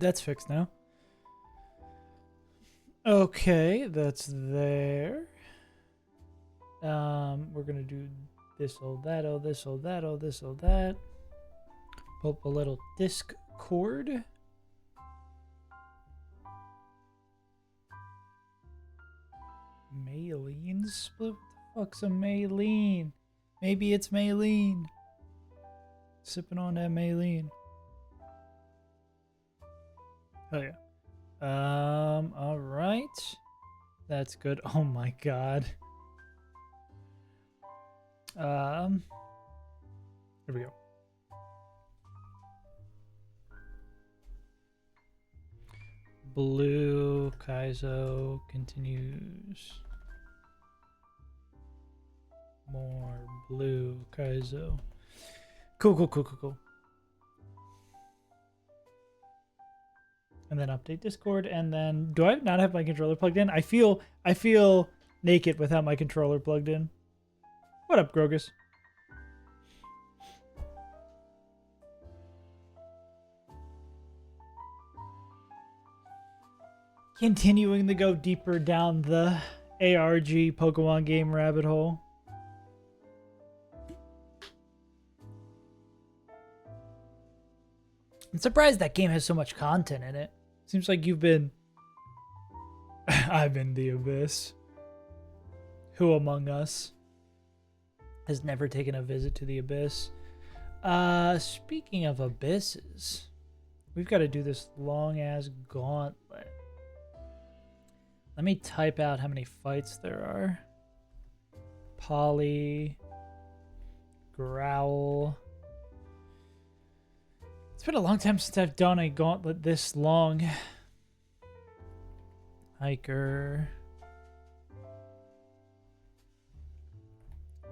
That's fixed now. Okay, that's there. We're gonna do this, oh that, oh this, oh that, oh this, oh that. Pull up a little disc cord. Maylene split? What the fuck's a Maylene? Maybe it's Maylene. Sipping on that Maylene. Hell yeah. All right. That's good. Oh my god. Here we go. Blue Kaizo continues. More blue Kaizo. Cool. And then update Discord, and then do I not have my controller plugged in? I feel naked without my controller plugged in. What up, Grogus? Continuing to go deeper down the ARG Pokemon game rabbit hole. I'm surprised that game has so much content in it. Seems like you've been... I've been the Abyss. Who among us has never taken a visit to the Abyss? Speaking of abysses, we've got to do this long-ass gauntlet. Let me type out how many fights there are. Poly. Growl. It's been a long time since I've done a gauntlet this long. Hiker.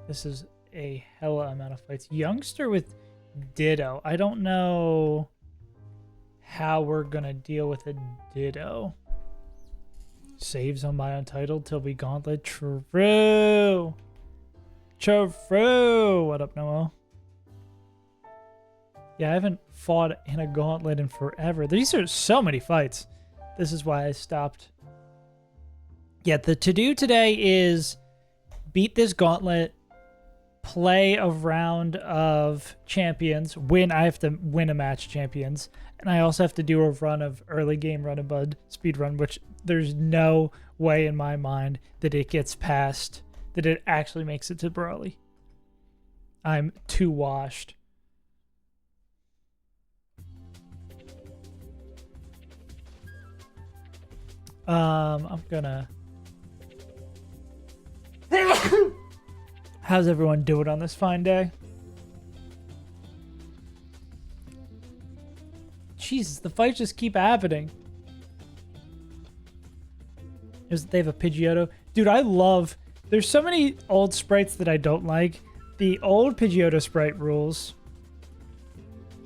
This is a hella amount of fights. Youngster with Ditto. I don't know how we're gonna deal with a Ditto. Saves on my Untitled till we gauntlet. True. What up, Noel? Yeah, I haven't fought in a gauntlet in forever. These are so many fights. This is why I stopped. Yeah, the to-do today is beat this gauntlet, play a round of champions, I have to win a match champions, and I also have to do a run of early game run and bud speed run, which there's no way in my mind that it gets past, that it actually makes it to Brawly. I'm too washed. I'm gonna... How's everyone doing on this fine day? Jesus, the fights just keep happening. They have a Pidgeotto. Dude, I love... There's so many old sprites that I don't like. The old Pidgeotto sprite rules.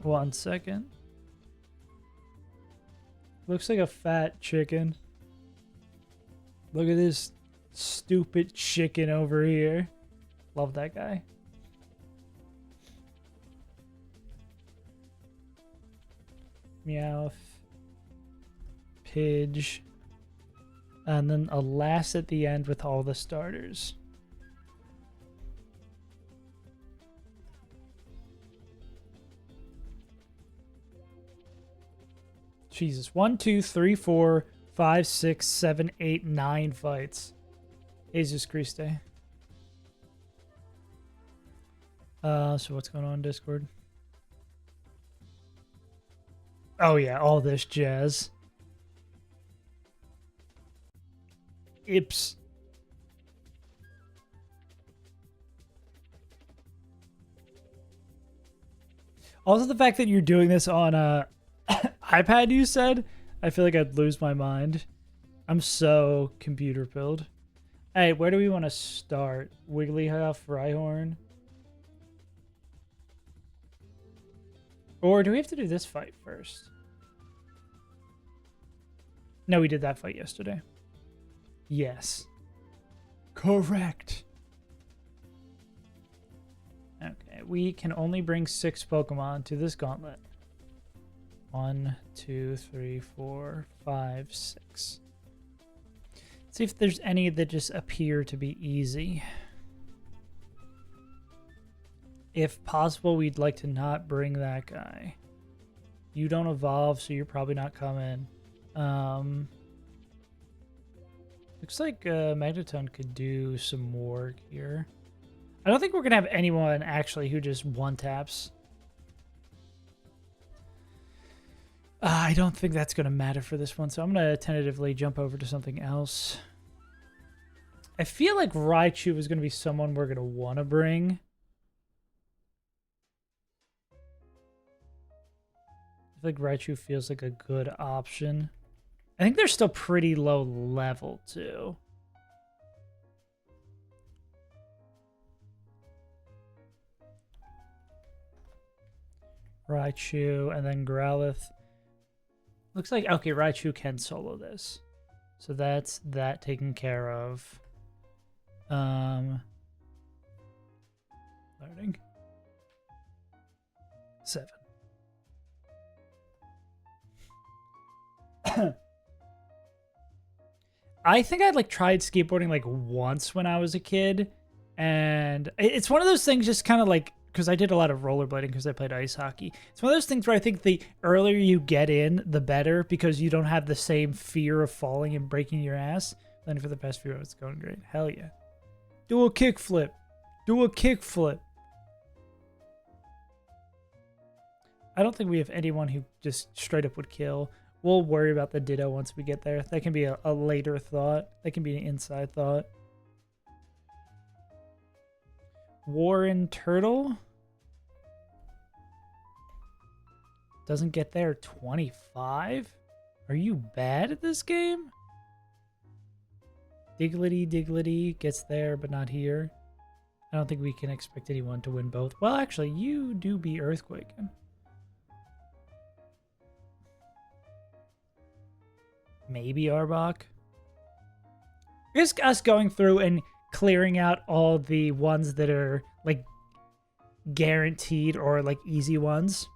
1 second. Looks like a fat chicken. Look at this stupid chicken over here. Love that guy. Meowth. Pidge. And then a last at the end with all the starters. Jesus. 1, 2, 3, 4, 5, 6, 7, 8, 9 fights. Jesus Christ. So what's going on in Discord? Oh yeah, all this jazz. Ips. Also the fact that you're doing this on a iPad, you said, I feel like I'd lose my mind. I'm so computer pilled. Hey, where do we want to start? Wigglytuff, Rhyhorn? Or do we have to do this fight first? No, we did that fight yesterday. Yes. Correct. Okay, we can only bring 6 Pokemon to this gauntlet. 1, 2, 3, 4, 5, 6. See if there's any that just appear to be easy. If possible, we'd like to not bring that guy. You don't evolve, so you're probably not coming. Looks like Magneton could do some work here. I don't think we're going to have anyone, actually, who just one-taps. I don't think that's going to matter for this one, so I'm going to tentatively jump over to something else. I feel like Raichu is going to be someone we're going to want to bring. I feel like Raichu feels like a good option. I think they're still pretty low level, too. Raichu, and then Growlithe. Looks like, okay, Raichu can solo this. So that's that taken care of. Loading. 7. I think I'd like tried skateboarding like once when I was a kid, and it's one of those things just kind of like, because I did a lot of rollerblading because I played ice hockey. It's one of those things where I think the earlier you get in, the better, because you don't have the same fear of falling and breaking your ass. Then for the past few hours, it's going great. Hell yeah. Do a kickflip. Do a kickflip. I don't think we have anyone who just straight up would kill. We'll worry about the Ditto once we get there. That can be a later thought. That can be an inside thought. Warren Turtle. Doesn't get there. 25? Are you bad at this game? Diglety gets there, but not here. I don't think we can expect anyone to win both. Well, actually, you do be Earthquaking. Maybe Arbok. I guess us going through and clearing out all the ones that are like guaranteed or like easy ones.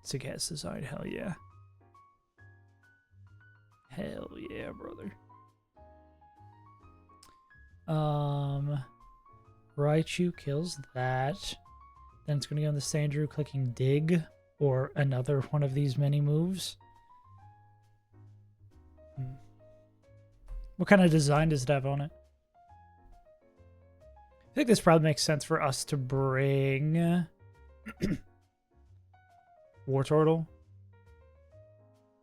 Suggest design, hell yeah. Hell yeah, brother. Raichu kills that. Then it's gonna go on the Sandrew clicking dig or another one of these many moves. What kind of design does it have on it? I think this probably makes sense for us to bring Wartortle.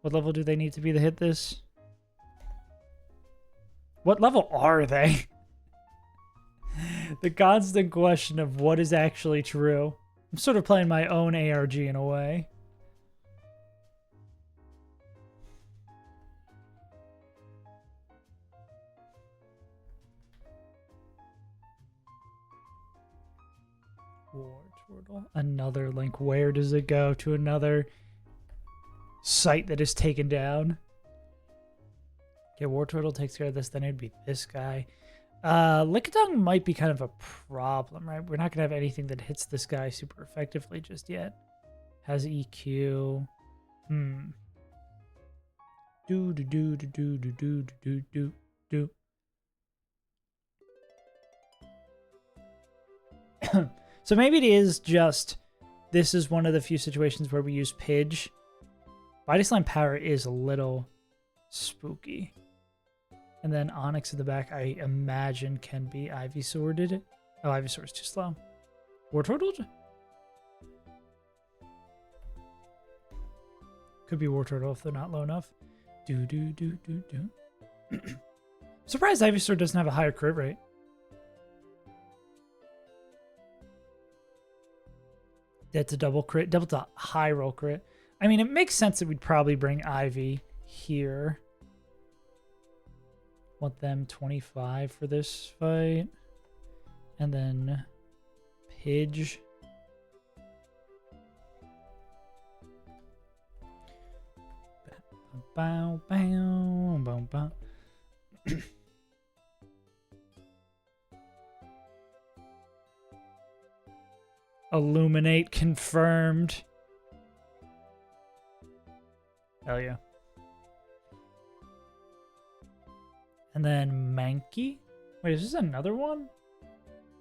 What level do they need to be to hit this? What level are they? The constant question of what is actually true. I'm sort of playing my own ARG in a way. Wartortle. Another link. Where does it go? To another site that is taken down? Okay, Wartortle takes care of this. Then it'd be this guy. Lickitung might be kind of a problem, right? We're not going to have anything that hits this guy super effectively just yet. Has EQ. Do. So maybe it is just, this is one of the few situations where we use Pidge. Body Slam power is a little spooky. And then Onyx in the back, I imagine, can be Ivysaur. Did it? Oh, Ivysaur's too slow. Wartortle? Could be Wartortle if they're not low enough. Do. Surprised Ivysaur doesn't have a higher crit rate. That's a double crit. Double to high roll crit. I mean, it makes sense that we'd probably bring Ivy here. Want them 25 for this fight. And then Pidge. Bow, bow, bow, bow. Illuminate confirmed. Hell yeah. And then Mankey. Wait, is this another one?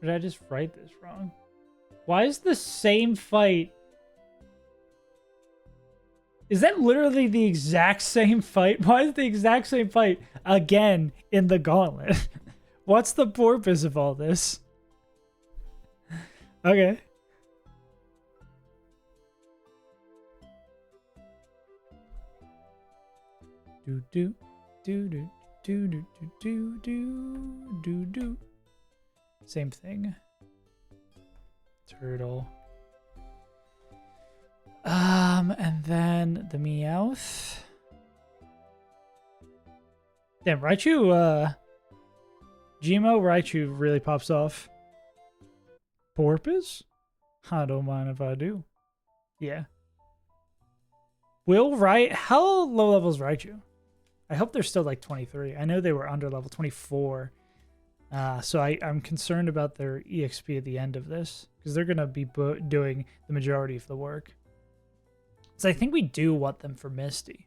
Or did I just write this wrong? Why is the same fight? Is that literally the exact same fight? Why is the exact same fight again in the Gauntlet? What's the purpose of all this? Okay. Do do do do do do do do do do. Same thing. Turtle. And then the Meowth. Damn, Raichu, Gmo Raichu really pops off. Porpoise? I don't mind if I do. Yeah. How low level is Raichu? I hope they're still like 23. I know they were under level 24. So I'm concerned about their EXP at the end of this, because they're going to be doing the majority of the work. So I think we do want them for Misty,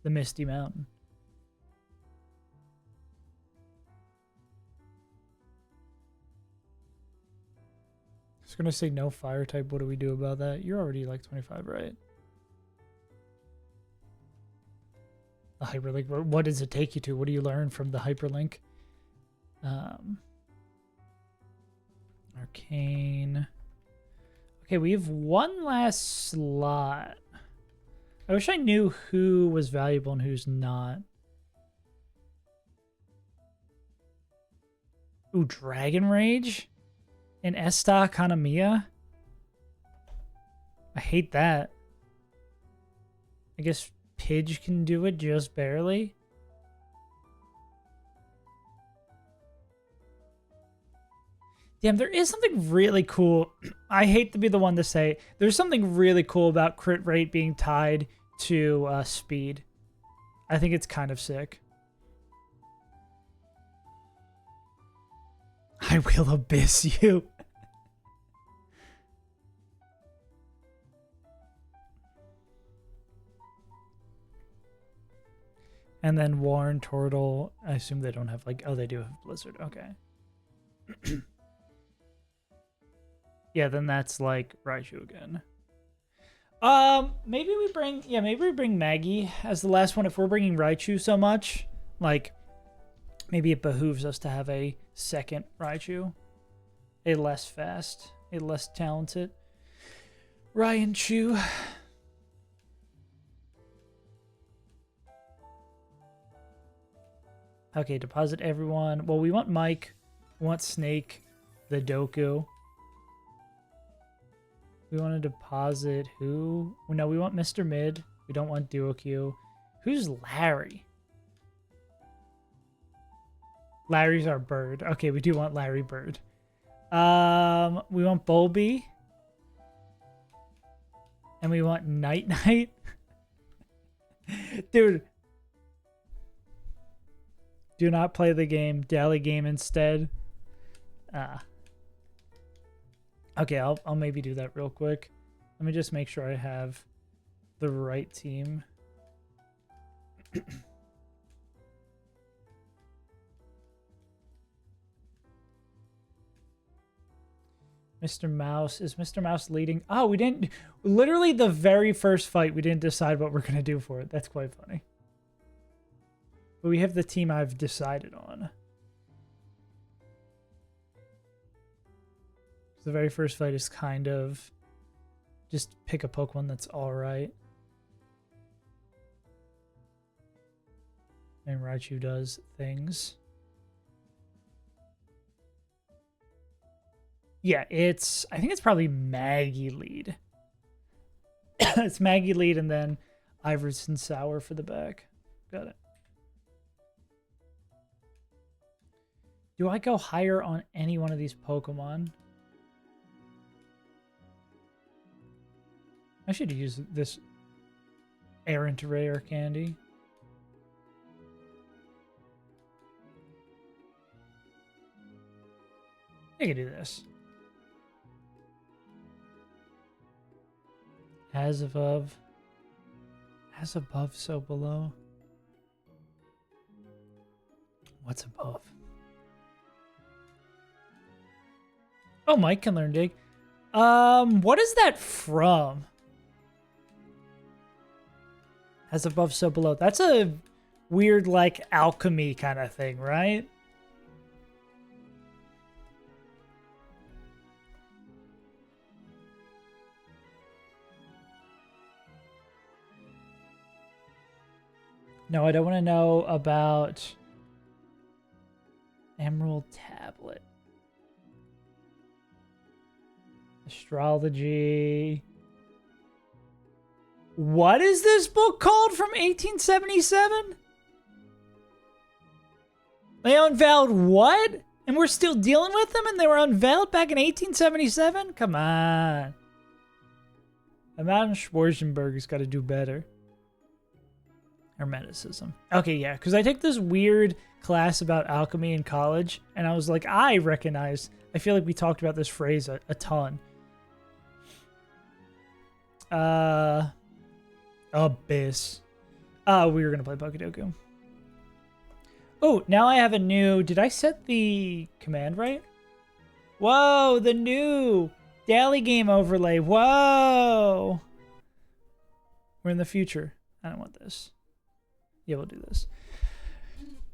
the Misty Mountain. I was going to say no fire type. What do we do about that? You're already like 25, right? The hyperlink. What does it take you to? What do you learn from the hyperlink? Arcane. Okay, we have one last slot. I wish I knew who was valuable and who's not. Ooh, Dragon Rage? And Esta Kanamiya? I hate that. I guess Pidge can do it just barely. Damn, there is something really cool. I hate to be the one to say, there's something really cool about crit rate being tied to speed. I think it's kind of sick. I will abyss you. And then Warren Turtle. I assume they don't have like, oh, they do have Blizzard. Okay. Yeah, then that's like Raichu again. Maybe we bring Maggie as the last one if we're bringing Raichu so much. Like, maybe it behooves us to have a second Raichu. A less fast, a less talented Raichu. Okay, deposit everyone. Well, we want Mike. We want Snake, the Doku. We want to deposit who? No, we want Mr. Mid. We don't want Duokyu. Who's Larry? Larry's our bird. Okay, we do want Larry Bird. We want Bulby. And we want Night Night. Dude. Do not play the game. Daily game instead. Okay, I'll maybe do that real quick. Let me just make sure I have the right team. Mr. Mouse. Is Mr. Mouse leading? Oh, we didn't... Literally the very first fight, we didn't decide what we're going to do for it. That's quite funny. But we have the team I've decided on. The very first fight is kind of just pick a Pokemon that's alright. And Raichu does things. Yeah, I think it's probably Maggie lead. It's Maggie lead and then Iverson Sour for the back. Got it. Do I go higher on any one of these Pokemon? I should use this errant rare candy. I can do this. As As above, so below. What's above? Oh, Mike can learn dig. What is that from? As above, so below. That's a weird, like, alchemy kind of thing, right? No, I don't want to know about Emerald Tablet. Astrology. What is this book called from 1877? They unveiled what? And we're still dealing with them and they were unveiled back in 1877? Come on. Madame Schwarzenberg's got to do better. Hermeticism. Okay, yeah, because I take this weird class about alchemy in college, and I was like, I feel like we talked about this phrase a ton. Abyss. We were going to play Pokedoku. Oh, now I have a new... Did I set the command right? Whoa, the new daily game overlay. Whoa. We're in the future. I don't want this. Yeah, we'll do this.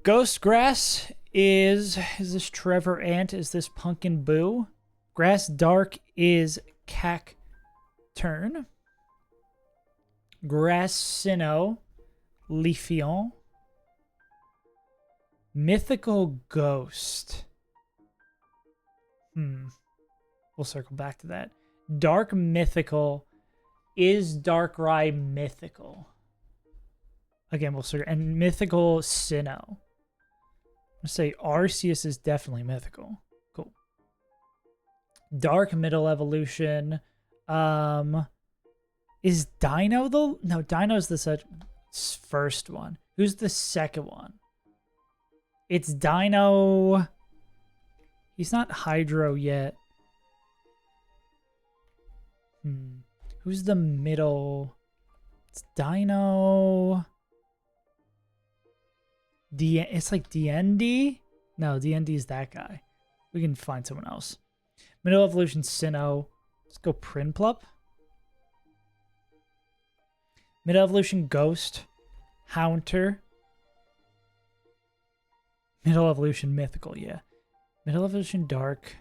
Ghost Grass is this Trevor Ant? Is this Pumpkin Boo? Grass Dark is Cacturn. Grass Sinnoh, Leafeon. Mythical Ghost. We'll circle back to that. Dark Mythical. Is Darkrai mythical? Again, we'll circle. And Mythical Sinnoh. I'm going to say Arceus is definitely mythical. Cool. Dark Middle Evolution. Is Dino the... No, Dino's the first one. Who's the second one? It's Dino... He's not Hydro yet. Who's the middle? It's Dino... It's like DND? No, DND is that guy. We can find someone else. Middle Evolution Sinnoh. Let's go Prinplup. Middle Evolution Ghost. Haunter. Middle Evolution Mythical, yeah. Middle Evolution Dark.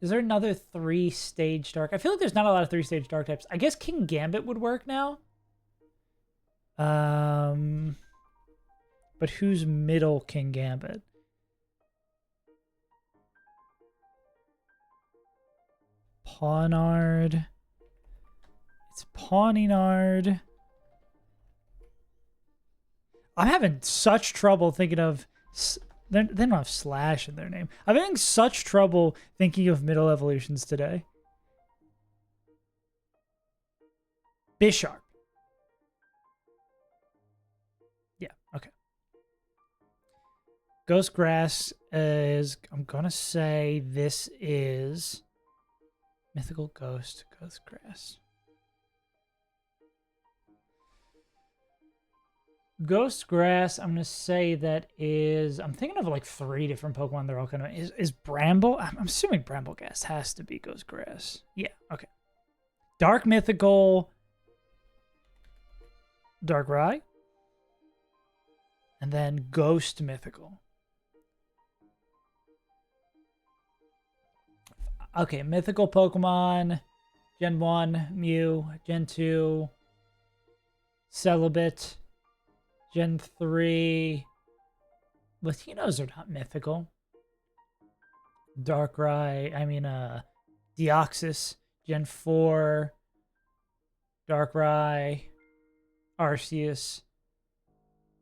Is there another 3-stage Dark? I feel like there's not a lot of 3-stage Dark types. I guess King Gambit would work now. But who's middle King Gambit? Pawnard. It's Pawninard. I'm having such trouble thinking of... They don't have Slash in their name. I'm having such trouble thinking of middle evolutions today. Bisharp. Yeah, okay. Ghost Grass is... I'm going to say this is... Mythical Ghost. Ghost Grass. Ghost Grass, I'm going to say that is... I'm thinking of like 3 different Pokemon. They're all kind of... Is Bramble? I'm assuming Brambleghast has to be Ghost Grass. Yeah, okay. Dark Mythical... Darkrai. And then Ghost Mythical. Okay, Mythical Pokemon. Gen 1, Mew. Gen 2, Celibate. Gen 3, Latinos are not mythical. Deoxys. Gen 4, Darkrai, Arceus.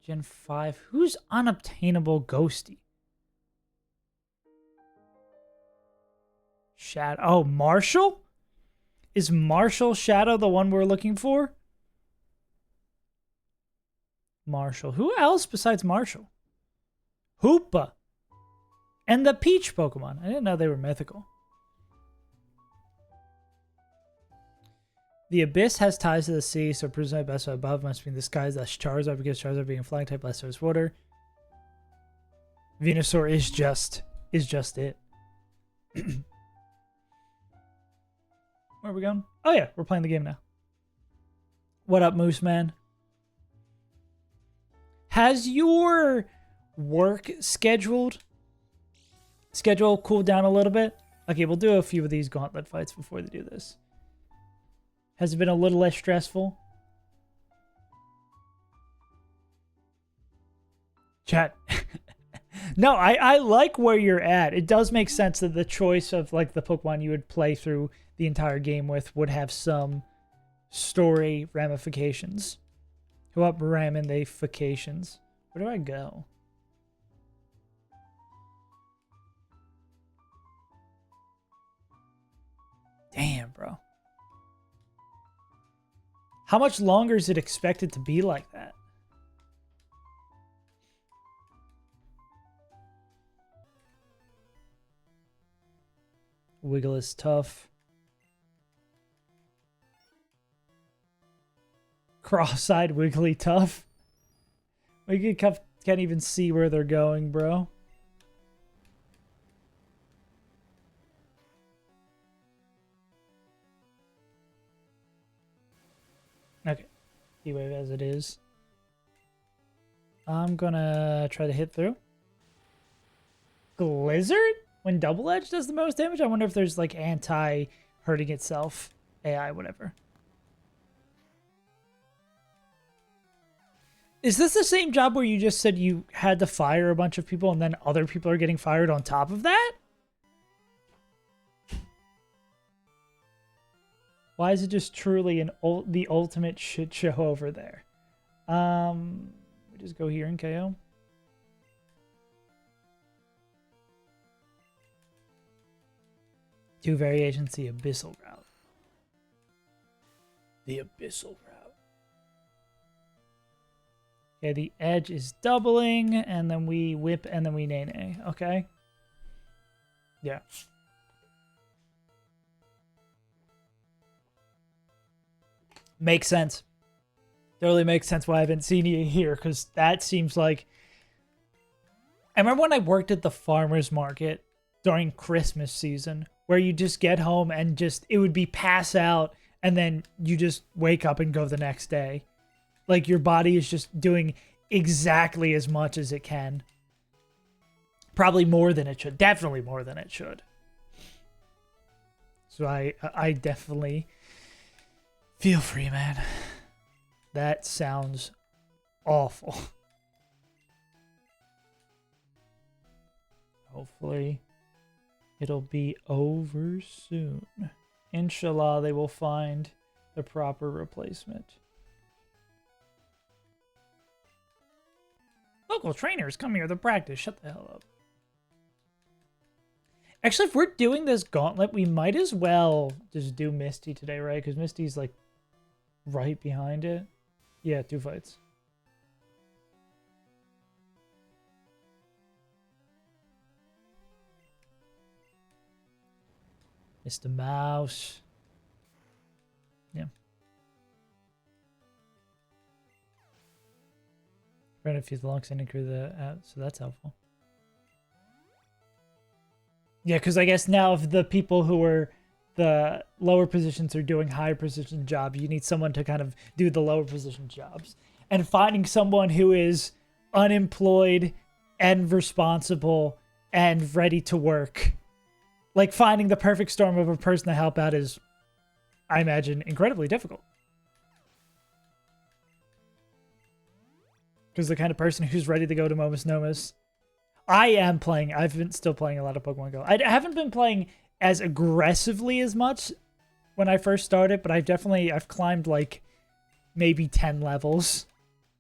Gen 5, who's unobtainable Ghosty? Shadow. Oh, Marshall? Is Marshall Shadow the one we're looking for? Marshall. Who else besides Marshall? Hoopa. And the Peach Pokemon. I didn't know they were mythical. The Abyss has ties to the sea, so presumably best above must be in the skies. That's Charizard, because Charizard being a flying type, less so is water. Venusaur is just it. Where are we going? Oh yeah, we're playing the game now. What up, Moose Man? Has your work schedule cooled down a little bit? Okay, we'll do a few of these gauntlet fights before they do this. Has it been a little less stressful? Chat. No, I like where you're at. It does make sense that the choice of like the Pokemon you would play through the entire game with would have some story ramifications. Who up ramifications? Where do I go? Damn, bro. How much longer is it expected to be like that? Wiggle is tough. Cross-eyed Wiggly tough. Wiggly can't even see where they're going, bro. Okay. E-Wave as it is. I'm gonna try to hit through. Blizzard? When Double Edge does the most damage? I wonder if there's like anti-hurting itself. AI, whatever. Is this the same job where you just said you had to fire a bunch of people and then other people are getting fired on top of that? Why is it just truly the ultimate shit show over there? We just go here and KO. Two variations, the Abyssal route. The Abyssal route. Okay, the edge is doubling, and then we whip, and then we nay-nay. Okay? Yeah. Makes sense. Totally makes sense why I haven't seen you here, because that seems like... I remember when I worked at the farmer's market during Christmas season, where you just get home and just, it would be pass out, and then you just wake up and go the next day. Like, your body is just doing exactly as much as it can. Probably more than it should. Definitely more than it should. So I definitely feel free, man. That sounds awful. Hopefully it'll be over soon. Inshallah, they will find the proper replacement. Local trainers come here to practice. Shut the hell up. Actually, if we're doing this gauntlet, we might as well just do Misty today, right? Because Misty's like right behind it. Yeah, 2 fights. Mr. Mouse. Yeah. Trying to fuse the long standing crew so that's helpful. Yeah, because I guess now if the people who are the lower positions are doing higher position jobs, you need someone to kind of do the lower position jobs. And finding someone who is unemployed and responsible and ready to work. Like, finding the perfect storm of a person to help out is, I imagine, incredibly difficult. Because the kind of person who's ready to go to Momus Nomus. I've been still playing a lot of Pokemon Go. I haven't been playing as aggressively as much when I first started, but I've climbed like maybe 10 levels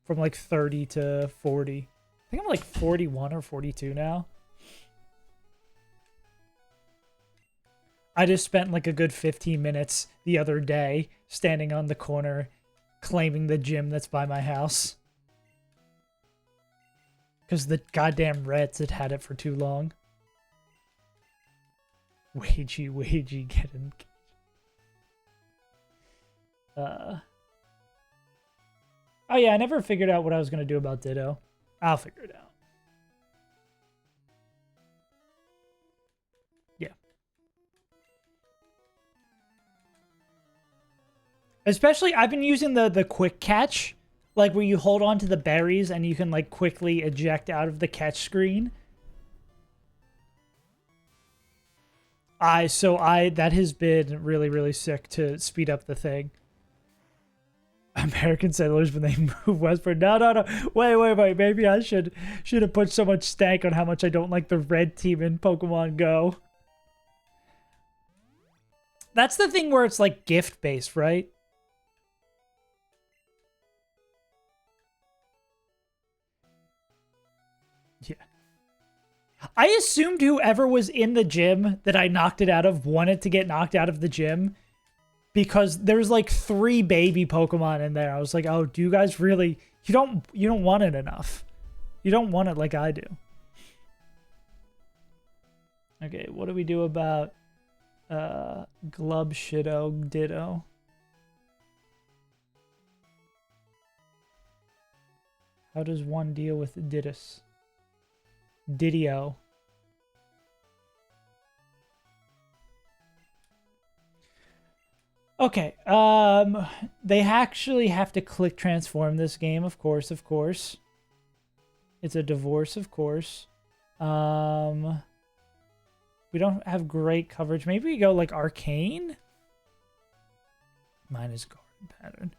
from like 30 to 40. I think I'm like 41 or 42 now. I just spent like a good 15 minutes the other day standing on the corner claiming the gym that's by my house. Because the goddamn Reds had it for too long. Wagey, get him. Oh yeah, I never figured out what I was going to do about Ditto. I'll figure it out. Yeah. Especially, I've been using the quick catch, like where you hold on to the berries and you can like quickly eject out of the catch screen. That has been really, really sick to speed up the thing. American settlers when they move westward. No. Wait. Maybe I should have put so much stank on how much I don't like the red team in Pokemon Go. That's the thing where it's like gift based, right? Yeah. I assumed whoever was in the gym that I knocked it out of wanted to get knocked out of the gym. Because there's like 3 baby Pokemon in there. I was like, oh, do you guys really... You don't want it enough. You don't want it like I do. Okay, what do we do about Glub Shitto Ditto? How does one deal with Didus? Didio. Okay, they actually have to click transform this game, of course. It's a divorce, of course. We don't have great coverage. Maybe we go like Arcane? Mine is Garden Pattern.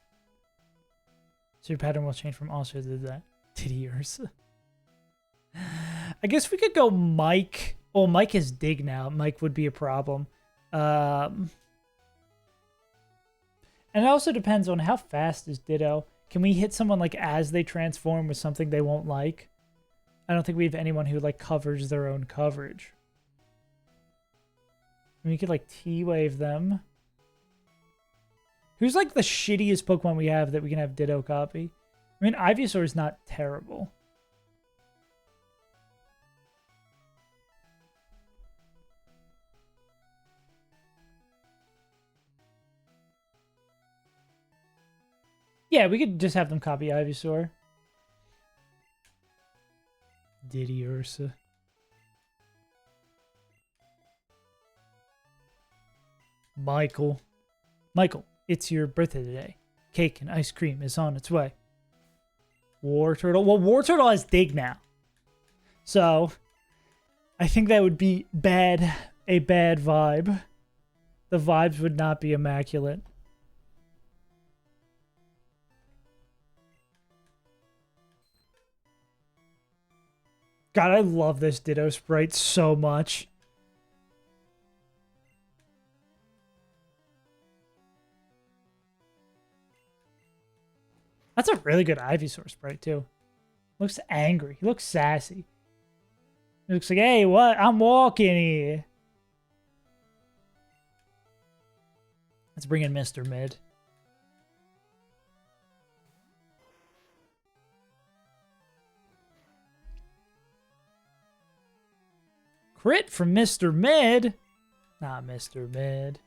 So your pattern will change from also to that. Titty Ursa. I guess we could go Mike. Oh, Mike is Dig now. Mike would be a problem. And it also depends on how fast is Ditto. Can we hit someone like as they transform with something they won't like? I don't think we have anyone who like covers their own coverage. We could like T-Wave them. Who's like the shittiest Pokemon we have that we can have Ditto copy? I mean, Ivysaur is not terrible. Yeah, we could just have them copy Ivysaur. Diddy Ursa. Michael, it's your birthday today. Cake and ice cream is on its way. War Turtle. Well, War Turtle has Dig now. So, I think that would be a bad vibe. The vibes would not be immaculate. God, I love this Ditto sprite so much. That's a really good Ivysaur sprite, too. Looks angry. He looks sassy. He looks like, hey, what? I'm walking here. Let's bring in Mr. Mid. Crit from Mr. Mid. Not Mr. Mid.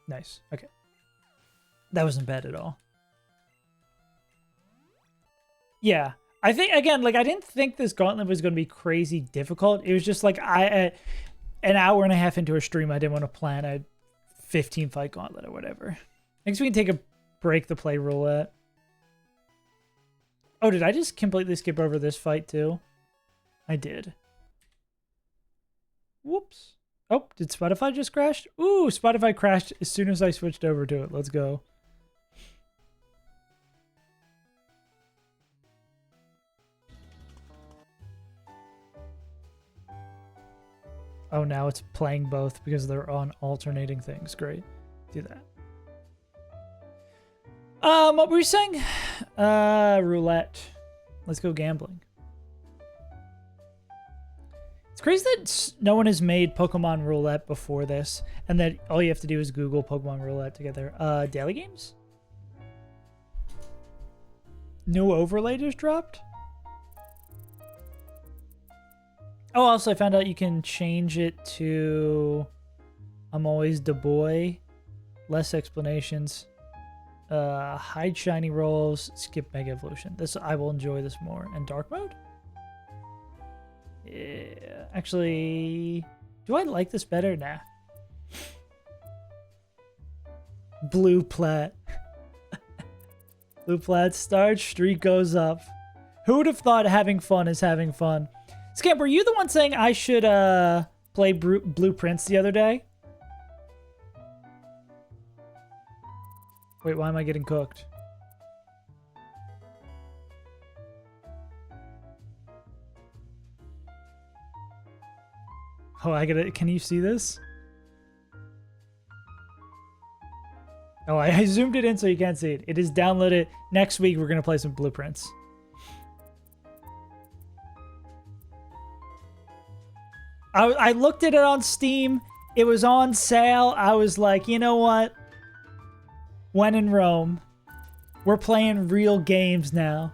Nice. Okay. That wasn't bad at all. Yeah. I think, again, like, I didn't think this Gauntlet was going to be crazy difficult. It was just like, an hour and a half into a stream, I didn't want to plan a 15-fight Gauntlet or whatever. I guess we can take a break to play roulette. Oh, did I just completely skip over this fight, too? I did. Whoops. Oh, did Spotify just crash? Ooh, Spotify crashed as soon as I switched over to it. Let's go. Oh, now it's playing both because they're on alternating things. Great. Do that. What were you saying? Roulette. Let's go gambling. It's crazy that no one has made Pokemon Roulette before this, and that all you have to do is Google Pokemon Roulette together. Daily games? No overlay just dropped? Oh, also I found out you can change it to I'm always the boy less explanations. Hide shiny rolls, skip Mega Evolution. This, I will enjoy this more. And dark mode? Yeah, actually, do I like this better? Nah. Blue plat. Blue plat starts, streak goes up. Who would have thought having fun is having fun? Scamp, were you the one saying I should play Blueprints the other day? Wait, why am I getting cooked? Oh, I gotta... Can you see this? Oh, I zoomed it in so you can't see it. It is downloaded. Next week, we're gonna play some Blueprints. I looked at it on Steam. It was on sale. I was like, you know what? When in Rome. We're playing real games now.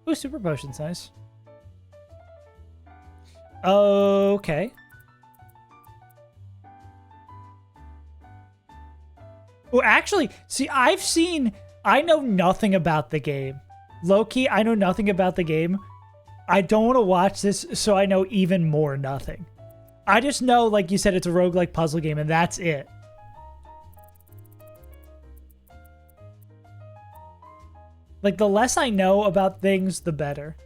Ooh, Super Potion's nice. Okay. Well, actually, see, I know nothing about the game. Low-key, I know nothing about the game. I don't want to watch this, so I know even more nothing. I just know, like you said, it's a roguelike puzzle game, and that's it. Like, the less I know about things, the better.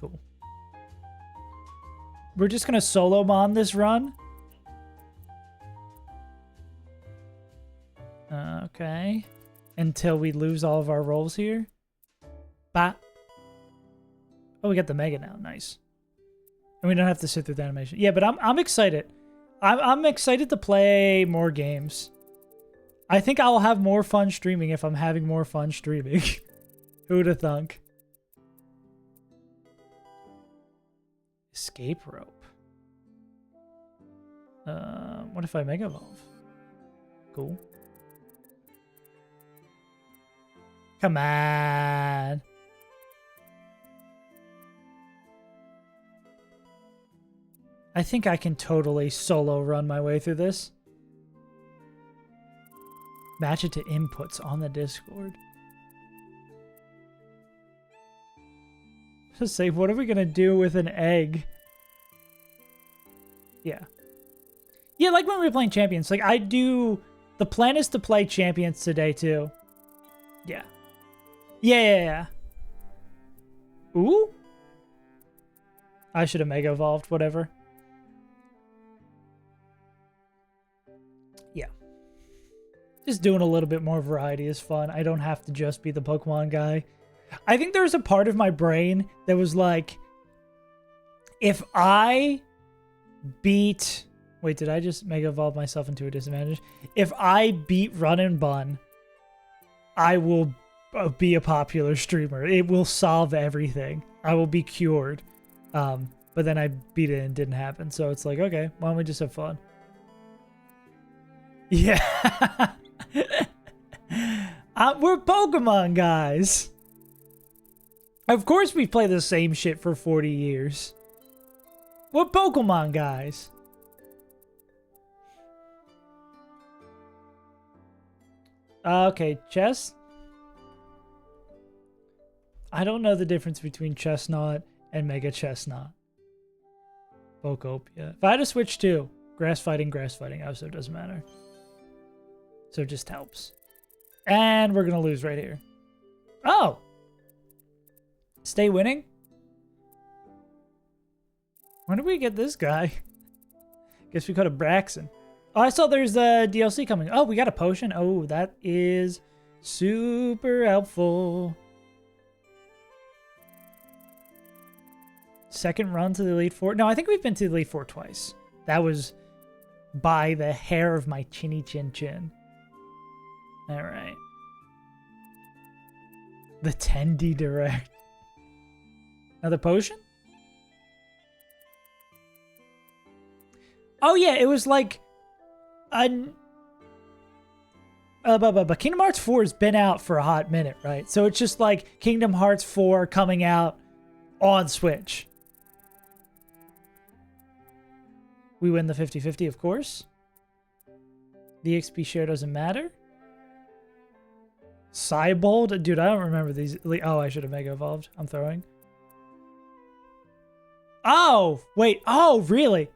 Cool. We're just gonna solo mon this run. Okay. Until we lose all of our rolls here. Bah. Oh, we got the Mega now. Nice. And we don't have to sit through the animation. Yeah, but I'm excited. I'm excited to play more games. I think I'll have more fun streaming if I'm having more fun streaming. Who'd have thunk? Escape rope. What if I Mega Evolve? Cool. Come on. I think I can totally solo run my way through this. Match it to inputs on the Discord. Just say, what are we gonna do with an egg? Yeah. Yeah, like when we were playing Champions. Like, the plan is to play Champions today, too. Yeah. Yeah. Ooh? I should have Mega Evolved, whatever. Yeah. Just doing a little bit more variety is fun. I don't have to just be the Pokemon guy. I think there's a part of my brain that was like, if I beat... Wait, did I just Mega Evolve myself into a disadvantage? If I beat Run and Bun, I will be a popular streamer. It will solve everything. I will be cured. But then I beat it and it didn't happen. So it's like, okay, why don't we just have fun? Yeah. We're Pokemon guys. Of course we play the same shit for 40 years. We're Pokemon guys. Okay, chess. I don't know the difference between Chestnut and Mega Chestnut. Pokopia. If I had to switch to grass fighting, also it doesn't matter. So it just helps. And we're going to lose right here. Oh! Stay winning? When did we get this guy? Guess we could have Braxton. Oh, I saw there's a DLC coming. Oh, we got a potion. Oh, that is super helpful. Second run to the Elite Four. No, I think we've been to the Elite Four twice. That was by the hair of my chinny chin chin. All right. The Tendy Direct. Another potion? Oh yeah, it was like but Kingdom Hearts 4 has been out for a hot minute, right? So it's just like Kingdom Hearts 4 coming out on Switch. We win the 50-50, of course. The XP share doesn't matter. Cybold? Dude, I don't remember these. Oh, I should have Mega Evolved. I'm throwing. Oh, wait. Oh, really?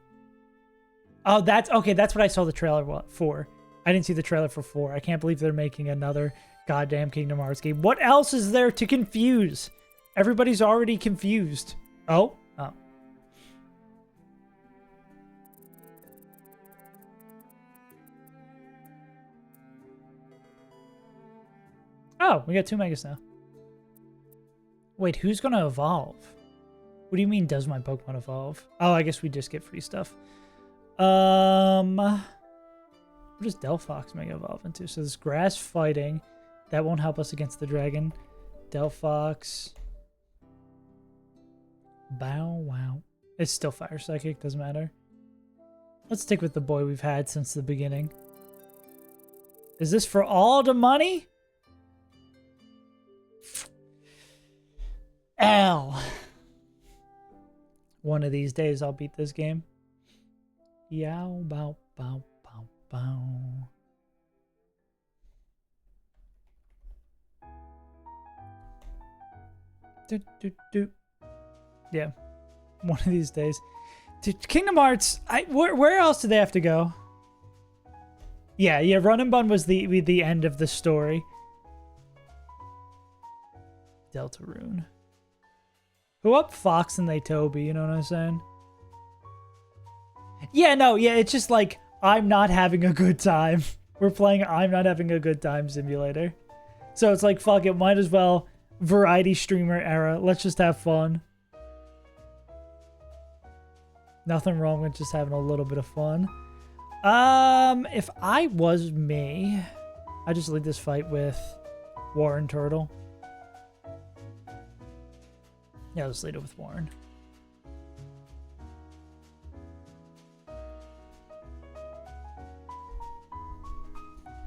Oh, that's... Okay, that's what I saw the trailer for. I didn't see the trailer for 4. I can't believe they're making another goddamn Kingdom Hearts game. What else is there to confuse? Everybody's already confused. Oh? Oh. Oh, we got 2 Megas now. Wait, who's gonna evolve? What do you mean, does my Pokemon evolve? Oh, I guess we just get free stuff. What does Delphox Mega Evolve into? So this grass fighting. That won't help us against the dragon. Delphox. Bow wow. It's still Fire Psychic, doesn't matter. Let's stick with the boy we've had since the beginning. Is this for all the money? L. One of these days I'll beat this game. Yow bow bow bow bow. Do, do, do. Yeah. One of these days. Dude, Kingdom Hearts, where else do they have to go? Yeah, Run and Bun was the end of the story. Deltarune. Who up Fox and they Toby, you know what I'm saying? Yeah, no, yeah, it's just like, I'm not having a good time. We're playing I'm not having a good time simulator. So it's like, fuck it, might as well variety streamer era. Let's just have fun. Nothing wrong with just having a little bit of fun. If I was me, I'd just lead this fight with Warren Turtle. Yeah, let's lead it with Warren.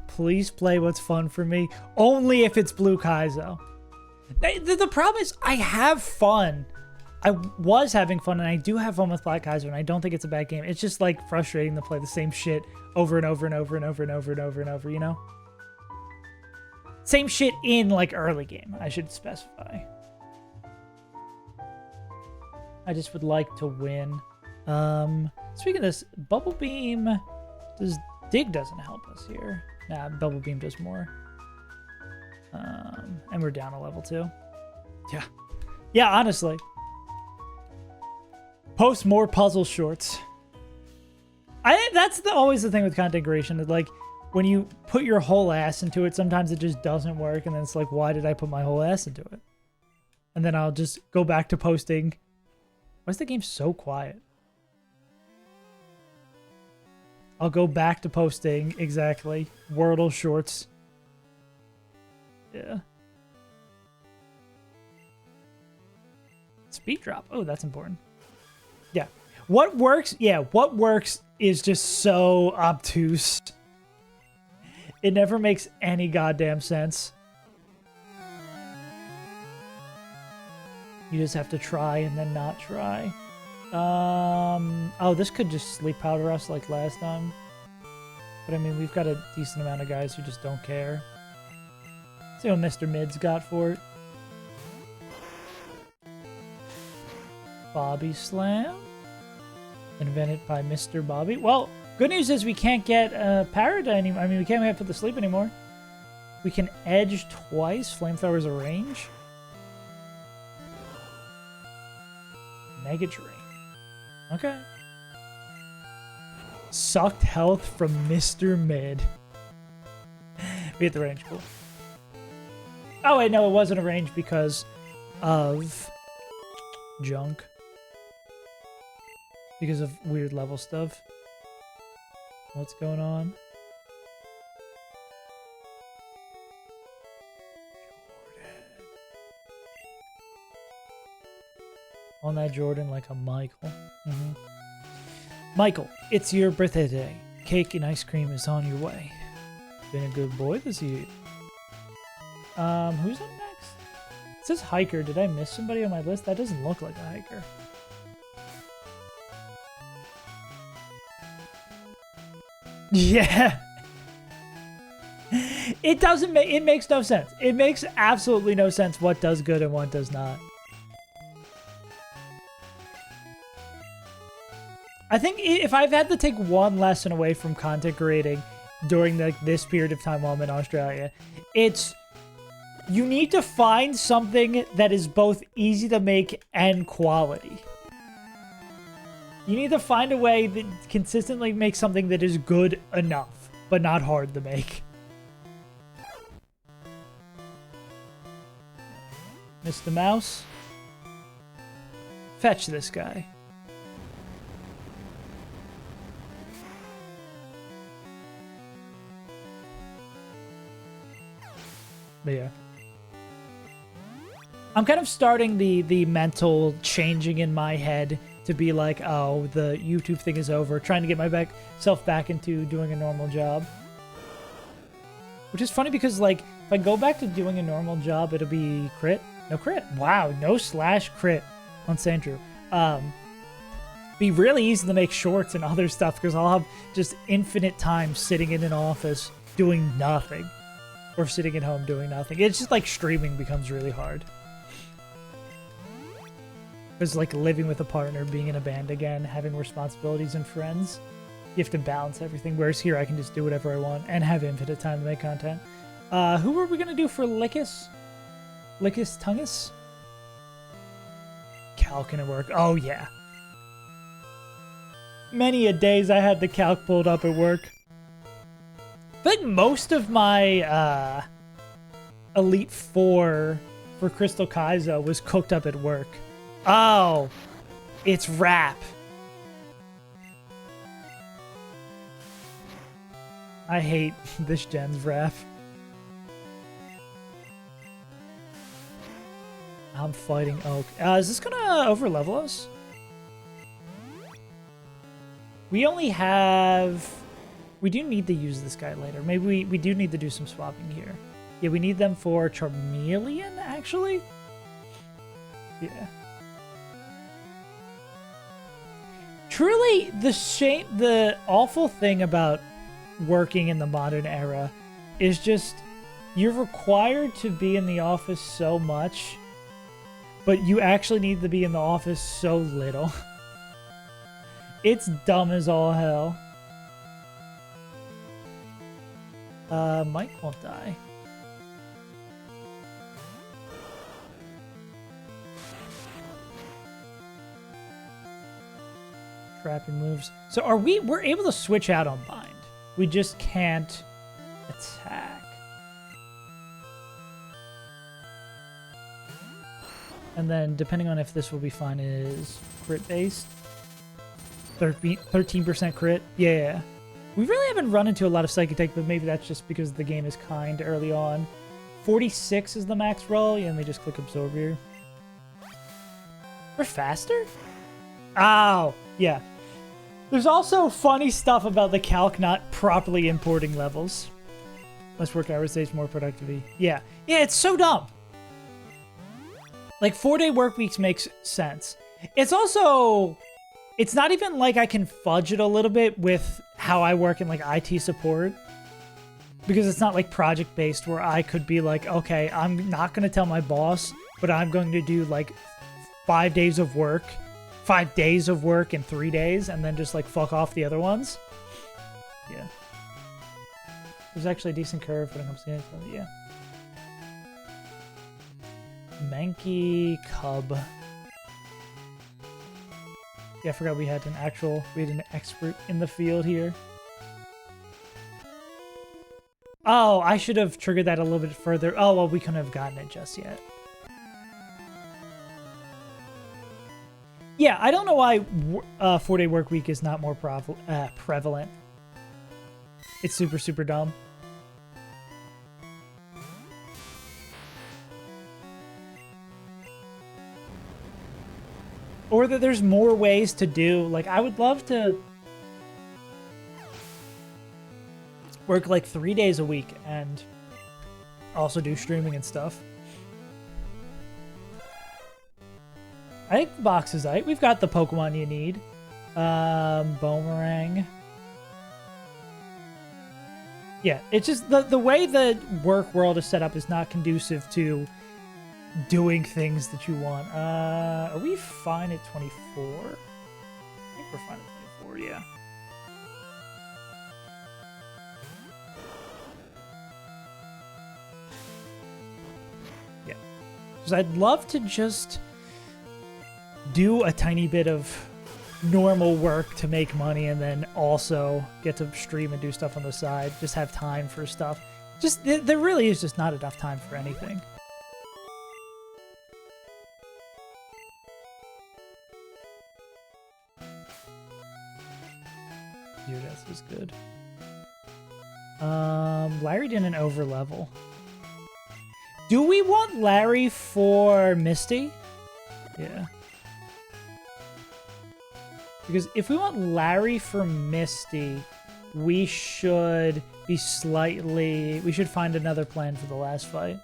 Please play what's fun for me. Only if it's Blue Kaizo. The problem is I have fun. I was having fun, and I do have fun with Black Kaizo, and I don't think it's a bad game. It's just, like, frustrating to play the same shit over and over and over and over and over and over and over, you know? Same shit in, like, early game, I should specify. I just would like to win. Speaking of this, Bubble Beam does... Dig doesn't help us here. Nah, Bubble Beam does more. And we're down a level, too. Yeah. Yeah, honestly. Post more puzzle shorts. I think that's always the thing with content creation. Is like, when you put your whole ass into it, sometimes it just doesn't work. And then it's like, why did I put my whole ass into it? And then I'll just go back to posting. Why is the game so quiet? I'll go back to posting, exactly, Wordle shorts. Yeah. Speed drop. Oh, that's important. Yeah. What works? Yeah, what works is just so obtuse. It never makes any goddamn sense. You just have to try and then not try. Oh, this could just sleep powder us like last time. But I mean, we've got a decent amount of guys who just don't care. See what Mr. Mid's got for it. Bobby Slam. Invented by Mr. Bobby. Well, good news is we can't get Parrot anymore. I mean, we can't have put the sleep anymore. We can edge twice. Flamethrower's a range. Mega Drain. Okay. Sucked health from Mr. Mid. We hit the range. Cool. Oh, wait, no, it wasn't a range because of junk. Because of weird level stuff. What's going on? On that Jordan like a Michael. Michael, it's your birthday today. Cake and ice cream is on your way. Been a good boy this year. Who's up next? It says hiker. Did I miss somebody on my list? That doesn't look like a hiker. Yeah. It doesn't make, it makes no sense. It makes absolutely no sense what does good and what does not. I think if I've had to take one lesson away from content creating during this period of time while I'm in Australia, it's you need to find something that is both easy to make and quality. You need to find a way that consistently makes something that is good enough, but not hard to make. Mr. Mouse. Fetch this guy. But yeah. I'm kind of starting the mental changing in my head to be like, oh, the YouTube thing is over. Trying to get myself back into doing a normal job. Which is funny because, like, if I go back to doing a normal job, it'll be crit. No crit. Wow, no slash crit on Sandrew. Be really easy to make shorts and other stuff because I'll have just infinite time sitting in an office doing nothing. Or sitting at home doing nothing. It's just like streaming becomes really hard. Because like living with a partner, being in a band again, having responsibilities and friends, you have to balance everything. Whereas here I can just do whatever I want and have infinite time to make content. Who are we going to do for Lickus? Lickus Tungus? Calc can it work? Oh yeah. Many a days I had the calc pulled up at work. I think most of my Elite Four for Crystal Kaizo was cooked up at work. Oh, it's rap. I hate this gen's rap. I'm fighting Oak. Is this gonna overlevel us? We only have... We do need to use this guy later. Maybe we do need to do some swapping here. Yeah, we need them for Charmeleon, actually? Yeah. Truly, the awful thing about working in the modern era is just you're required to be in the office so much, but you actually need to be in the office so little. It's dumb as all hell. Mike won't die. Trapping moves. So we're able to switch out on bind. We just can't attack. And then depending on if this will be fine is crit based. 13% crit. Yeah. We really haven't run into a lot of Psychic Tank, but maybe that's just because the game is kind early on. 46 is the max roll. Yeah, and they just click Absorb here. We're faster? Oh, yeah. There's also funny stuff about the calc not properly importing levels. Less work hours, days, more productivity. Yeah. Yeah, it's so dumb. Like, 4-day work weeks makes sense. It's also... It's not even like I can fudge it a little bit with how I work in like IT support, because it's not like project based where I could be like, okay, I'm not going to tell my boss, but I'm going to do like 5 days of work in 3 days and then just like fuck off the other ones. Yeah. There's actually a decent curve when it comes to it. So yeah. Mankey Cub. Yeah, I forgot we had an expert in the field here. Oh, I should have triggered that a little bit further. Oh, well, we couldn't have gotten it just yet. Yeah, I don't know why 4-day work week is not more prevalent. It's super, super dumb. Or that there's more ways to do. Like, I would love to work like 3 days a week and also do streaming and stuff. I think the box is right. We've got the Pokemon you need. Boomerang. Yeah, it's just the way the work world is set up is not conducive to doing things that you want. Are we fine at 24? I think we're fine at 24, yeah. Yeah. Because I'd love to just do a tiny bit of normal work to make money and then also get to stream and do stuff on the side. Just have time for stuff. Just, there really is just not enough time for anything. Your death is good. Larry didn't overlevel. Do we want Larry for Misty? Yeah. Because if we want Larry for Misty, we should be slightly... We should find another plan for the last fight.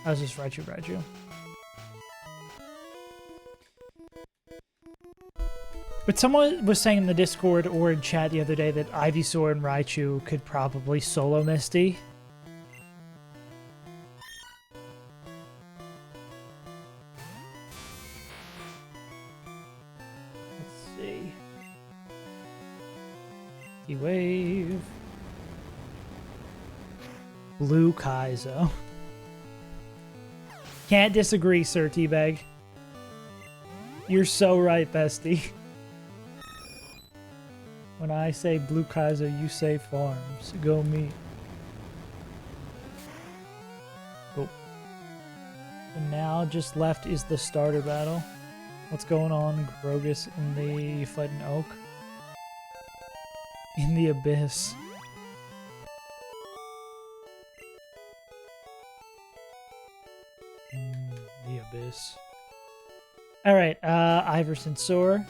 I was just Raichu. But someone was saying in the Discord or in chat the other day that Ivysaur and Raichu could probably solo Misty. Wave. Blue Kaizo. Can't disagree, Sir Teabag. You're so right, bestie. When I say Blue Kaizo, you say farms. Go me. Go. And now just left is the starter battle. What's going on, Grogus in the fighting Oak? In the Abyss. The Abyss. Alright, Iverson Soar.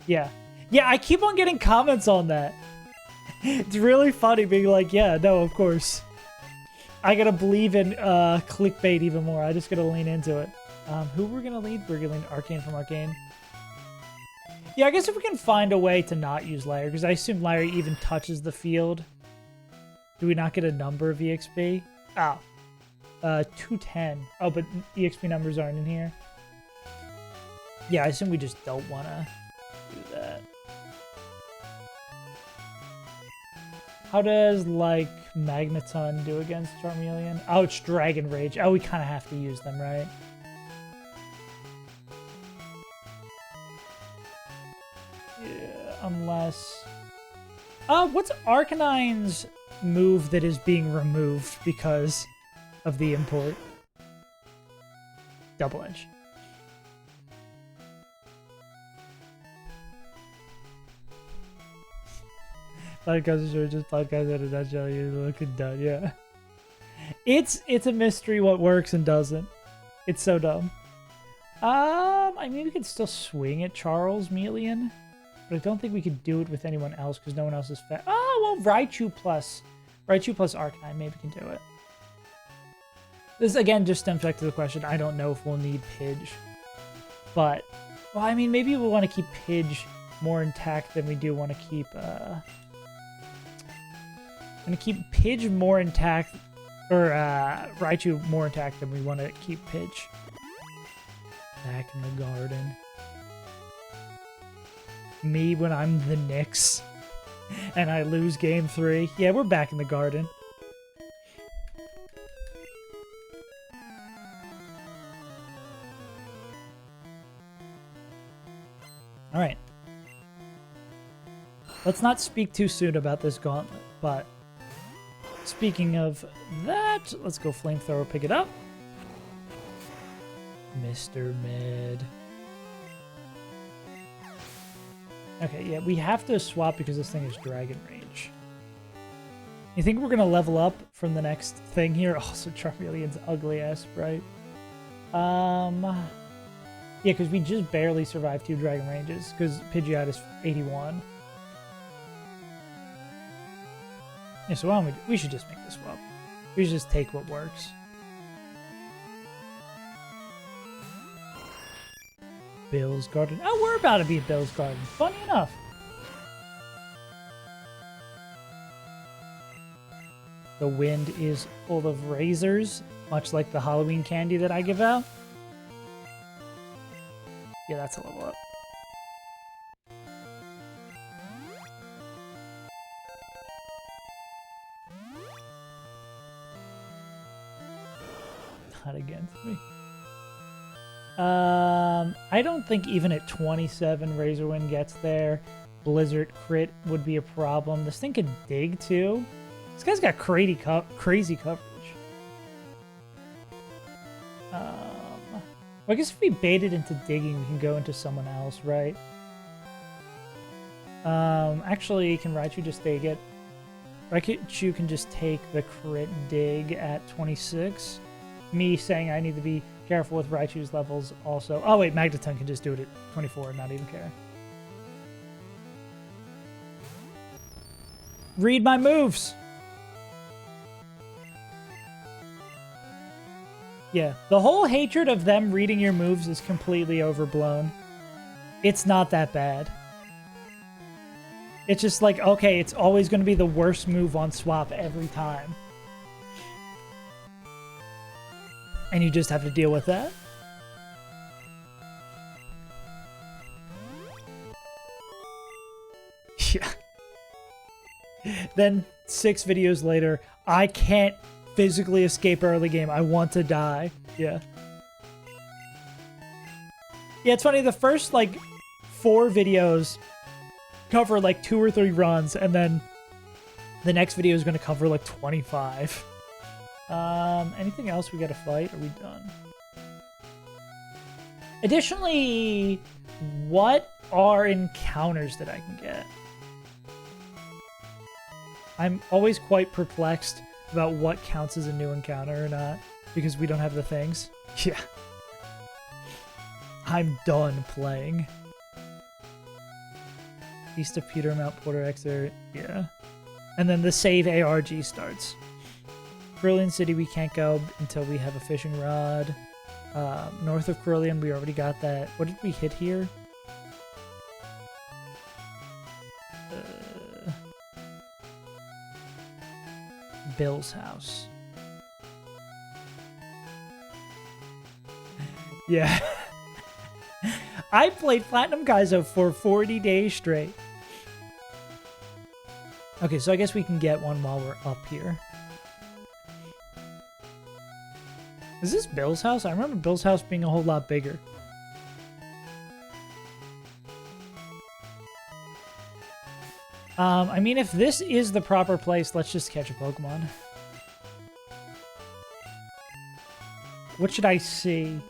Yeah. Yeah, I keep on getting comments on that. It's really funny being like, yeah, no, of course. I gotta believe in clickbait even more. I just gotta lean into it. Who we're gonna lead? We're gonna lead Arcane from Arcane. Yeah, I guess if we can find a way to not use Larry, because I assume Larry even touches the field. Do we not get a number of EXP? Oh. 210. Oh, but EXP numbers aren't in here. Yeah, I assume we just don't want to do that. How does, like, Magneton do against Charmeleon? Oh, it's Dragon Rage. Oh, we kind of have to use them, right? Unless... what's Arcanine's move that is being removed because of the import? Double Edge. Podcast is just podcast in a nutshell. You're looking done, yeah. It's a mystery what works and doesn't. It's so dumb. I mean, we could still swing at Charmeleon. But I don't think we could do it with anyone else because no one else is fast. Oh, well, Raichu plus Arcanine maybe can do it. This, again, just stems back to the question. I don't know if we'll need Pidge. But, well, I mean, maybe we'll want to keep Pidge more intact than we do want to keep, I'm going to keep Pidge more intact, or Raichu more intact than we want to keep Pidge. Back in the garden. Me when I'm the Knicks and I lose game 3. Yeah, we're back in the garden. Alright. Let's not speak too soon about this gauntlet, but speaking of that, let's go Flamethrower, pick it up. Mr. Mid. Okay, yeah, we have to swap because this thing is Dragon Rage. You think we're going to level up from the next thing here? Also, Charmeleon's ugly-ass sprite. Yeah, because we just barely survived 2 Dragon Rages, because Pidgeot is 81. Yeah, so why don't we should just make this swap. We should just take what works. Bill's Garden. Oh, we're about to be at Bill's Garden. Funny enough. The wind is full of razors, much like the Halloween candy that I give out. Yeah, that's a level up. Not against me. I don't think even at 27 Razorwind gets there. Blizzard crit would be a problem. This thing can dig too. This guy's got crazy coverage. Well, I guess if we bait it into digging, we can go into someone else, right? Actually, can Raichu just take it? Raichu can just take the crit dig at 26. Me saying I need to be careful with Raichu's levels also. Oh wait, Magneton can just do it at 24 and not even care. Read my moves! Yeah, the whole hatred of them reading your moves is completely overblown. It's not that bad. It's just like, okay, it's always going to be the worst move on swap every time. And you just have to deal with that. Yeah. Then 6 videos later, I can't physically escape early game. I want to die. Yeah. Yeah, it's funny. The first, like, 4 videos cover, like, 2 or 3 runs, and then the next video is going to cover, like, 25. Anything else we got to fight? Are we done? Additionally, what are encounters that I can get? I'm always quite perplexed about what counts as a new encounter or not, because we don't have the things. Yeah. I'm done playing. East of Peter, Mount Porter, Exeter, yeah. And then the save ARG starts. Cerulean City we can't go until we have a fishing rod. North of Cerulean, we already got that. What did we hit here? Bill's house. Yeah. I played Platinum Kaizo for 40 days straight. Okay, so I guess we can get one while we're up here. Is this Bill's house? I remember Bill's house being a whole lot bigger. I mean, if this is the proper place, let's just catch a Pokemon. What should I see?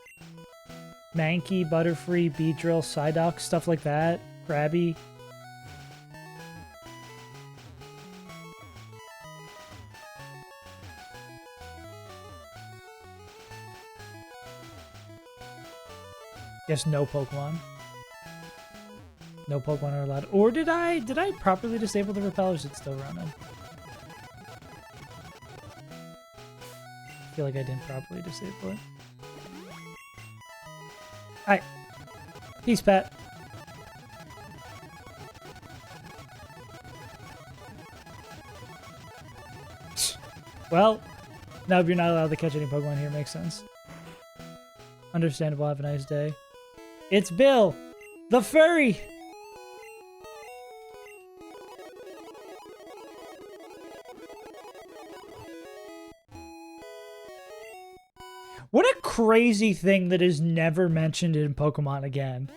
Mankey, Butterfree, Beedrill, Psyduck, stuff like that. Krabby. Guess no Pokemon. No Pokemon are allowed. Or did I properly disable the repellers? It's still running. I feel like I didn't properly disable it. Alright. Peace, Pat. Well, now if you're not allowed to catch any Pokemon here, makes sense. Understandable. Have a nice day. It's Bill, the furry. What a crazy thing that is never mentioned in Pokemon again.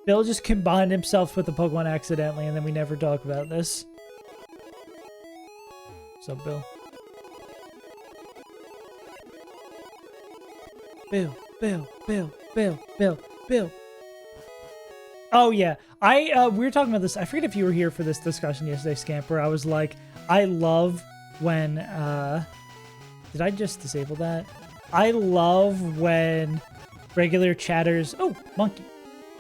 Bill just combined himself with the Pokemon accidentally, and then we never talk about this. What's up, Bill? Bill, Bill, Bill, Bill, Bill, Bill. Oh yeah, we were talking about this. I forget if you were here for this discussion yesterday, Scamper. I was like, I love when, did I just disable that? I love when regular chatters, oh, monkey.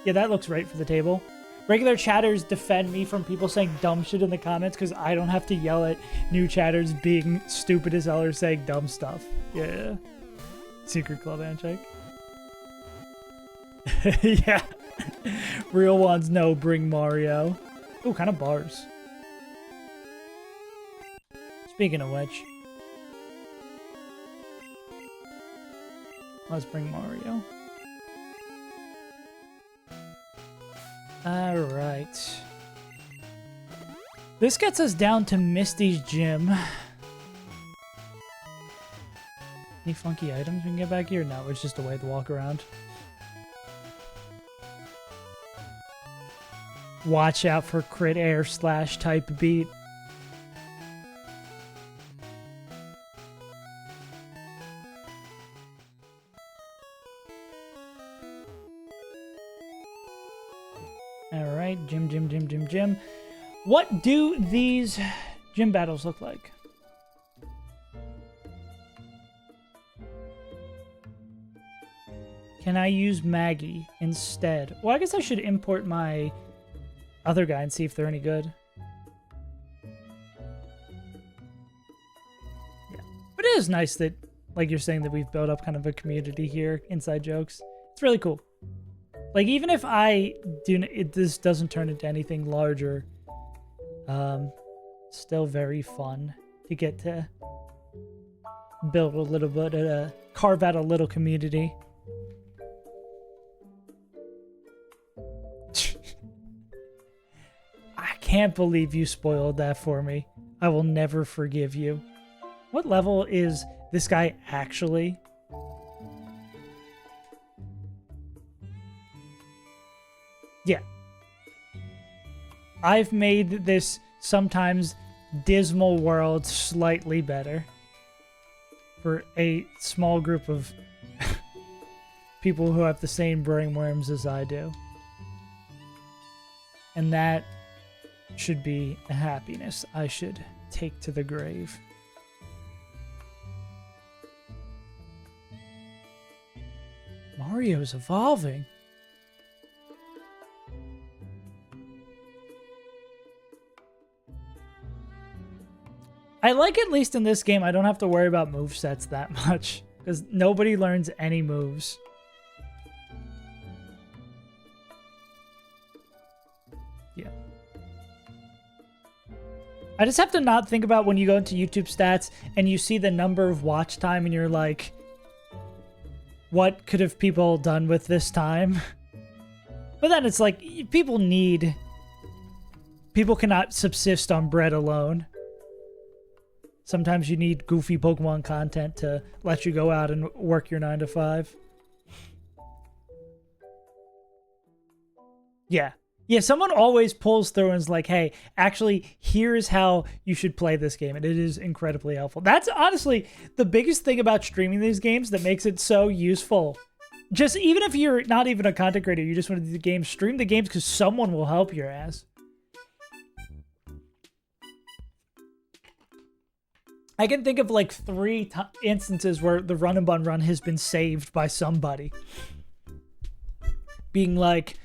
Yeah, that looks right for the table. Regular chatters defend me from people saying dumb shit in the comments because I don't have to yell at new chatters being stupid as hell or saying dumb stuff. Yeah. Secret Club handshake. Yeah. Real ones know bring Mario. Ooh, kind of bars. Speaking of which, let's bring Mario. Alright. This gets us down to Misty's gym. Any funky items we can get back here? No, it's just a way to walk around. Watch out for crit air slash type beat. Alright, gym. What do these gym battles look like? Can I use Maggie instead? Well, I guess I should import my other guy and see if they're any good. Yeah. But it is nice that, like you're saying, that we've built up kind of a community here, inside jokes. It's really cool. Like, even if this doesn't turn into anything larger, still very fun to get to build a little bit, carve out a little community. I can't believe you spoiled that for me. I will never forgive you. What level is this guy actually? Yeah. I've made this sometimes dismal world slightly better for a small group of people who have the same brainworms as I do. And that should be a happiness I should take to the grave. Mario's evolving. I like, at least in this game, I don't have to worry about movesets that much, because nobody learns any moves. Yeah. I just have to not think about when you go into YouTube stats and you see the number of watch time and you're like, what could have people done with this time? But then it's like, people cannot subsist on bread alone. Sometimes you need goofy Pokemon content to let you go out and work your 9 to 5. Yeah. Yeah, someone always pulls through and is like, hey, actually, here's how you should play this game. And it is incredibly helpful. That's honestly the biggest thing about streaming these games that makes it so useful. Just even if you're not even a content creator, you just want to do the games, stream the games because someone will help your ass. I can think of like 3 instances where the run and bun run has been saved by somebody. Being like,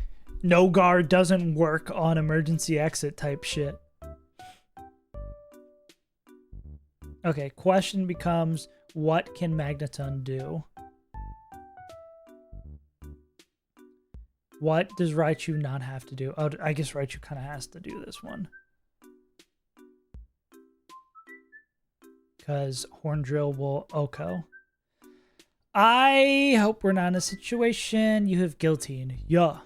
no guard doesn't work on emergency exit type shit. Okay, question becomes, what can Magneton do? What does Raichu not have to do? Oh, I guess Raichu kind of has to do this one. Because Horn Drill will OHKO. I hope we're not in a situation you have guillotine. Yeah.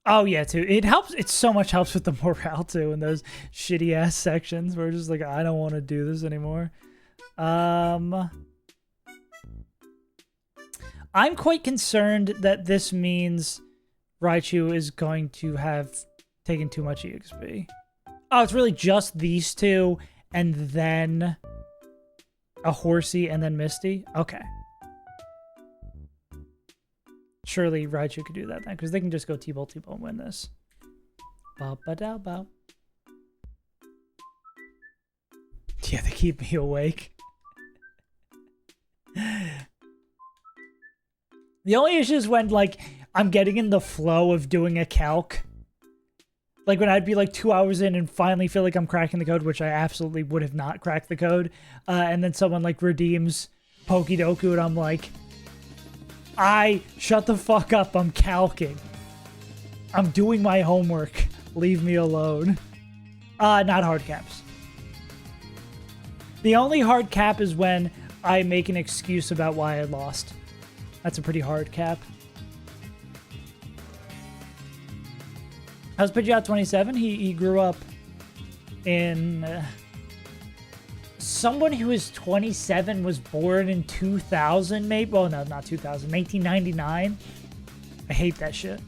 Oh yeah, too. It helps. It so much helps with the morale too in those shitty ass sections where it's just like, I don't want to do this anymore. I'm quite concerned that this means Raichu is going to have taken too much EXP. Oh, it's really just these two and then a Horsey and then Misty? Okay. Surely Raichu could do that then, because they can just go T-Bolt and win this. Ba-ba-da-ba. Yeah, they keep me awake. The only issue is when, like, I'm getting in the flow of doing a calc. Like, when I'd be, like, 2 hours in and finally feel like I'm cracking the code, which I absolutely would have not cracked the code, and then someone, like, redeems Pokedoku, and I'm like, Shut the fuck up. I'm calcing. I'm doing my homework. Leave me alone. Not hard caps. The only hard cap is when I make an excuse about why I lost. That's a pretty hard cap. How's Pidgeot 27? He grew up in... someone who is 27 was born in 2000, maybe? Well, no, not 2000. 1999. I hate that shit.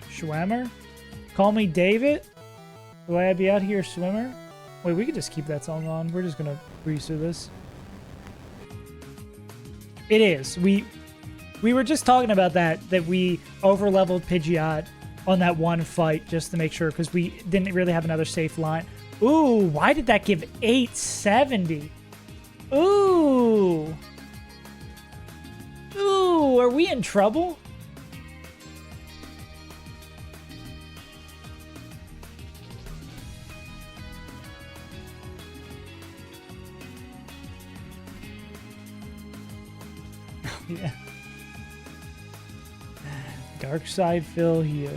Schwammer? Call me David? Will I be out here, swimmer? Wait, we could just keep that song on. We're just gonna breeze through this. It is. We were just talking about that we over-leveled Pidgeot on that one fight just to make sure, because we didn't really have another safe line. Ooh, why did that give 870? Ooh. Ooh, are we in trouble? Yeah. Dark side fill here.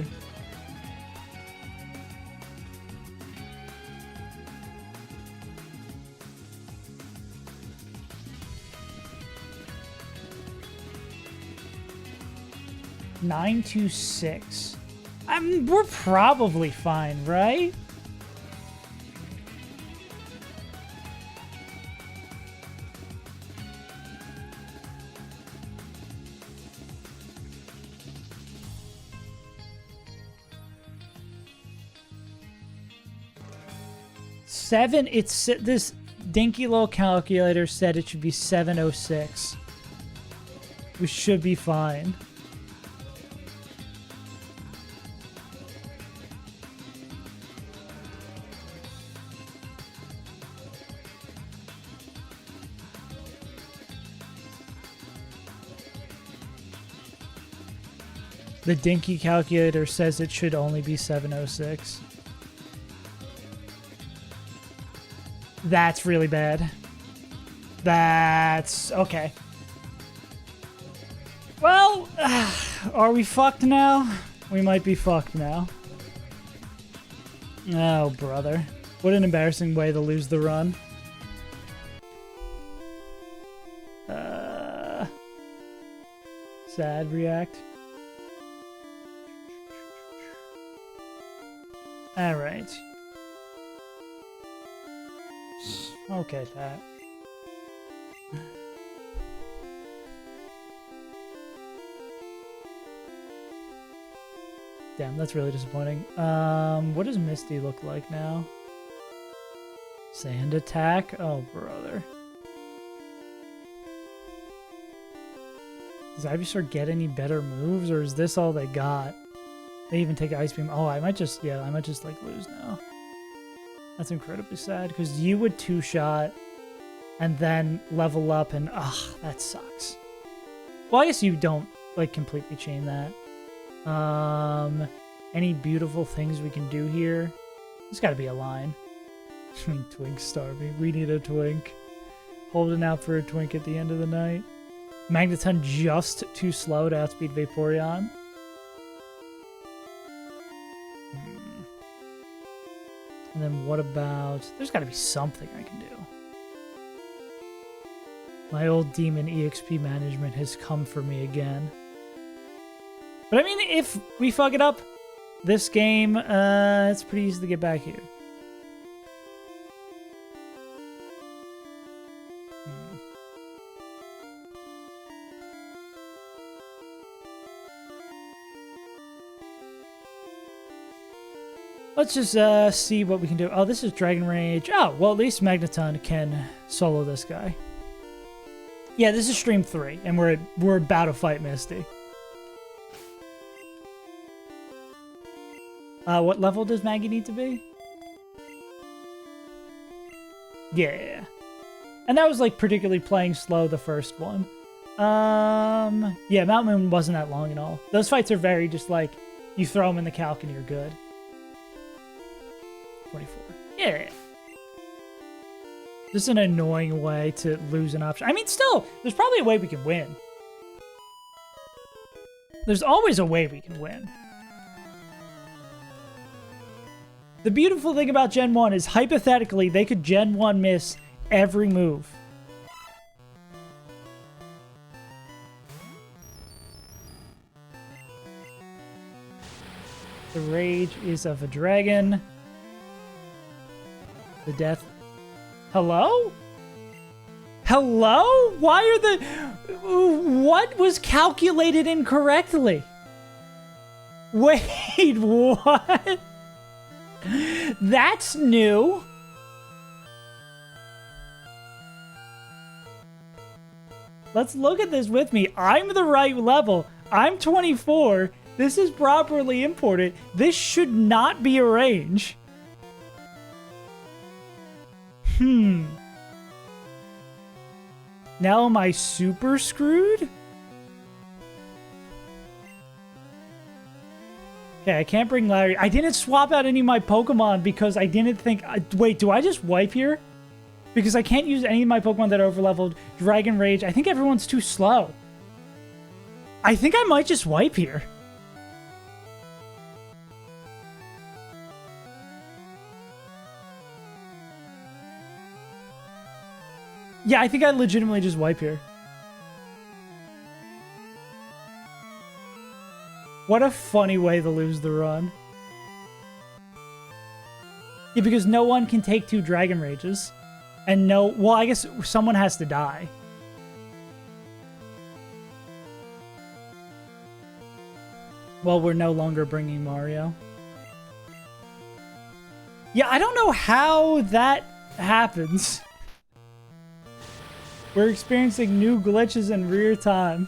$926. We're probably fine, right? This dinky little calculator said it should be 706. We should be fine. The dinky calculator says it should only be 706. That's really bad. That's... okay. Well, are we fucked now? We might be fucked now. Oh, brother. What an embarrassing way to lose the run. Sad react. Alright. Okay, that. Damn, that's really disappointing. What does Misty look like now? Sand attack? Oh, brother. Does Ivysaur get any better moves, or is this all they got? They even take Ice Beam. Oh, I might just like lose now. That's incredibly sad, because you would two-shot and then level up and, that sucks. Well, I guess you don't, like, completely chain that. Any beautiful things we can do here? There's gotta be a line. Twink starving. We need a twink. Holding out for a twink at the end of the night. Magneton just too slow to outspeed Vaporeon. And then what about... there's got to be something I can do. My old demon EXP management has come for me again. But I mean, if we fuck it up, this game, it's pretty easy to get back here. Let's just see what we can do. Oh, this is Dragon Rage. Oh, well, at least Magneton can solo this guy. Yeah, this is stream 3, and we're about to fight Misty. What level does Maggie need to be? Yeah. And that was, like, particularly playing slow, the first one. Yeah, Mount Moon wasn't that long at all. Those fights are very just, like, You throw them in the calc and you're good. 24. Yeah. Just an annoying way to lose an option. I mean, still, there's probably a way we can win. There's always a way we can win. The beautiful thing about Gen 1 is, hypothetically, they could Gen 1 miss every move. The rage is of a dragon. The death... Hello? Hello? Why are the... What was calculated incorrectly? Wait, what? That's new. Let's look at this with me. I'm the right level. I'm 24. This is properly imported. This should not be a range. Now am I super screwed? Okay, I can't bring Larry. I didn't swap out any of my Pokemon because I didn't think... Wait, do I just wipe here? Because I can't use any of my Pokemon that are overleveled. Dragon Rage. I think everyone's too slow. I think I might just wipe here. Yeah, I think I legitimately just wipe here. What a funny way to lose the run. Yeah, because no one can take 2 Dragon Rages. And no... Well, I guess someone has to die. Well, we're no longer bringing Mario. Yeah, I don't know how that happens. We're experiencing new glitches in real time.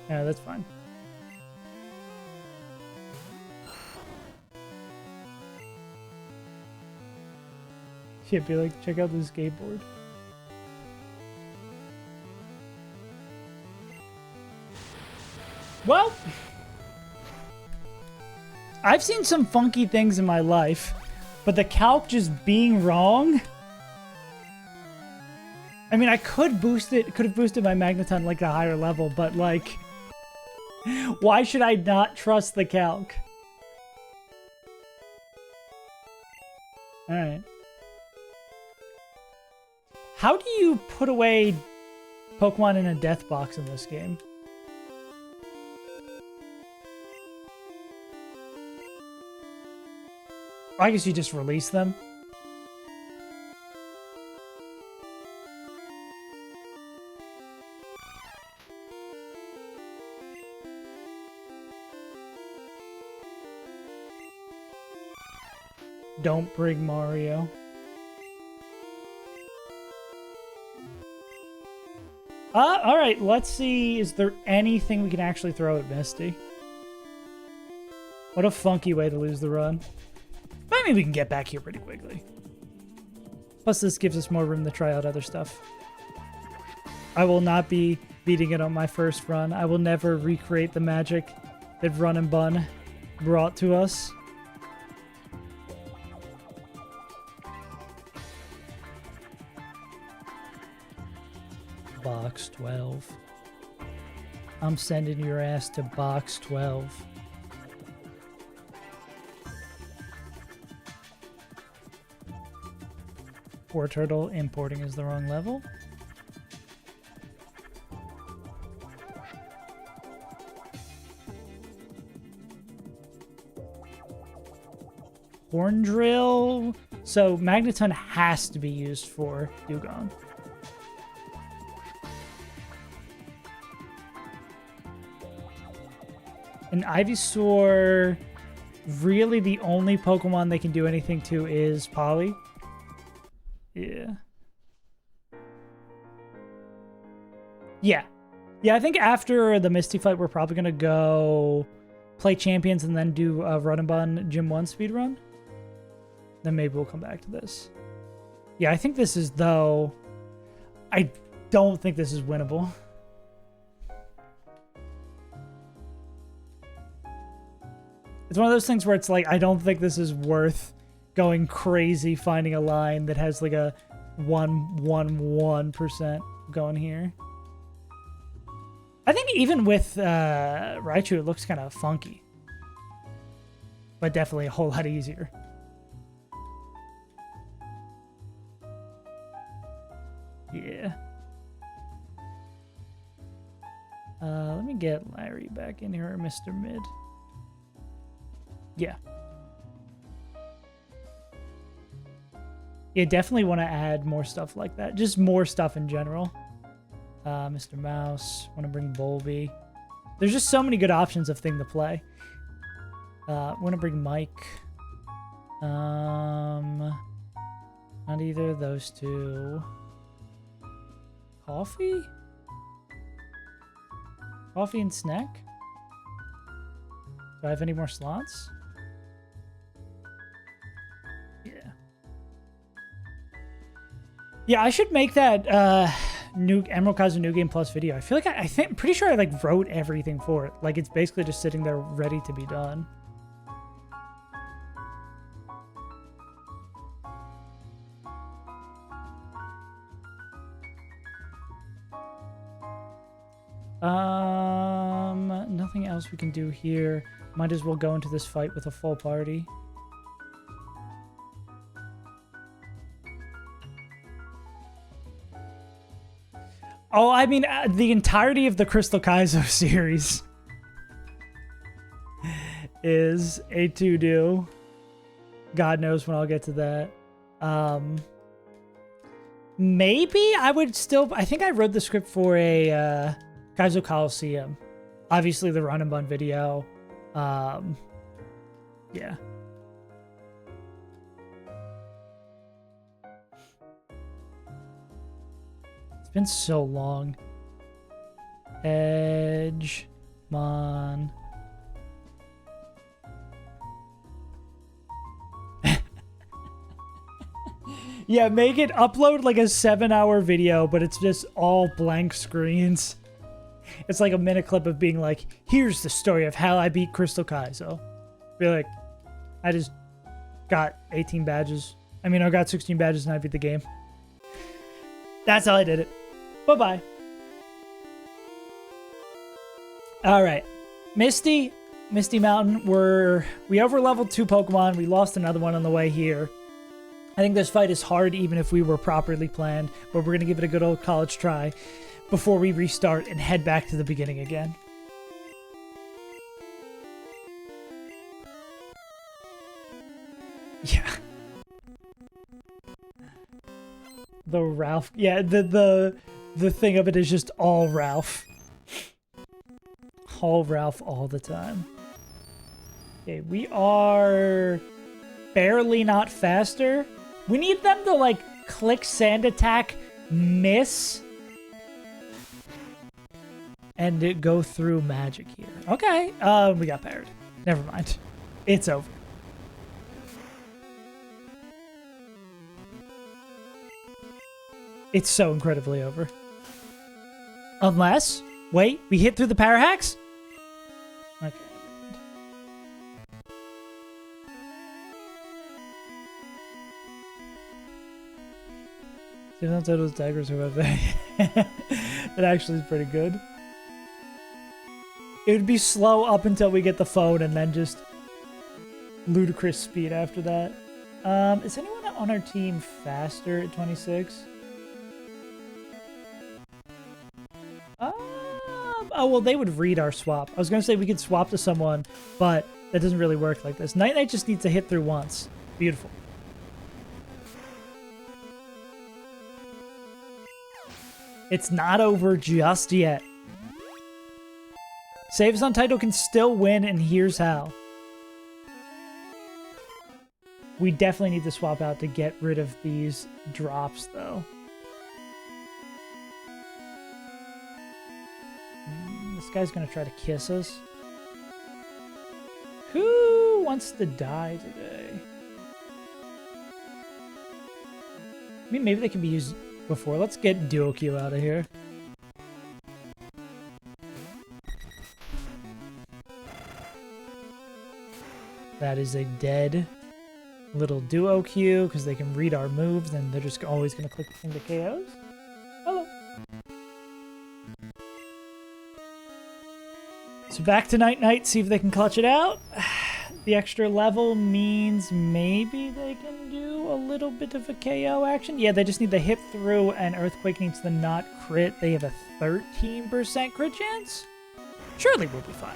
Yeah, that's fine. Shit, be like, check out this skateboard. Well... I've seen some funky things in my life, but the calc just being wrong... I mean, I could boost it, could have boosted my Magneton like a higher level, but like... Why should I not trust the calc? Alright. How do you put away Pokemon in a death box in this game? I guess you just release them. Don't bring Mario. Alright, let's see. Is there anything we can actually throw at Misty? What a funky way to lose the run. I mean, we can get back here pretty quickly. Plus, this gives us more room to try out other stuff. I will not be beating it on my first run. I will never recreate the magic that Run and Bun brought to us. Box 12. I'm sending your ass to box 12. Poor turtle, importing is the wrong level. Horn Drill. So Magneton has to be used for Dugong. And Ivysaur, really the only Pokemon they can do anything to is Polly. Yeah. Yeah, I think after the Misty fight, we're probably going to go play Champions and then do a Run and Bun Gym 1 speedrun. Then maybe we'll come back to this. Yeah, I think this is, though, I don't think this is winnable. It's one of those things where it's like, I don't think this is worth going crazy finding a line that has like a 1% going here. I think even with Raichu, it looks kind of funky. But definitely a whole lot easier. Yeah. Let me get Larry back in here, or Mr. Mid. Yeah. Yeah, definitely want to add more stuff like that. Just more stuff in general. Mr. Mouse. Want to bring Bolby. There's just so many good options of thing to play. Want to bring Mike. Not either of those two. Coffee? Coffee and snack? Do I have any more slots? Yeah. Yeah, I should make that new Emerald Kaizo New Game Plus video. I feel like I think pretty sure I like wrote everything for it. Like it's basically just sitting there ready to be done. Nothing else we can do here. Might as well go into this fight with a full party. Oh, I mean, the entirety of the Crystal Kaizo series is a to-do. God knows when I'll get to that. Maybe I would still... I think I wrote the script for a Kaizo Coliseum. Obviously, the run and bun video. Yeah. It's been so long. Edge. Mon. Yeah, make it upload like a 7-hour video, but it's just all blank screens. It's like a minute clip of being like, here's the story of how I beat Crystal Kaizo. Be like, I just got 18 badges. I mean, I got 16 badges and I beat the game. That's how I did it. Bye-bye. All right. Misty Mountain. We over-leveled 2 Pokemon. We lost another one on the way here. I think this fight is hard even if we were properly planned, but we're going to give it a good old college try before we restart and head back to the beginning again. Yeah. The Ralph. Yeah, the thing of it is just all Ralph. All Ralph all the time. Okay, we are barely not faster. We need them to, like, click Sand Attack, miss, and go through magic here. Okay, we got parried. Never mind. It's over. It's so incredibly over. Unless, wait, we hit through the power hacks? Okay. See, that's those daggers or whatever. That actually is pretty good. It would be slow up until we get the phone and then just ludicrous speed after that. Is anyone on our team faster at 26? Oh, well, they would read our swap. I was going to say we could swap to someone, but that doesn't really work like this. Night Knight just needs to hit through once. Beautiful. It's not over just yet. Saves on title can still win, and here's how. We definitely need to swap out to get rid of these drops, though. This guy's gonna try to kiss us. Who wants to die today? I mean, maybe they can be used before. Let's get Duokyu out of here. That is a dead little Duokyu because they can read our moves and they're just always going to click into KOs. Hello. So back to Night Knight, see if they can clutch it out. The extra level means maybe they can do a little bit of a KO action. Yeah, they just need the hit through and Earthquake needs to not crit. They have a 13% crit chance? Surely we'll be fine.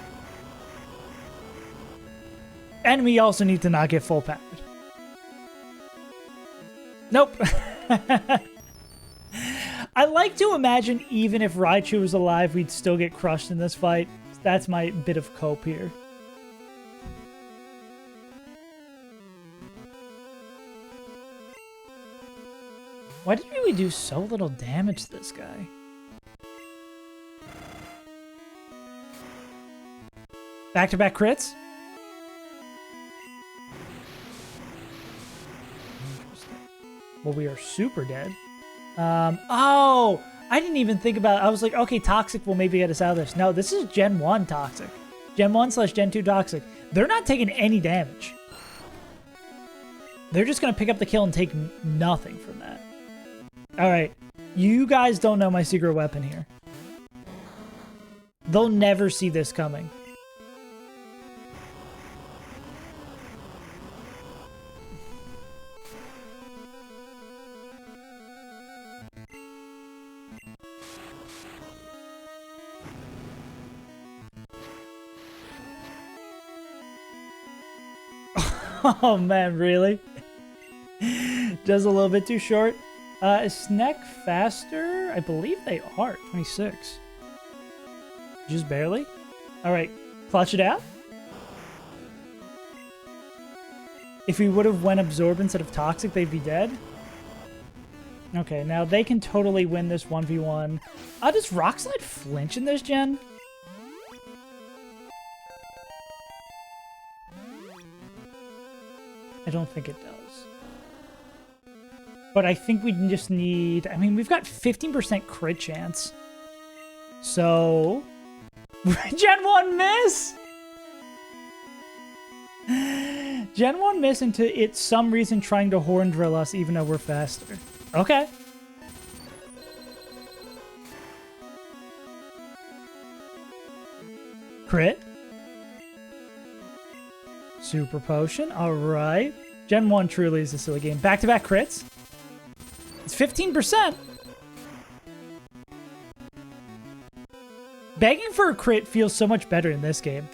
And we also need to not get full powered. Nope. I like to imagine even if Raichu was alive, we'd still get crushed in this fight. That's my bit of cope here. Why did we do so little damage to this guy? Back-to-back crits? Well, we are super dead. Oh! I didn't even think about it. I was like, okay, Toxic will maybe get us out of this. No, this is Gen 1 Toxic. Gen 1 / Gen 2 Toxic. They're not taking any damage. They're just going to pick up the kill and take nothing from that. Alright, you guys don't know my secret weapon here. They'll never see this coming. Oh man, really? Just a little bit too short. Is Sneck faster? I believe they are. 26. Just barely. Alright, clutch it out. If we would have went Absorb instead of Toxic, they'd be dead. Okay, now they can totally win this 1v1. Does Rock Slide flinch in this gen? I don't think it does. But I think we just need... I mean, we've got 15% crit chance. So... Gen 1 miss! Gen 1 miss into it's some reason trying to horn drill us even though we're faster. Okay. Crit. Super Potion. Alright. Gen 1 truly is a silly game. Back-to-back crits. It's 15%. Begging for a crit feels so much better in this game.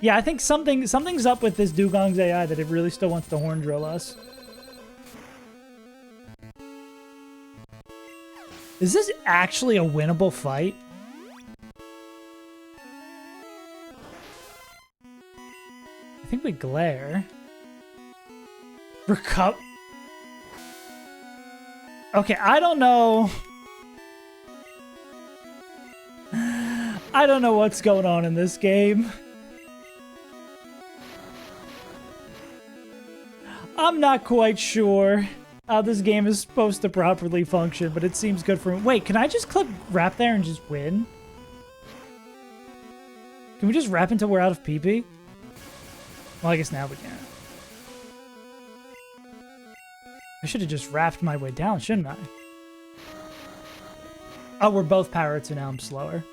Yeah, I think something's up with this Dugong's AI that it really still wants to horn drill us. Is this actually a winnable fight? I think we glare. Recup. Okay, I don't know. I don't know what's going on in this game. I'm not quite sure how this game is supposed to properly function, but it seems good for me. Wait, can I just click wrap there and just win? Can we just wrap until we're out of PP? Well, I guess now we can. I should have just wrapped my way down, shouldn't I? Oh, we're both powered, so now I'm slower.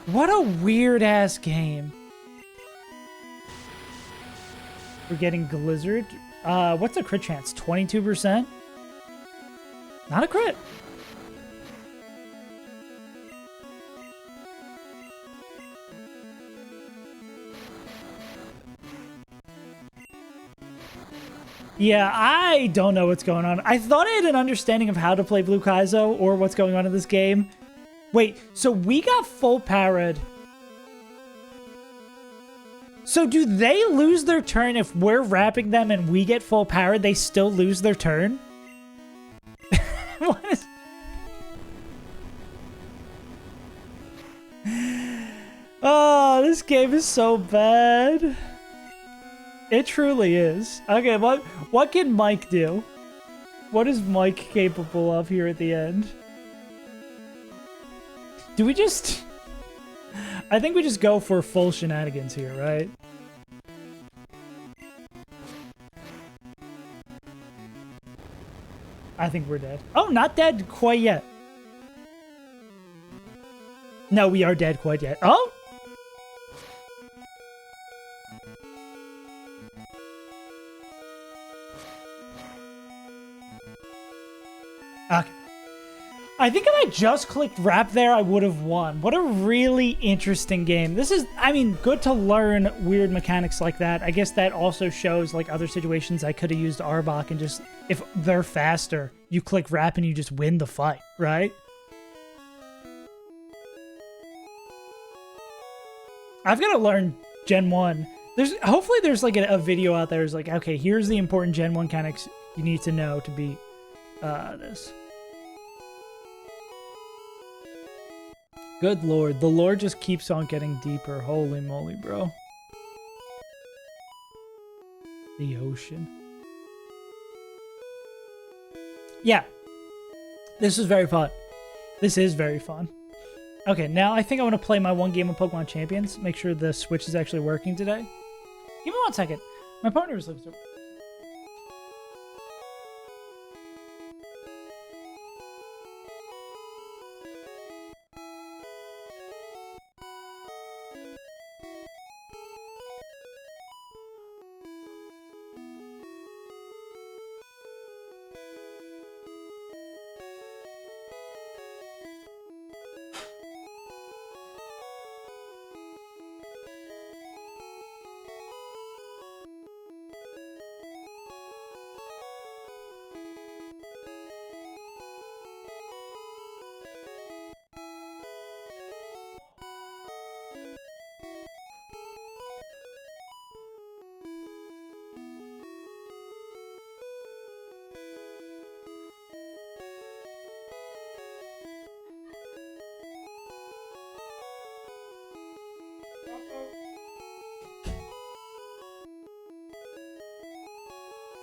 What a weird-ass game. We're getting Glizzard. What's the crit chance? 22%? Not a crit. Yeah, I don't know what's going on. I thought I had an understanding of how to play Blue Kaizo or what's going on in this game. Wait, so we got full powered. So do they lose their turn if we're wrapping them and we get full powered? They still lose their turn? What is... Oh, this game is so bad. It truly is. Okay, what can Mike do? What is Mike capable of here at the end? Do we just... I think we just go for full shenanigans here, right? I think we're dead. Oh, not dead quite yet. No, we are dead quite yet. Oh! Okay. I think if I just clicked wrap there, I would have won. What a really interesting game. This is, I mean, good to learn weird mechanics like that. I guess that also shows, like, other situations I could have used Arbok and just, if they're faster, you click wrap and you just win the fight, right? I've got to learn Gen 1. Hopefully there's, like, a video out there that's like, okay, here's the important Gen 1 mechanics you need to know to beat this. Good lord, the lore just keeps on getting deeper. Holy moly, bro. The ocean. Yeah. This is very fun. This is very fun. Okay, now I think I want to play my one game of Pokemon Champions. Make sure the Switch is actually working today. Give me 1 second. My partner is listening.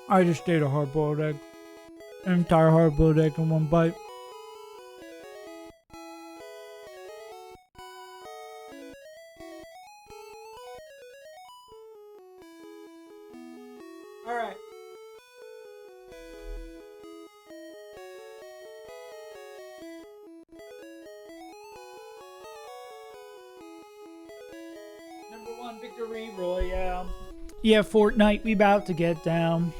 I just ate a hard-boiled egg. An entire hard-boiled egg in one bite. Alright. Number 1 victory royale. Yeah, Fortnite, we about to get down.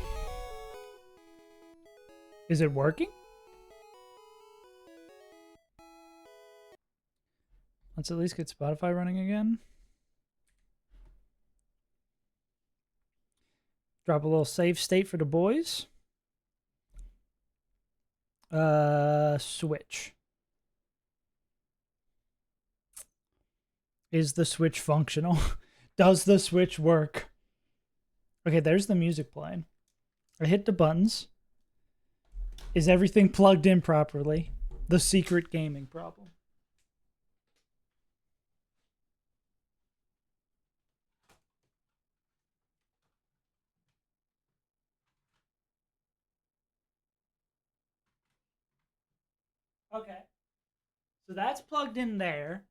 Is it working? Let's at least get Spotify running again. Drop a little save state for the boys. Switch. Is the Switch functional? Does the Switch work? Okay, there's the music playing. I hit the buttons. Is everything plugged in properly? The secret gaming problem. Okay. So that's plugged in there.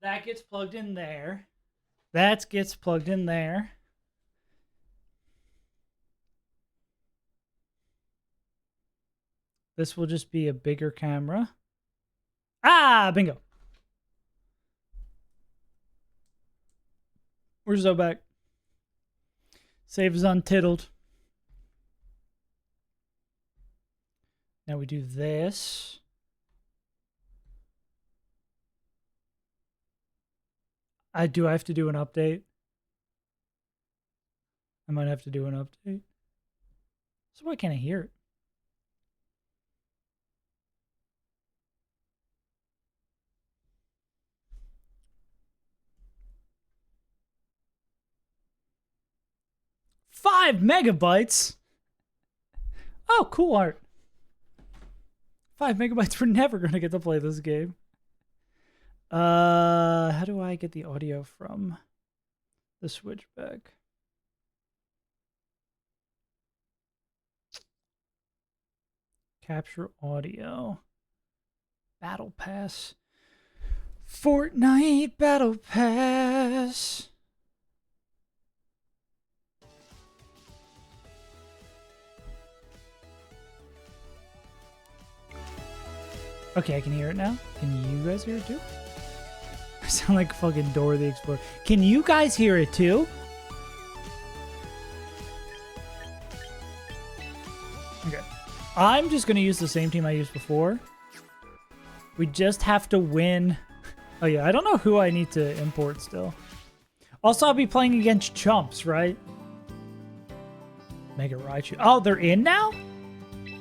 That gets plugged in there. That gets plugged in there. This will just be a bigger camera. Ah, bingo. Where's Zobak? Save is untitled. Now we do this. I have to do an update. I might have to do an update. So why can't I hear it? $5 megabytes. Oh, cool art. 5 MB. We're never gonna get to play this game. How do I get the audio from the switchback? Capture audio. Battle Pass. Fortnite Battle Pass. Okay, I can hear it now. Can you guys hear it too? I sound like fucking Dora the Explorer. Can you guys hear it too? Okay. I'm just going to use the same team I used before. We just have to win. Oh yeah, I don't know who I need to import still. Also, I'll be playing against chumps, right? Mega Raichu. Oh, they're in now?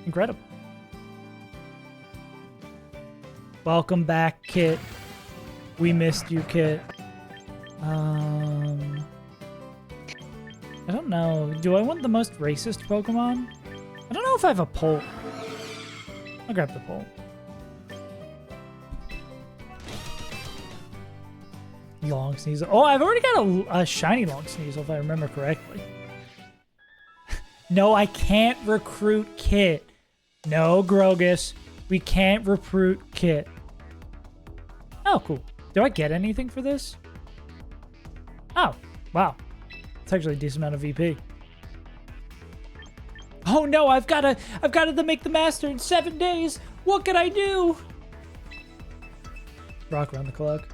Incredible. Welcome back, Kit. We missed you, Kit. I don't know. Do I want the most racist Pokemon? I don't know if I have a Pult. I'll grab the Pult. Long Sneasel. Oh, I've already got a shiny Long Sneasel, if I remember correctly. No, I can't recruit Kit. No, Grogus. We can't recruit Kit. Oh, cool. Do I get anything for this? Oh, wow. It's actually a decent amount of VP. Oh no, I've got to make the master in 7 days. What can I do? Rock around the clock.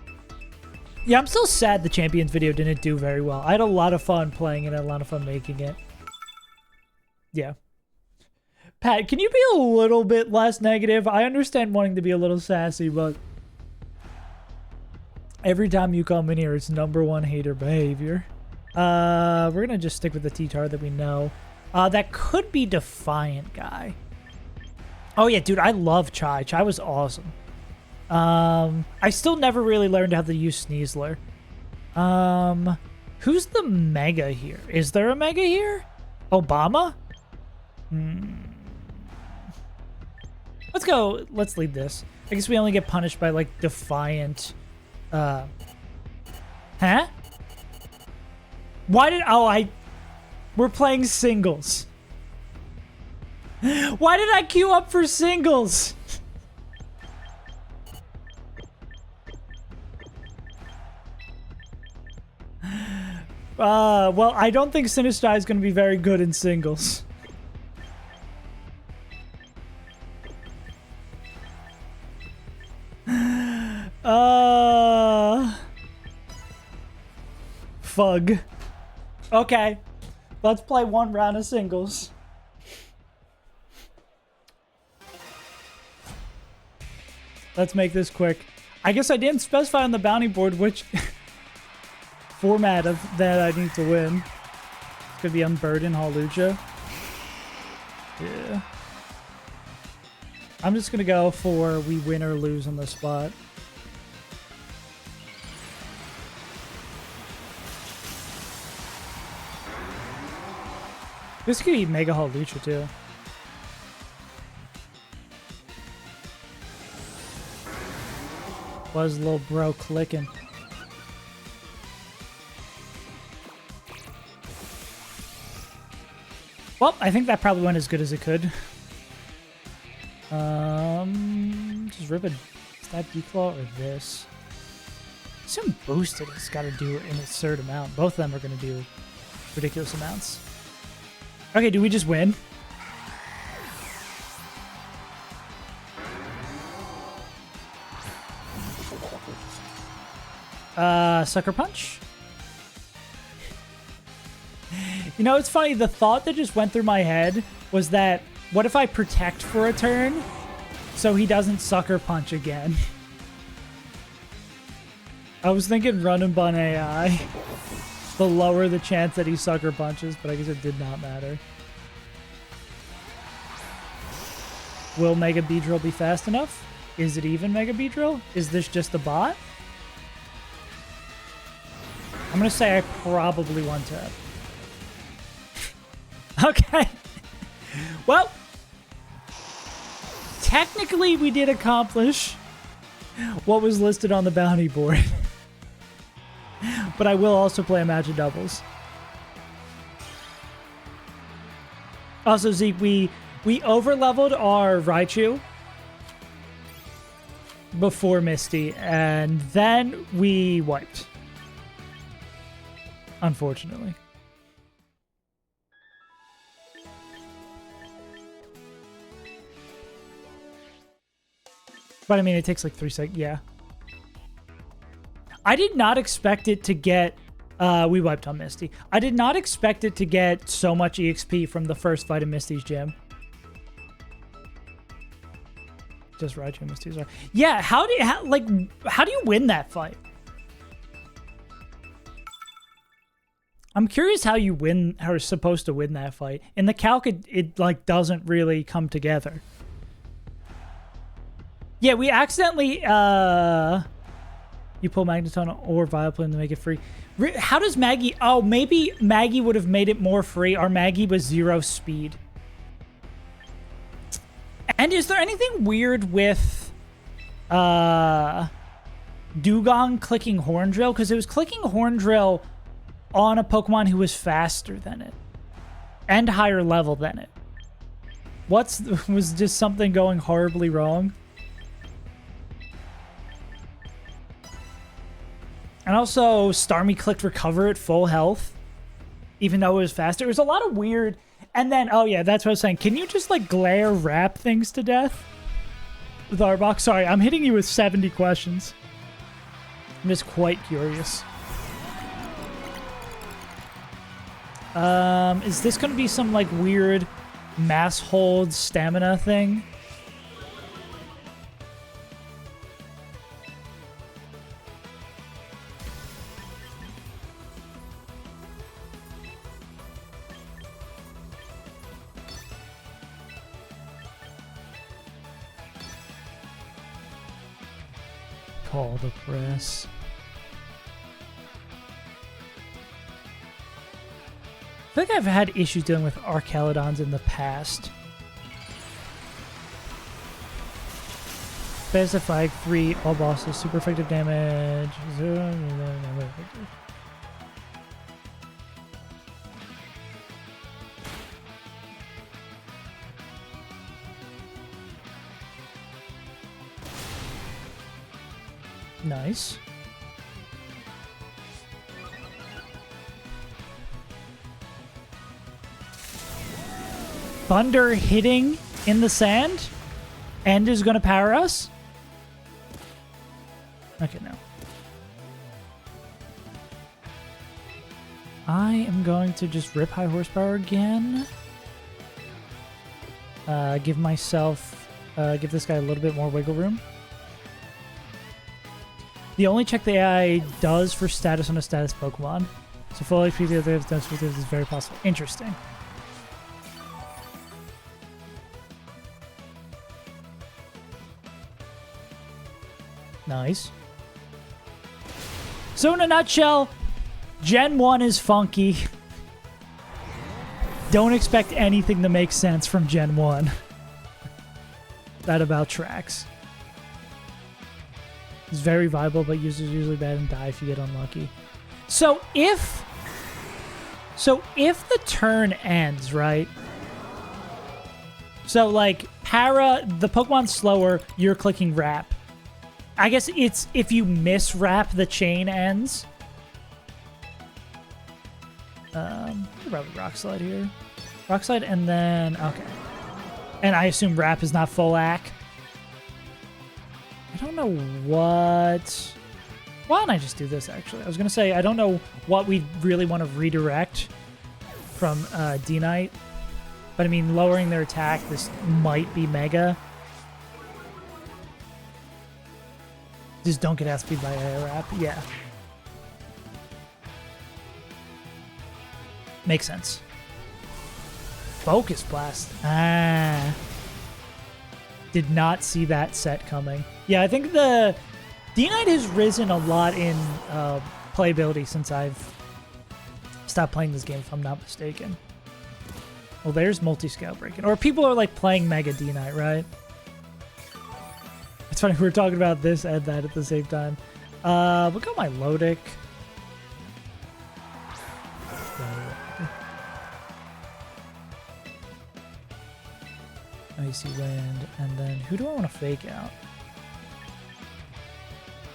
Yeah, I'm still sad the Champions video didn't do very well. I had a lot of fun playing it, a lot of fun making it. Yeah. Pat, can you be a little bit less negative? I understand wanting to be a little sassy, but every time you come in here, it's #1 hater behavior. We're going to just stick with the T-Tar that we know. That could be Defiant Guy. Oh, yeah, dude, I love Chai. Chai was awesome. I still never really learned how to use Sneasler. Who's the Mega here? Is there a Mega here? Obama? Let's go. Let's lead this. I guess we only get punished by, like, Defiant. Huh? Why did... Oh, we're playing singles. Why did I queue up for singles? Well, I don't think Sinistrai is going to be very good in singles. Fug. Okay. Let's play 1 round of singles. Let's make this quick. I guess I didn't specify on the bounty board which format of that I need to win. It's gonna be Unburden, Hawlucha. Yeah. I'm just gonna go for we win or lose on the spot. This could be Mega Hawlucha too. Was little bro clicking? Well, I think that probably went as good as it could. Just rip a stab declaw or this. Some boosted it's got to do an absurd amount. Both of them are going to do ridiculous amounts. Okay, do we just win? Sucker Punch? You know, it's funny, the thought that just went through my head was that, what if I protect for a turn so he doesn't Sucker Punch again? I was thinking run and bun AI. The lower the chance that he Sucker Punches, but I guess it did not matter. Will Mega Beedrill be fast enough? Is it even Mega Beedrill? Is this just a bot? I'm gonna say I probably one tap. Okay. Well, technically we did accomplish what was listed on the bounty board. But I will also play a match of doubles. Also, Zeke, we over-leveled our Raichu before Misty, and then we wiped. Unfortunately. But I mean, it takes like 3 seconds. Yeah. I did not expect it to get... we wiped on Misty. I did not expect it to get so much EXP from the first fight in Misty's gym. Just Raichu and Misty's right. Yeah, how do you win that fight? I'm curious how you win, how you're supposed to win that fight. In the calc, it like doesn't really come together. Yeah, we accidentally you pull Magneton or Vileplume to make it free. How does Maggie... Oh, maybe Maggie would have made it more free. Our Maggie was 0 speed. And is there anything weird with Dugong clicking Horn Drill? Because it was clicking Horn Drill on a Pokemon who was faster than it. And higher level than it. Was just something going horribly wrong? And also, Starmie clicked Recover at full health, even though it was faster. It was a lot of weird... And then, oh yeah, that's what I was saying. Can you just, like, glare wrap things to death? With Arbok? Sorry, I'm hitting you with 70 questions. I'm just quite curious. Is this going to be some, like, weird mass hold stamina thing? Call the press. I feel like I've had issues dealing with Archaludons in the past. Specify 3 all bosses, super effective damage. 0, nice. Thunder hitting in the sand? End is going to power us? Okay, no. I am going to just rip high horsepower again. Give this guy a little bit more wiggle room. The only check the AI does for status on a status Pokemon. So full HP is very possible. Interesting. Nice. So in a nutshell, Gen 1 is funky. Don't expect anything to make sense from Gen 1. That about tracks. It's very viable, but users usually bad and die if you get unlucky. So if the turn ends, right? So like Para, the Pokemon's slower, you're clicking Wrap. I guess it's if you miss Wrap, the chain ends. Probably Rock Slide here. Rock Slide and then okay. And I assume Wrap is not full AC. I don't know what... Why don't I just do this, actually? I was going to say, I don't know what we really want to redirect from D-Knight. But, I mean, lowering their attack, this might be Mega. Just don't get outspeed by Air Wrap. Yeah. Makes sense. Focus Blast. Ah. Did not see that set coming. Yeah, I think the D-Knight has risen a lot in playability since I've stopped playing this game, if I'm not mistaken. Well, there's multi-scout breaking. Or people are like playing Mega D-Knight, right? funny, we were talking about this and that at the same time. We'll go my Lodic. Icy Wind, and then who do I want to fake out?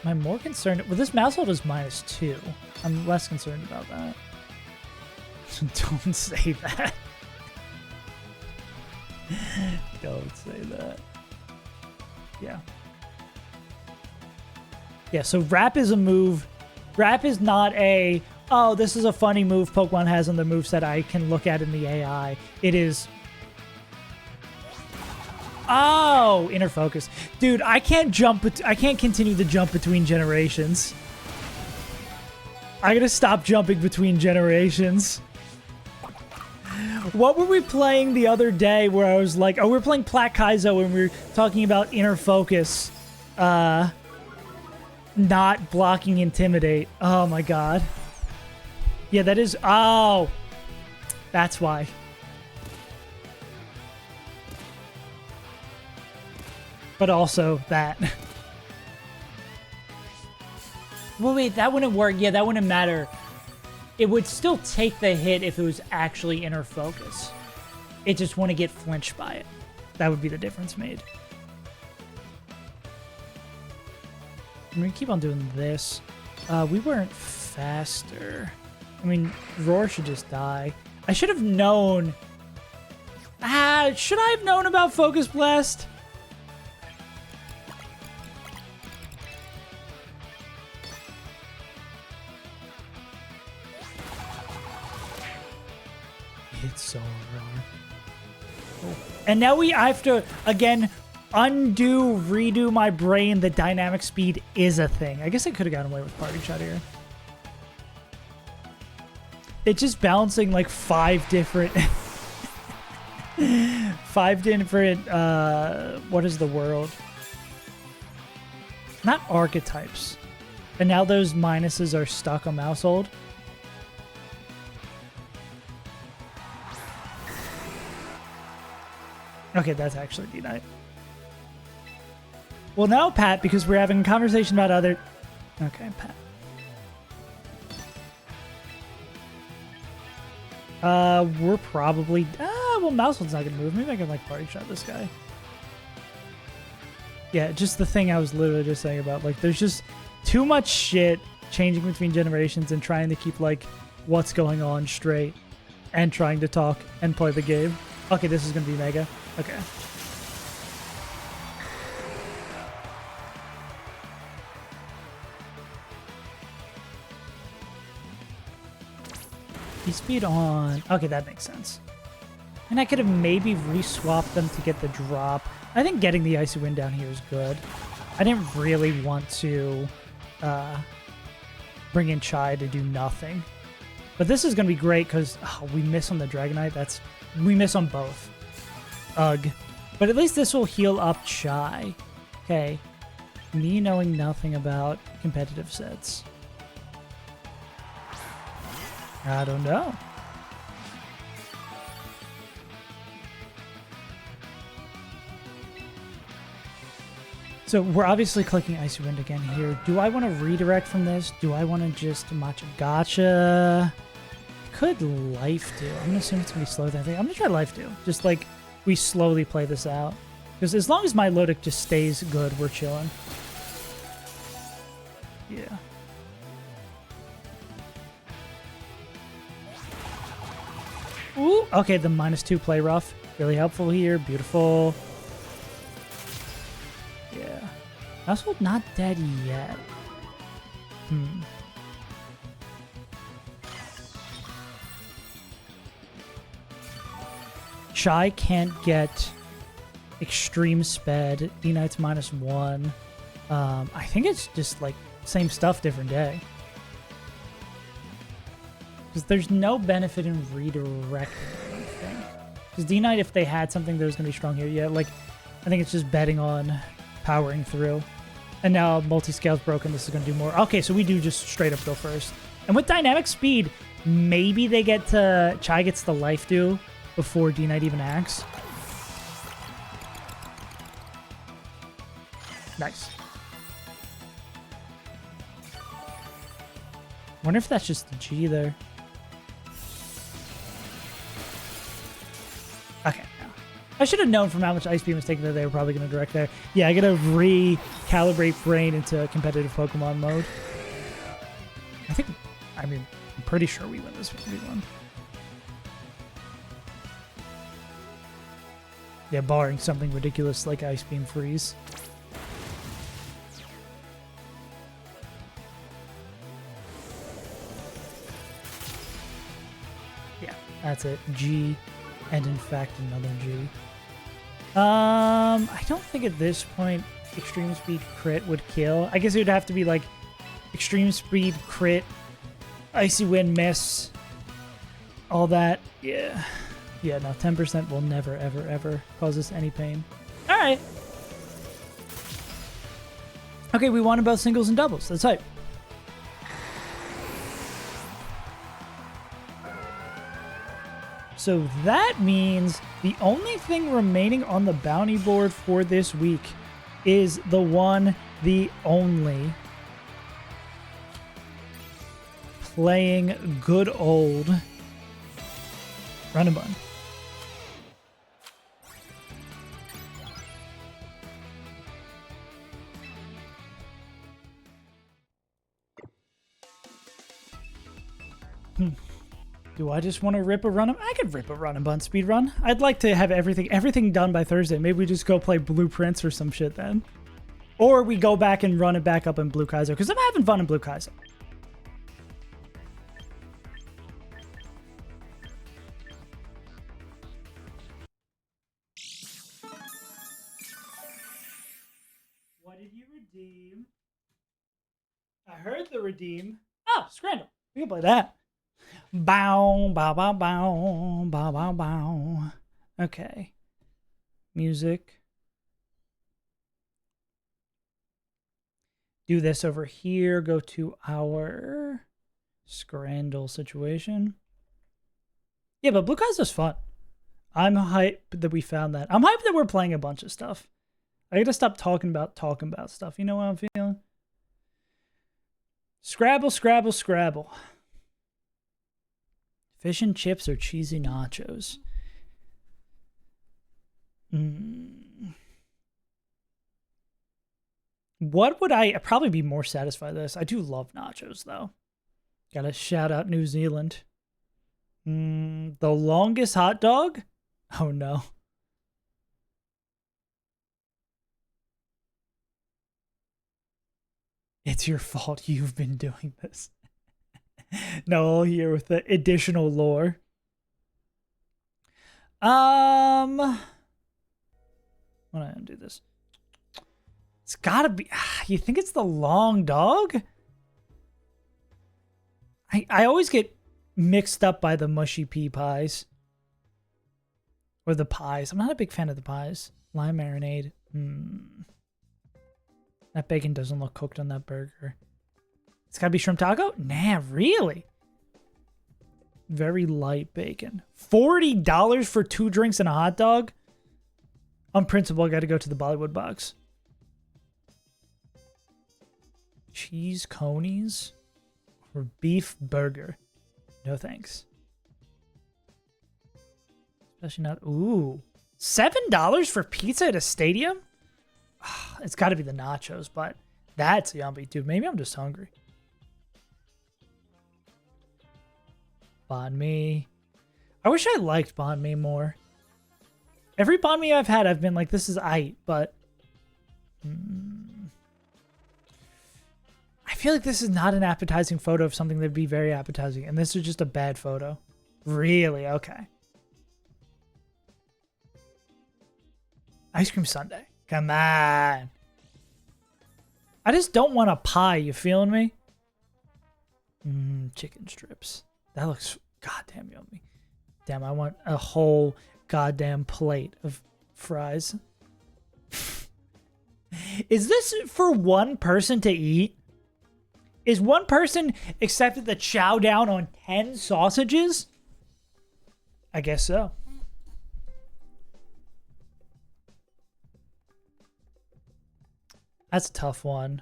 Am I more concerned? Well, this mouse hold is -2. I'm less concerned about that. Don't say that. Don't say that. Yeah. Yeah, so Wrap is a move. Wrap is not a, oh, this is a funny move Pokemon has on their moveset I can look at in the AI. It is... Oh, inner focus. Dude, I can't continue to jump between generations. I gotta stop jumping between generations. What were we playing the other day where I was like, oh, we were playing Plat Kaizo and we were talking about inner focus. Not blocking Intimidate. Oh my god. Yeah, that is... Oh. That's why. But also that. Well, wait, that wouldn't work. Yeah, that wouldn't matter. It would still take the hit if it was actually inner focus. It just wouldn't get flinched by it. That would be the difference made. I'm going to keep on doing this. We weren't faster. I mean, Roar should just die. I should have known. Should I have known about Focus Blast? It's so wrong. Oh. And now I have to, again, redo my brain that dynamic speed is a thing. I guess I could have gotten away with Parting Shot here. It's just balancing like 5 different... 5 different, what is the world? Not archetypes. And now those minuses are stuck on Mousehold. Okay, that's actually D-Knight. Well, now Pat, because we're having a conversation about other... Okay, Pat. We're probably... well, Mousehold's not gonna move. Maybe I can, like, Party Shot this guy. Yeah, just the thing I was literally just saying about, like, there's just too much shit changing between generations and trying to keep, like, what's going on straight and trying to talk and play the game. Okay, this is gonna be Mega. Okay. Speed on. Okay, that makes sense. And I could have maybe re-swapped them to get the drop. I think getting the Icy Wind down here is good. I didn't really want to bring in Chai to do nothing. But this is going to be great because we miss on the Dragonite. We miss on both. Ugh. But at least this will heal up Chai. Okay. Me knowing nothing about competitive sets. I don't know. So we're obviously clicking Icy Wind again here. Do I want to redirect from this? Do I want to just Matcha Gotcha? Could Life Do? I'm going to assume it's going to be slower than I think. I'm going to try Life Do. Just like we slowly play this out. Because as long as my Lodic just stays good, we're chilling. Yeah. Ooh, okay, the -2 play rough. Really helpful here. Beautiful. Yeah. Household not dead yet. Chai can't get extreme sped. D-Knight's -1. I think it's just like same stuff, different day. Because there's no benefit in redirecting anything. Because D-Knight, if they had something that was going to be strong here, yeah, like, I think it's just betting on powering through. And now multi-scale's broken, this is going to do more. Okay, so we do just straight up go first. And with dynamic speed, maybe they get to... Chai gets the Life Do before D-Knight even acts. Nice. Wonder if that's just the G there. Okay. No. I should have known from how much Ice Beam was taken that they were probably going to direct there. Yeah, I got to recalibrate brain into competitive Pokemon mode. I'm pretty sure we win this 1v1. Yeah, barring something ridiculous like Ice Beam Freeze. Yeah, that's it. G, and in fact another G. I don't think at this point Extreme Speed Crit would kill. I guess it would have to be like Extreme Speed Crit, Icy Wind Miss, all that. Yeah. Yeah, no, 10% will never, ever, ever cause us any pain. All right. Okay, we won both singles and doubles. That's hype. So that means the only thing remaining on the bounty board for this week is the one, the only, playing good old Run and Bun. Do I just want to rip a run? I could rip a Run and Bun speed run. I'd like to have everything done by Thursday. Maybe we just go play Blueprints or some shit then. Or we go back and run it back up in Blue Kaizo, because I'm having fun in Blue Kaizo. What did you redeem? I heard the redeem. Oh, Scrandle. We can play that. Bow, bow, bow, bow, bow, bow, bow. Okay. Music. Do this over here. Go to our Scrandle situation. Yeah, but Blue Kaizo's fun. I'm hyped that we found that. I'm hyped that we're playing a bunch of stuff. I gotta stop talking about stuff. You know what I'm feeling? Scrabble, Scrabble, Scrabble. Fish and chips or cheesy nachos? What would I'd probably be more satisfied with this? I do love nachos, though. Gotta shout out New Zealand. The longest hot dog? Oh, no. It's your fault you've been doing this. No, here with the additional lore. When I undo this, it's gotta be. You think it's the long dog? I always get mixed up by the mushy pea pies or the pies. I'm not a big fan of the pies. Lime marinade. That bacon doesn't look cooked on that burger. It's gotta be shrimp taco? Nah, really? Very light bacon. $40 for 2 drinks and a hot dog? On principle, I gotta go to the Bollywood box. Cheese conies or beef burger? No thanks. Especially not. Ooh. $7 for pizza at a stadium? It's gotta be the nachos, but that's yummy, dude. Maybe I'm just hungry. Banh mi. I wish I liked banh mi more. Every banh mi I've had, I've been like, this is aight, but I feel like this is not an appetizing photo of something that'd be very appetizing, and this is just a bad photo. Really? Okay. Ice cream sundae. Come on. I just don't want a pie. You feeling me? Chicken strips. That looks goddamn yummy. Damn, I want a whole goddamn plate of fries. Is this for one person to eat? Is one person accepted the chow down on 10 sausages? I guess so. That's a tough one.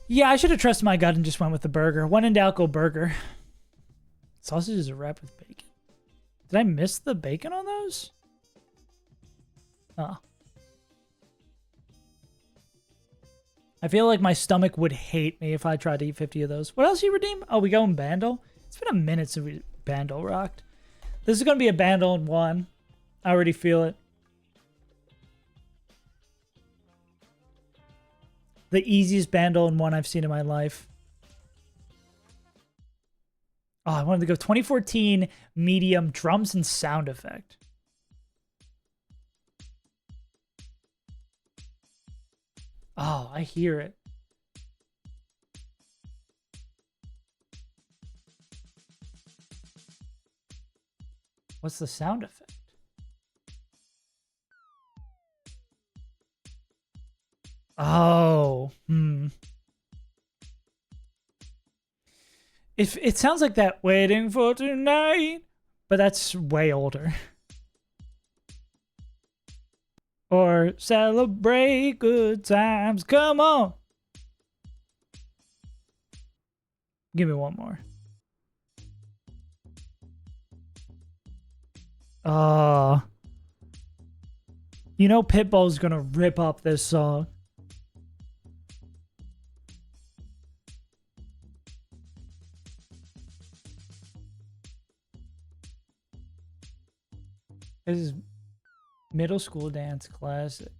Yeah, I should have trusted my gut and just went with the burger. When in doubt, go burger. Sausages are wrapped with bacon. Did I miss the bacon on those? Oh. I feel like my stomach would hate me if I tried to eat 50 of those. What else you redeem? Oh, we go in Bandle? It's been a minute since we Bandle rocked. This is going to be a Bandle in one. I already feel it. The easiest Bandle in one I've seen in my life. Oh, I wanted to go 2014 medium drums and sound effect. Oh, I hear it. What's the sound effect? Oh, It sounds like that waiting for tonight, but that's way older. Or celebrate good times. Come on. Give me one more. You know Pitbull's gonna rip up this song. This is middle school dance classic.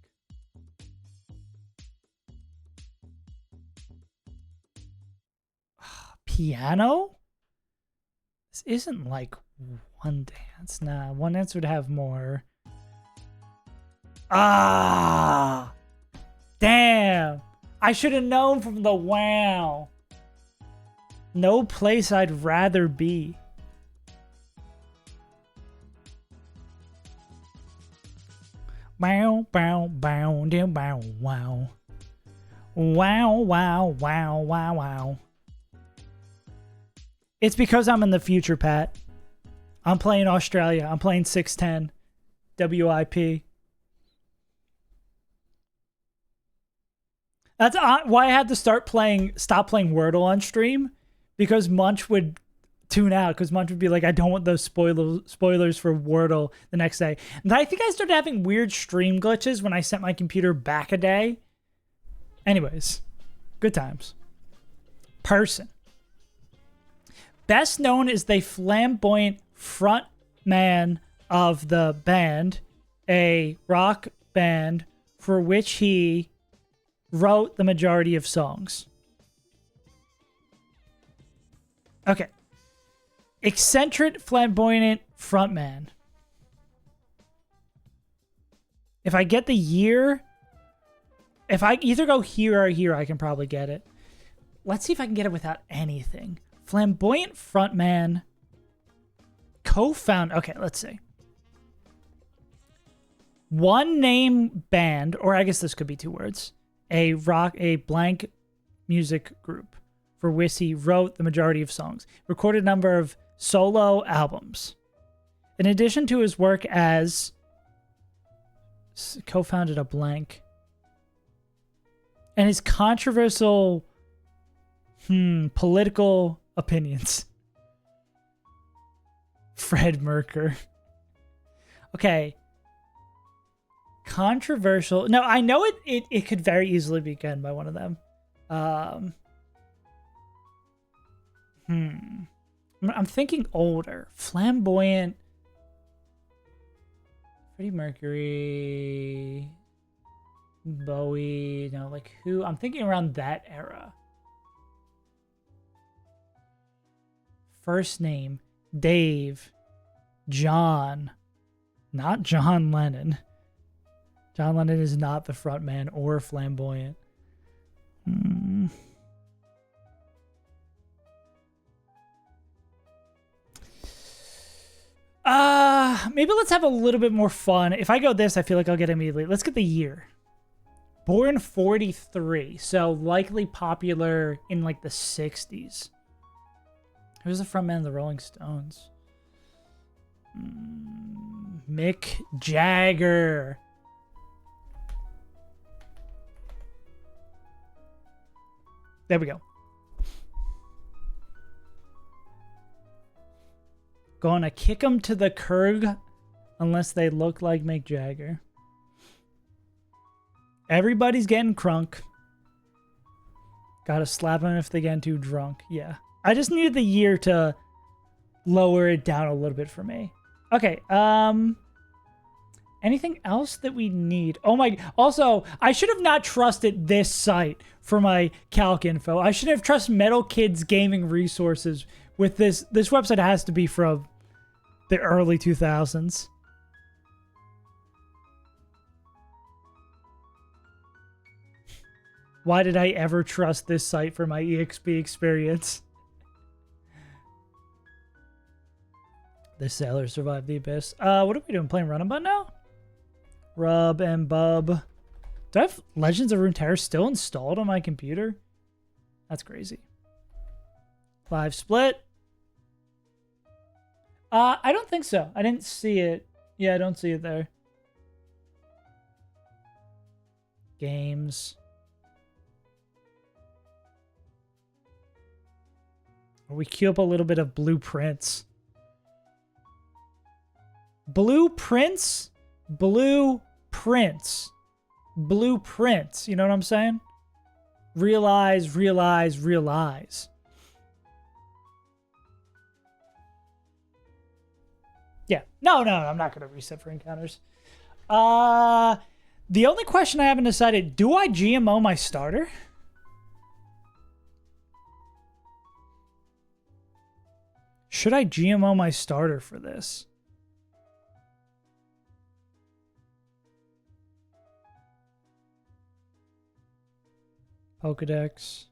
Piano? This isn't like one dance. Nah, one dance would have more. Ah! Damn! I should have known from the wow. No place I'd rather be. Bow, bow, bow, dear bow, wow. Wow, wow, wow, wow, wow. It's because I'm in the future, Pat. I'm playing Australia. I'm playing 610. WIP. That's why I had to stop playing Wordle on stream, because Munch would tune out, because Munch would be like, I don't want those spoilers for Wordle the next day. And I think I started having weird stream glitches when I sent my computer back a day. Anyways, good times. Person. Best known as the flamboyant front man of the band, a rock band for which he wrote the majority of songs. Okay. Eccentric, flamboyant frontman. If I get the year, if I either go here or here, I can probably get it. Let's see if I can get it without anything. Flamboyant frontman. Co-found. Okay, let's see. One name band, or I guess this could be two words. A blank music group for which he wrote the majority of songs. Recorded a number of solo albums. In addition to his work as co-founded a blank. And his controversial political opinions. Fred Merker. Okay. Controversial. No, I know it could very easily be again by one of them. I'm thinking older. Flamboyant. Freddie Mercury. Bowie. No, like who? I'm thinking around that era. First name. Dave. John. Not John Lennon. John Lennon is not the front man or flamboyant. Maybe let's have a little bit more fun. If I go this, I feel like I'll get immediately. Let's get the year. Born 43, so likely popular in like the 60s. Who's the frontman of the Rolling Stones? Mick Jagger. There we go. Gonna kick them to the curb unless they look like Mick Jagger. Everybody's getting crunk. Gotta slap them if they get too drunk. Yeah. I just needed the year to lower it down a little bit for me. Okay, anything else that we need? Oh my, also, I should have not trusted this site for my calc info. I should have trusted Metal Kids Gaming Resources with this. This website has to be from the early 2000s. Why did I ever trust this site for my EXP experience? The sailor survived the abyss. What are we doing? Playing Run and Bun now? Rub and Bub. Do I have Legends of Runeterra still installed on my computer? That's crazy. Live split. I don't think so. I didn't see it. Yeah, I don't see it there. Games. We queue up a little bit of blueprints. Blueprints? Blueprints. Blueprints. You know what I'm saying? Realize, realize, realize. Yeah. No, I'm not going to reset for encounters. The only question I haven't decided, do I GMO my starter? Should I GMO my starter for this? Pokedex.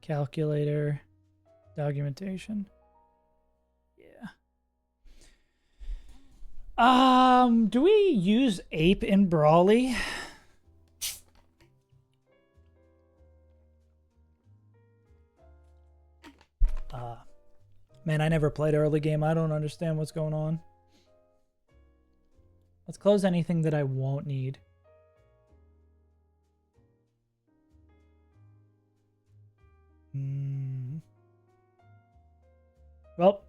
Calculator. Documentation. Yeah. Do we use Ape in Brawly? Man, I never played early game. I don't understand what's going on. Let's close anything that I won't need. Well,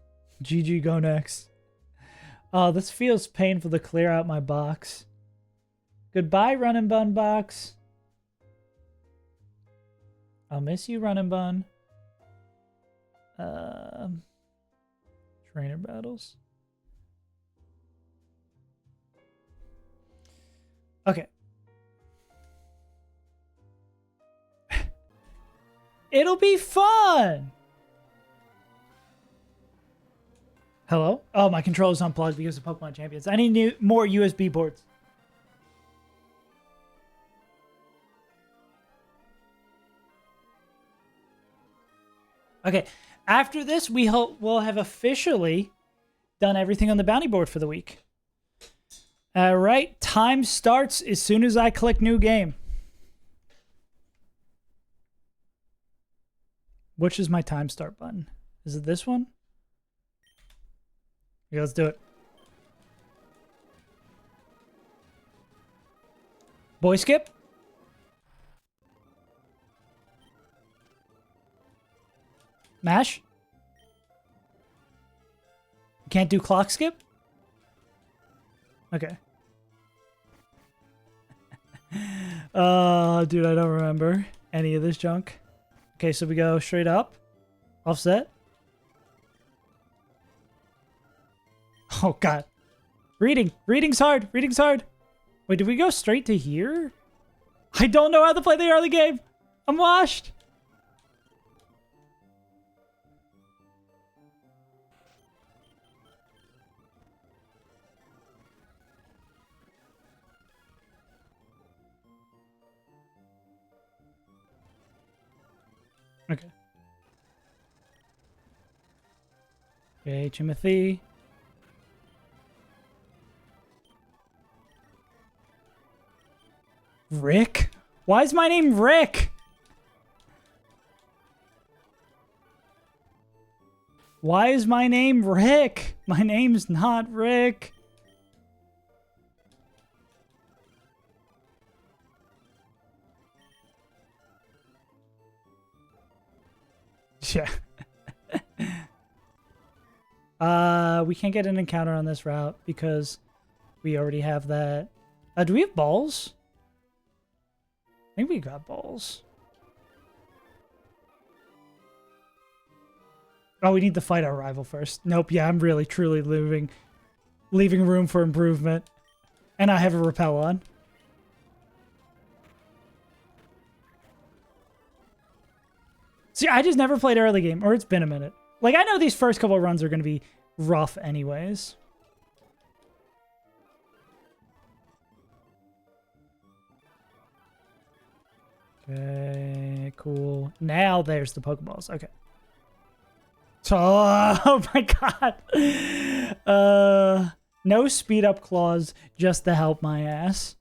GG, go next. Oh, this feels painful to clear out my box. Goodbye, Run and Bun box. I'll miss you, Run and Bun. Trainer battles. Okay. It'll be fun. Hello? Oh, my controller's unplugged because of Pokemon Champions. I need more USB ports. Okay. After this, we'll have officially done everything on the bounty board for the week. All right. Time starts as soon as I click new game. Which is my time start button? Is it this one? Okay, let's do it. Boy skip. Mash. Can't do clock skip? Okay. Dude, I don't remember any of this junk. Okay, so we go straight up. Offset. Oh, God. Reading. Reading's hard. Reading's hard. Wait, did we go straight to here? I don't know how to play the early game. I'm washed. Okay. Okay, Timothy. Rick? Why is my name Rick? Why is my name Rick? My name's not Rick. Yeah. We can't get an encounter on this route because we already have that. Do we have balls? I think we got balls. Oh, we need to fight our rival first. Nope, yeah, I'm really, truly leaving room for improvement. And I have a repel on. See, I just never played early game, or it's been a minute. Like, I know these first couple of runs are going to be rough anyways. Okay, cool. Now there's the Pokeballs. Okay. Oh my god. No speed up clause just to help my ass.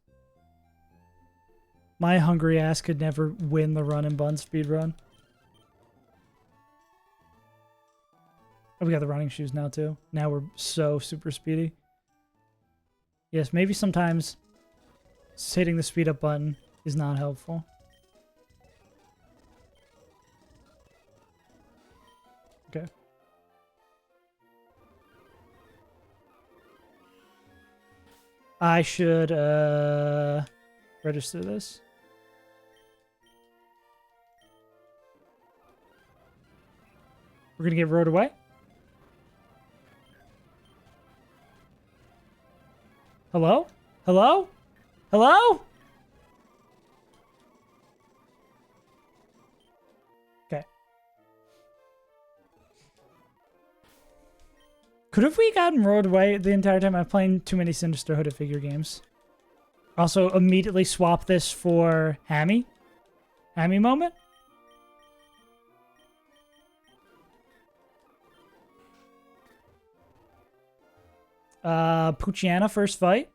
My hungry ass could never win the run and bun speed run. Oh, we got the running shoes now too. Now we're so super speedy. Yes, maybe sometimes hitting the speed up button is not helpful. Okay. I should register this. We're gonna get rode away. Hello? Hello? Hello? Okay. Could have we gotten rode away the entire time? I'm playing too many Sinister Hooded figure games. Also, immediately swap this for Hammy. Hammy moment. Puchiana first fight.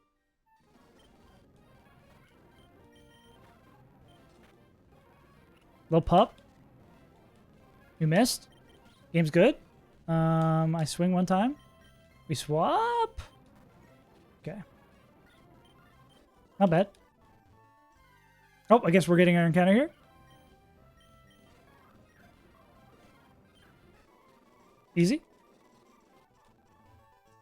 Little pup. We missed. Game's good. I swing one time. We swap. Okay. Not bad. Oh, I guess we're getting our encounter here. Easy.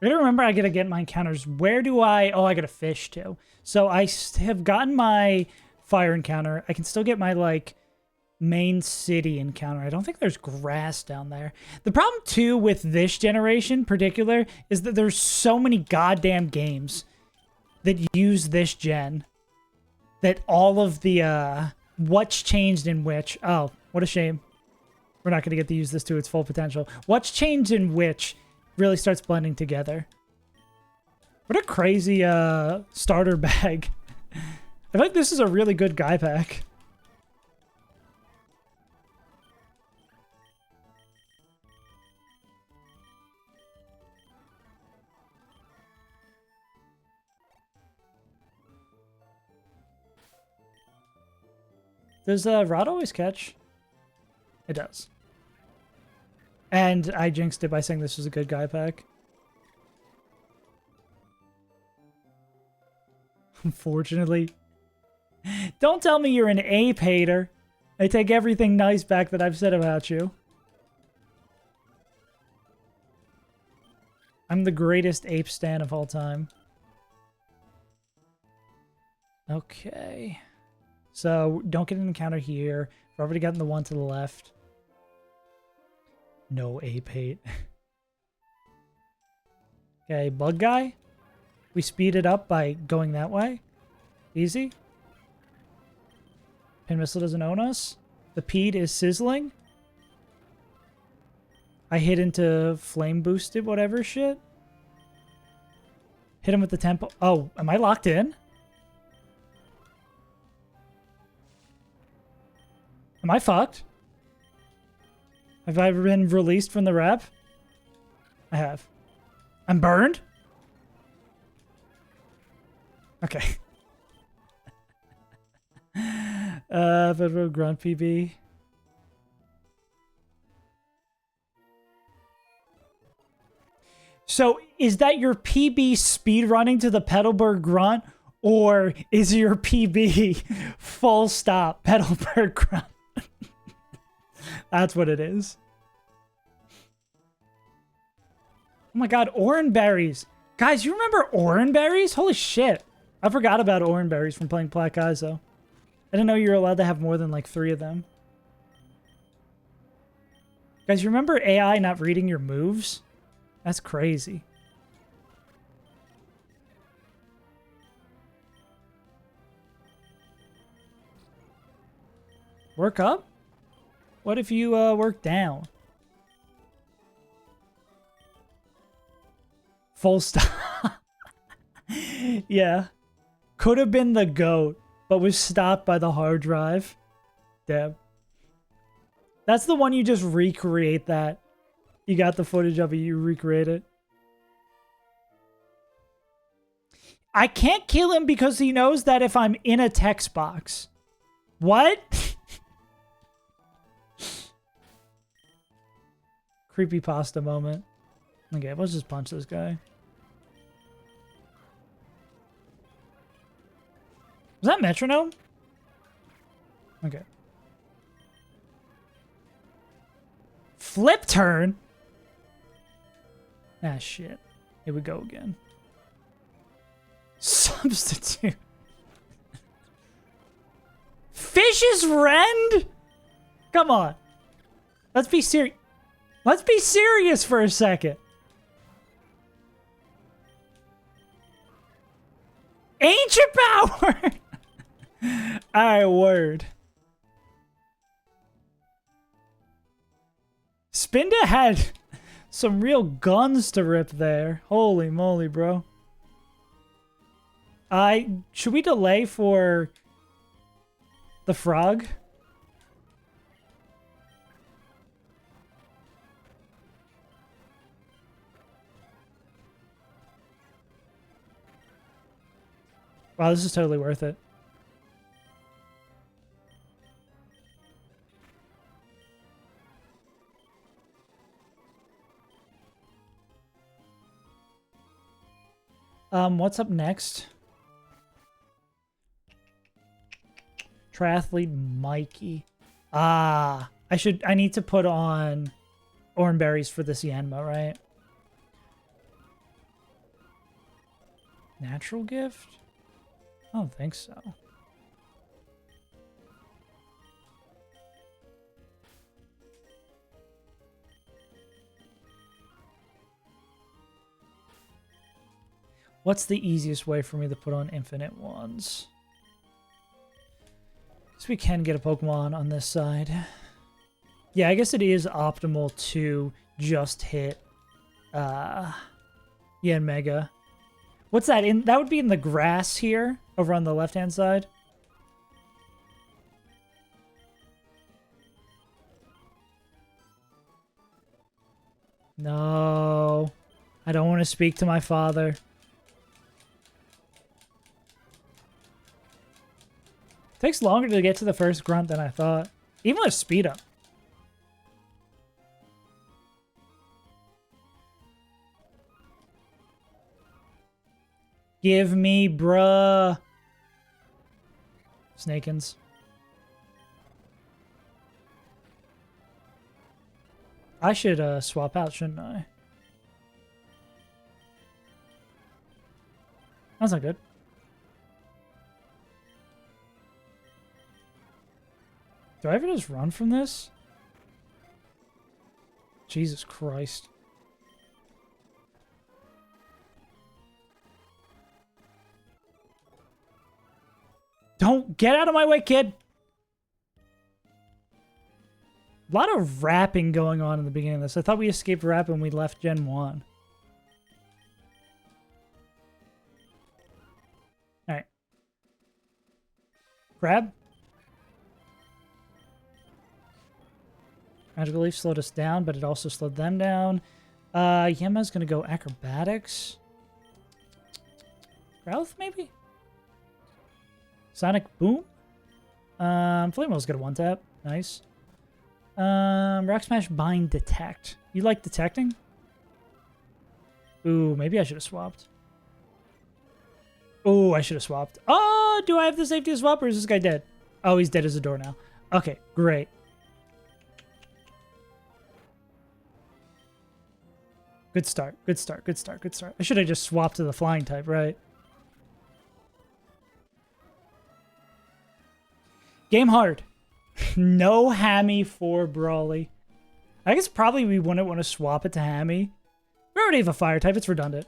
I gotta remember I gotta get my encounters. Where do I... Oh, I gotta fish too. So I have gotten my fire encounter. I can still get my, like, main city encounter. I don't think there's grass down there. The problem, too, with this generation in particular is that there's so many goddamn games that use this gen that all of the, what's changed in which... Oh, what a shame. We're not gonna get to use this to its full potential. What's changed in which... really starts blending together. What a crazy starter bag. I think this is a really good guy pack. Does Rod always catch? It does. And I jinxed it by saying this was a good guy pack. Unfortunately. Don't tell me you're an ape hater. I take everything nice back that I've said about you. I'm the greatest ape stan of all time. Okay. So, don't get an encounter here. I've already gotten the one to the left. No ape hate. Okay, bug guy. We speed it up by going that way. Easy. Pin missile doesn't own us. The Pede is sizzling. I hit into flame boosted whatever shit. Hit him with the tempo. Oh, am I locked in? Am I fucked? Have I ever been released from the rep? I have. I'm burned? Okay. Federal Grunt PB. So, is that your PB speed running to the Petalburg Grunt? Or is your PB full stop Petalburg Grunt? That's what it is. Oh my god, orange berries. Guys, you remember orange berries? Holy shit. I forgot about orange berries from playing Black Kaizo. I didn't know you were allowed to have more than like 3 of them. Guys, you remember AI not reading your moves? That's crazy. Work up? What if you work down? Full stop. Yeah. Could have been the GOAT, but was stopped by the hard drive. Damn. That's the one you just recreate that. You got the footage of it, you recreate it. I can't kill him because he knows that if I'm in a text box. What? Creepypasta moment. Okay, let's just punch this guy. Was that metronome? Okay. Flip turn? Ah, shit. Here we go again. Substitute. Fish's rend? Come on. Let's be serious. Let's be serious for a second. Ancient power! Alright, word. Spinda had some real guns to rip there. Holy moly, bro. Should we delay for the frog? Wow, this is totally worth it. What's up next? Triathlete Mikey. I need to put on orange berries for this Yanma, right? Natural gift? I don't think so. What's the easiest way for me to put on infinite ones? So we can get a Pokemon on this side. Yeah, I guess it is optimal to just hit Yanmega. What's that? That would be in the grass here, over on the left-hand side. No. I don't want to speak to my father. Takes longer to get to the first grunt than I thought. Even with speed up. Give me, bruh. Snakins. I should swap out, shouldn't I? That's not good. Do I ever just run from this? Jesus Christ. Don't get out of my way, kid. A lot of rapping going on in the beginning of this. I thought we escaped rap when we left Gen 1. Alright. Grab. Magical Leaf slowed us down, but it also slowed them down. Yema's gonna go acrobatics. Growth, maybe? Sonic Boom? Flame Wheel's got a one-tap. Nice. Rock Smash, Bind, Detect. You like detecting? Ooh, maybe I should have swapped. Ooh, I should have swapped. Oh, do I have the safety to swap, or is this guy dead? Oh, he's dead as a door now. Okay, great. Good start. Good start. Good start. Good start. I should have just swapped to the flying type, right? Game hard. No Hammy for Brawly. I guess probably we wouldn't want to swap it to Hammy. We already have a fire type. It's redundant.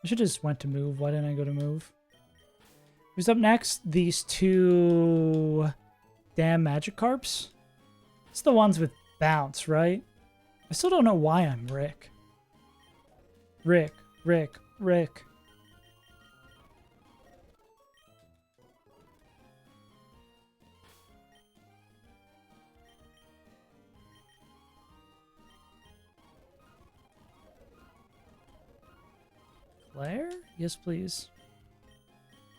I should just went to move. Why didn't I go to move? Who's up next? These two damn Magikarps? It's the ones with bounce, right? I still don't know why I'm Rick. Rick. Claire? Yes, please.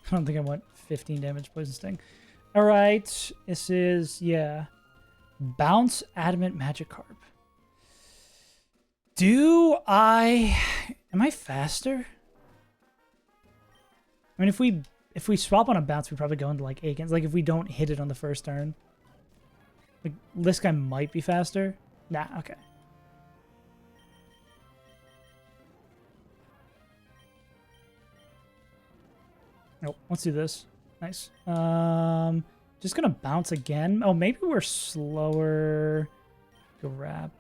I don't think I want 15 damage poison sting. All right. This is, yeah. Bounce Adamant Magikarp. Am I faster? I mean, if we swap on a bounce, we probably go into like Aikens. Like if we don't hit it on the first turn. Like this guy might be faster. Nah, okay. Nope, let's do this. Nice. Just gonna bounce again. Oh, maybe we're slower. Go wrap.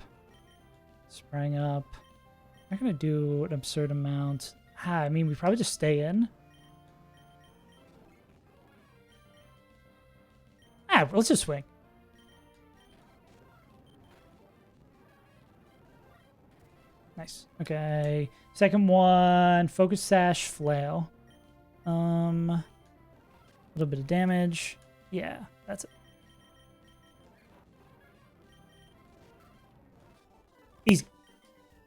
Sprang up. I'm not gonna do an absurd amount. I mean, we probably just stay in. Let's just swing. Nice. Okay. Second one. Focus Sash, Flail. A little bit of damage. Yeah, that's it. Easy.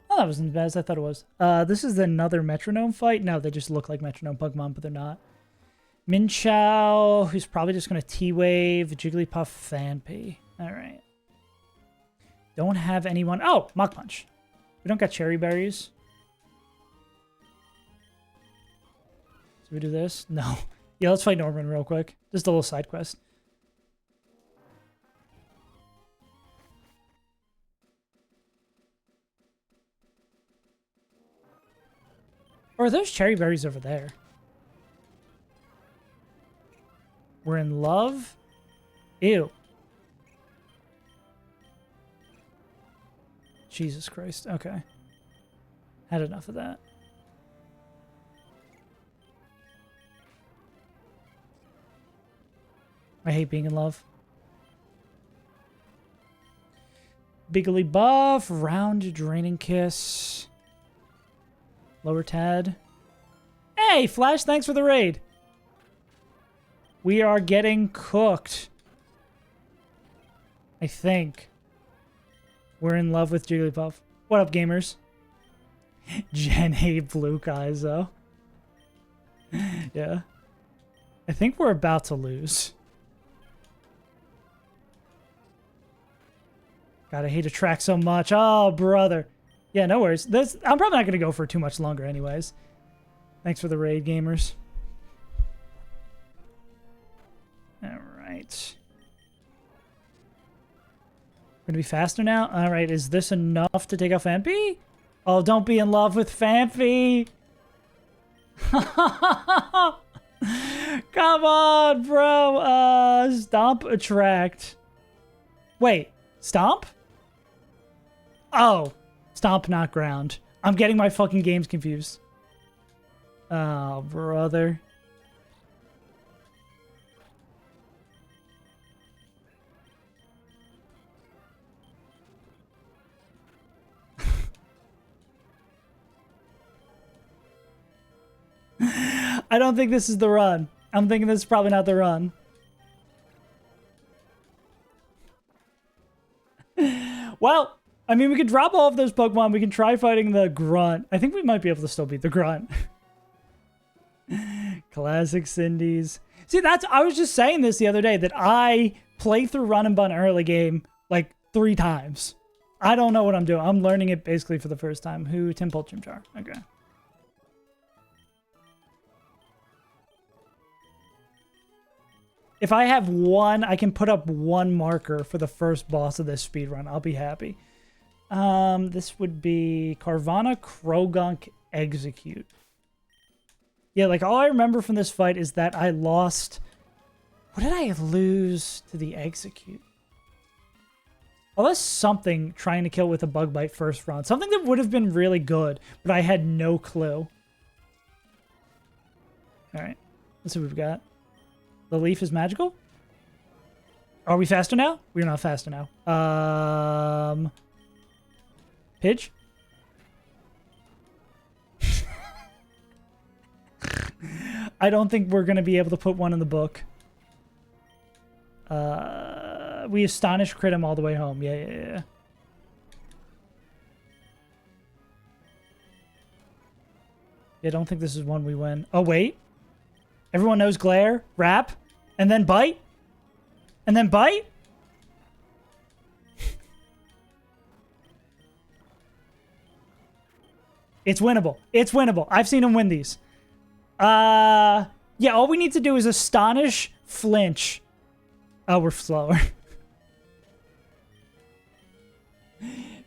Oh, that wasn't as bad as I thought it was. This is another Metronome fight. No, they just look like Metronome Pokemon, but they're not. Minchow, who's probably just going to T-Wave, Jigglypuff, Fanpy. All right. Don't have anyone. Oh, Mach Punch. We don't got Cherry Berries. So we do this? No. Yeah, let's fight Norman real quick. Just a little side quest. Or are those cherry berries over there? We're in love? Ew. Jesus Christ. Okay. Had enough of that. I hate being in love. Bigly Buff, Round Draining Kiss. Lower Tad. Hey, Flash, thanks for the raid. We are getting cooked. I think. We're in love with Jigglypuff. What up, gamers? Gen A Blue Kaizo. Yeah. I think we're about to lose. God, I hate a track so much. Oh, brother. Yeah, no worries. I'm probably not going to go for too much longer anyways. Thanks for the raid, gamers. All right. We're going to be faster now? All right, is this enough to take out Fanpy? Oh, don't be in love with Fanpy. Come on, bro. Stomp, Attract. Wait, Stomp? Oh, Stomp, not Ground. I'm getting my fucking games confused. Oh, brother. I don't think this is the run. I'm thinking this is probably not the run. Well, I mean, we could drop all of those Pokemon. We can try fighting the Grunt. I think we might be able to still beat the Grunt. Classic Cindy's. See, I was just saying this the other day, that I play through Run and Bun early game like 3 times. I don't know what I'm doing. I'm learning it basically for the first time. Who? Temple Chimchar. Okay. If I have one, I can put up one marker for the first boss of this speedrun. I'll be happy. This would be Carvana Krogunk Execute. Yeah, like all I remember from this fight is that I lost... What did I lose to the Execute? Oh, that's something trying to kill with a bug bite first round. Something that would have been really good, but I had no clue. Alright, let's see what we've got. The leaf is magical? Are we faster now? We're not faster now. Pidge? I don't think we're going to be able to put one in the book. We astonish crit him all the way home. Yeah. I don't think this is one we win. Oh, wait. Everyone knows glare, wrap, and then bite? And then bite? It's winnable. It's winnable. I've seen him win these. Yeah, all we need to do is astonish, flinch. Oh, we're slower.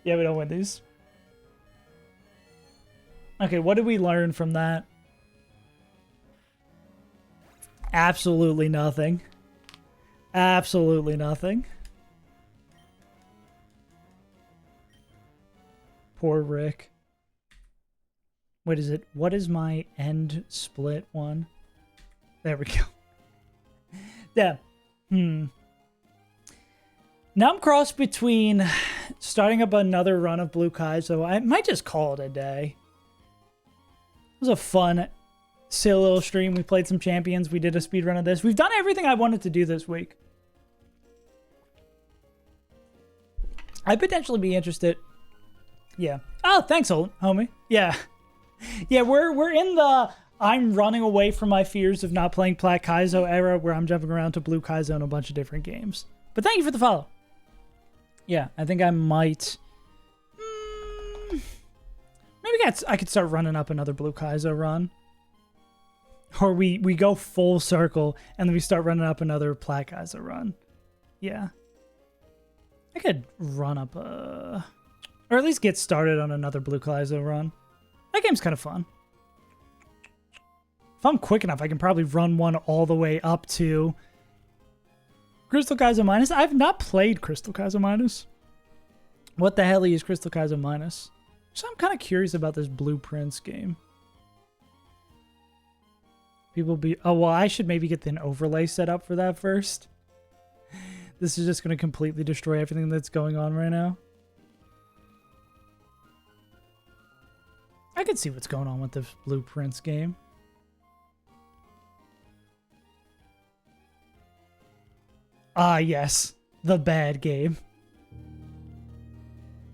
Yeah, we don't win these. Okay, what did we learn from that? Absolutely nothing. Absolutely nothing. Poor Rick. Wait, is it? What is my end split one? There we go. Yeah. Now I'm crossed between starting up another run of Blue Kaizo. I might just call it a day. It was a fun, silly little stream. We played some champions. We did a speed run of this. We've done everything I wanted to do this week. I'd potentially be interested. Yeah. Oh, thanks, homie. Yeah. Yeah, we're in the I'm running away from my fears of not playing Plat Kaizo era where I'm jumping around to Blue Kaizo and a bunch of different games. But thank you for the follow. Yeah, I think I might... maybe I could start running up another Blue Kaizo run. Or we go full circle and then we start running up another Plat Kaizo run. Yeah. I could run up a... or at least get started on another Blue Kaizo run. That game's kind of fun. If I'm quick enough, I can probably run one all the way up to Crystal Kaizo Minus. I've not played Crystal Kaizo Minus. What the hell is Crystal Kaizo Minus? So I'm kind of curious about this Blueprints game. People be... oh, well, I should maybe get an overlay set up for that first. This is just going to completely destroy everything that's going on right now. I could see what's going on with this Blueprints game. Ah, yes. The bad game.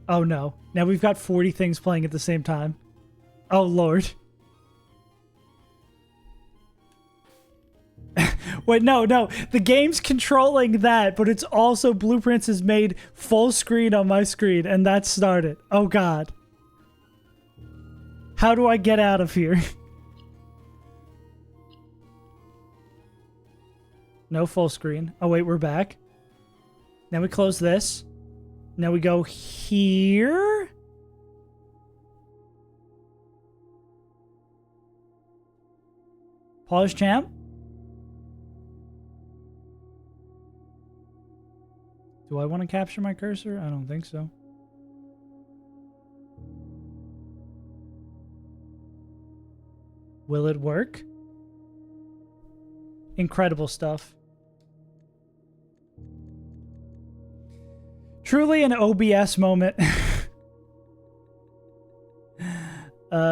Oh, no. Now we've got 40 things playing at the same time. Oh, Lord. Wait, no. The game's controlling that, but it's also Blueprints is made full screen on my screen, and that started. Oh, God. How do I get out of here? No full screen. Oh, wait, we're back. Now we close this. Now we go here. Pause champ. Do I want to capture my cursor? I don't think so. Will it work? Incredible stuff. Truly an OBS moment. Oh,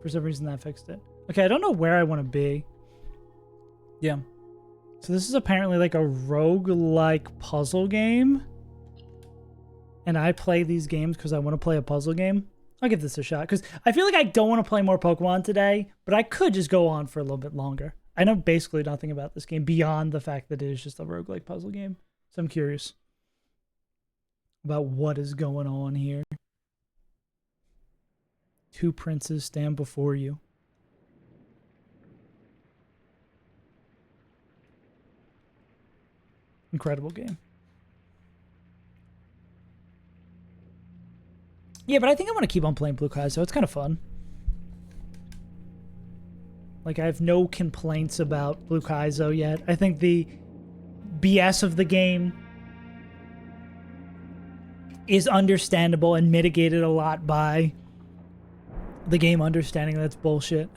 for some reason that fixed it. Okay, I don't know where I want to be. Yeah. So this is apparently like a roguelike puzzle game. And I play these games because I want to play a puzzle game. I'll give this a shot because I feel like I don't want to play more Pokemon today, but I could just go on for a little bit longer. I know basically nothing about this game beyond the fact that it is just a roguelike puzzle game. So I'm curious about what is going on here. Two princes stand before you. Incredible game. Yeah, but I think I want to keep on playing Blue Kaizo. It's kind of fun. Like, I have no complaints about Blue Kaizo yet. I think the BS of the game is understandable and mitigated a lot by the game understanding that's bullshit.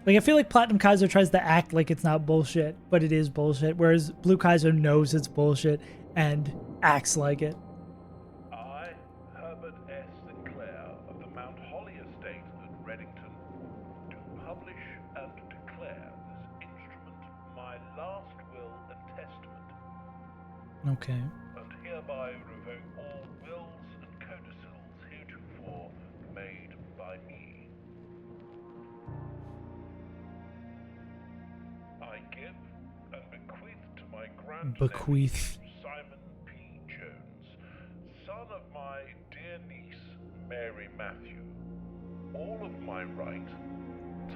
Like, I feel like Platinum Kaizo tries to act like it's not bullshit, but it is bullshit, whereas Blue Kaizo knows it's bullshit and acts like it. I, Herbert S. Sinclair of the Mount Holly Estate at Reddington, do publish and declare this instrument my last will and testament. Okay. And hereby revoke all wills and codicils heretofore made by me. I give and bequeath to my grandnephew Simon P. Jones, son of my dear niece Mary Matthew, all of my right,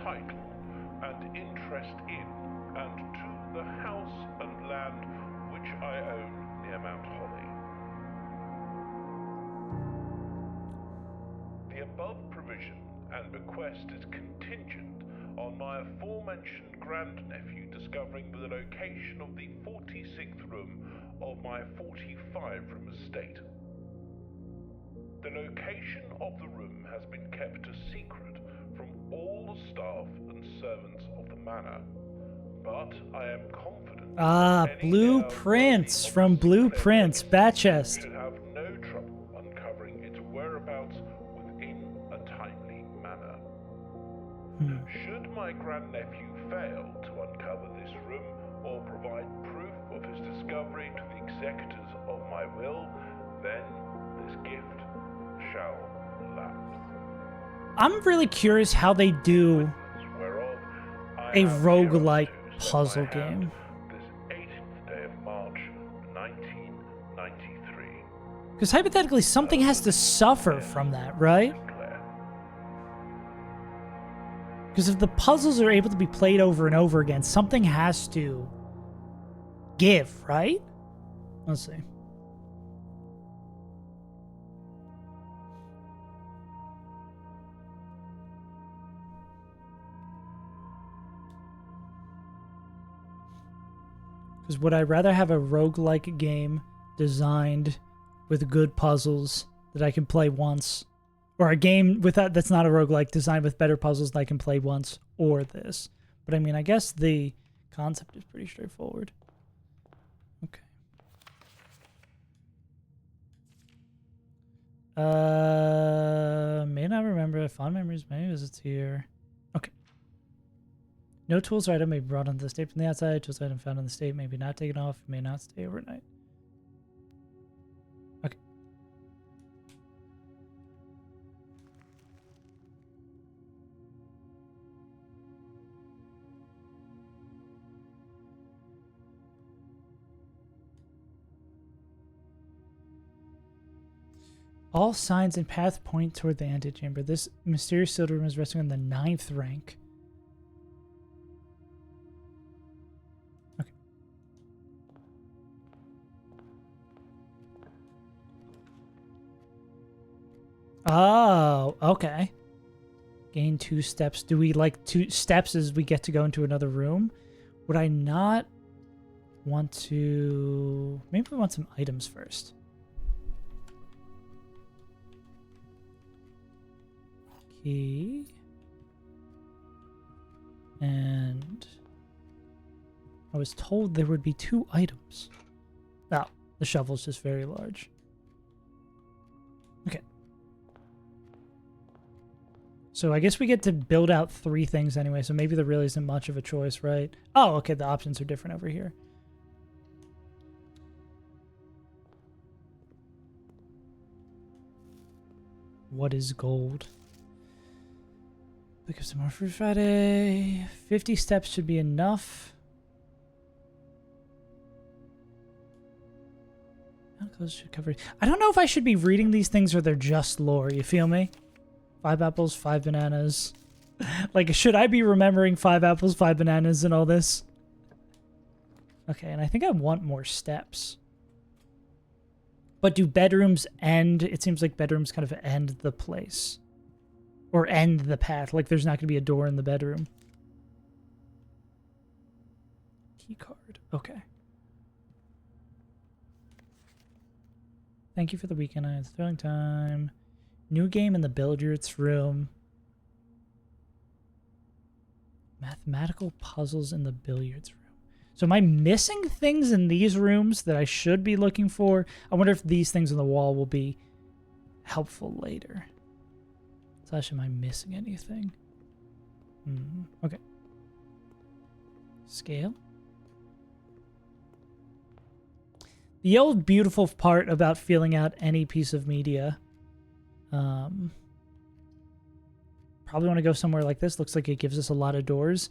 title, and interest in and to the house and land which I own near Mount Holly. The above provision and bequest is contingent on my aforementioned grandnephew discovering the location of the 46th room of my 45-room estate. The location of the room has been kept a secret from all the staff and servants of the manor, but I am confident Blueprints from Blueprints, Batchest. should have no trouble uncovering its whereabouts within a timely manner. Should my grandnephew fail to uncover this room or provide proof of his discovery to the executors of my will, then this gift shall lapse. I'm really curious how they do a roguelike puzzle game. This 18th day of March, 1993. Because hypothetically, something has to suffer from that, right? Because if the puzzles are able to be played over and over again, something has to give, right? Let's see. Because would I rather have a roguelike game designed with good puzzles that I can play once, or a game with that's not a roguelike designed with better puzzles that I can play once, or this? But I mean, I guess the concept is pretty straightforward. Okay. May not remember. Fond memories, many visits here. Okay. No tools or item may be brought onto the state from the outside. Tools or item found on the state may be not taken off, may not stay overnight. Okay. All signs and path point toward the antechamber. This mysterious sealed room is resting on the 9th rank. Okay. Oh, okay. Gain 2 steps. Do we like 2 steps as we get to go into another room? Would I not want to... Maybe we want some items first. Key. And I was told there would be 2 items. Oh, the shovel's just very large. Okay. So I guess we get to build out 3 things anyway, so maybe there really isn't much of a choice, right? Oh, okay, the options are different over here. What is gold? Pick up some more for Friday. 50 steps should be enough. How close should cover? I don't know if I should be reading these things or they're just lore. You feel me? 5 apples, 5 bananas. Like, should I be remembering 5 apples, 5 bananas and all this? Okay, and I think I want more steps. But do bedrooms end? It seems like bedrooms kind of end the place. Or end the path. Like there's not going to be a door in the bedroom. Key card. Okay. Thank you for the weekend. It's throwing time. New game in the billiards room. Mathematical puzzles in the billiards room. So am I missing things in these rooms that I should be looking for? I wonder if these things on the wall will be helpful later. Slash, am I missing anything? Okay. Scale. The old beautiful part about filling out any piece of media. Probably want to go somewhere like this. Looks like it gives us a lot of doors.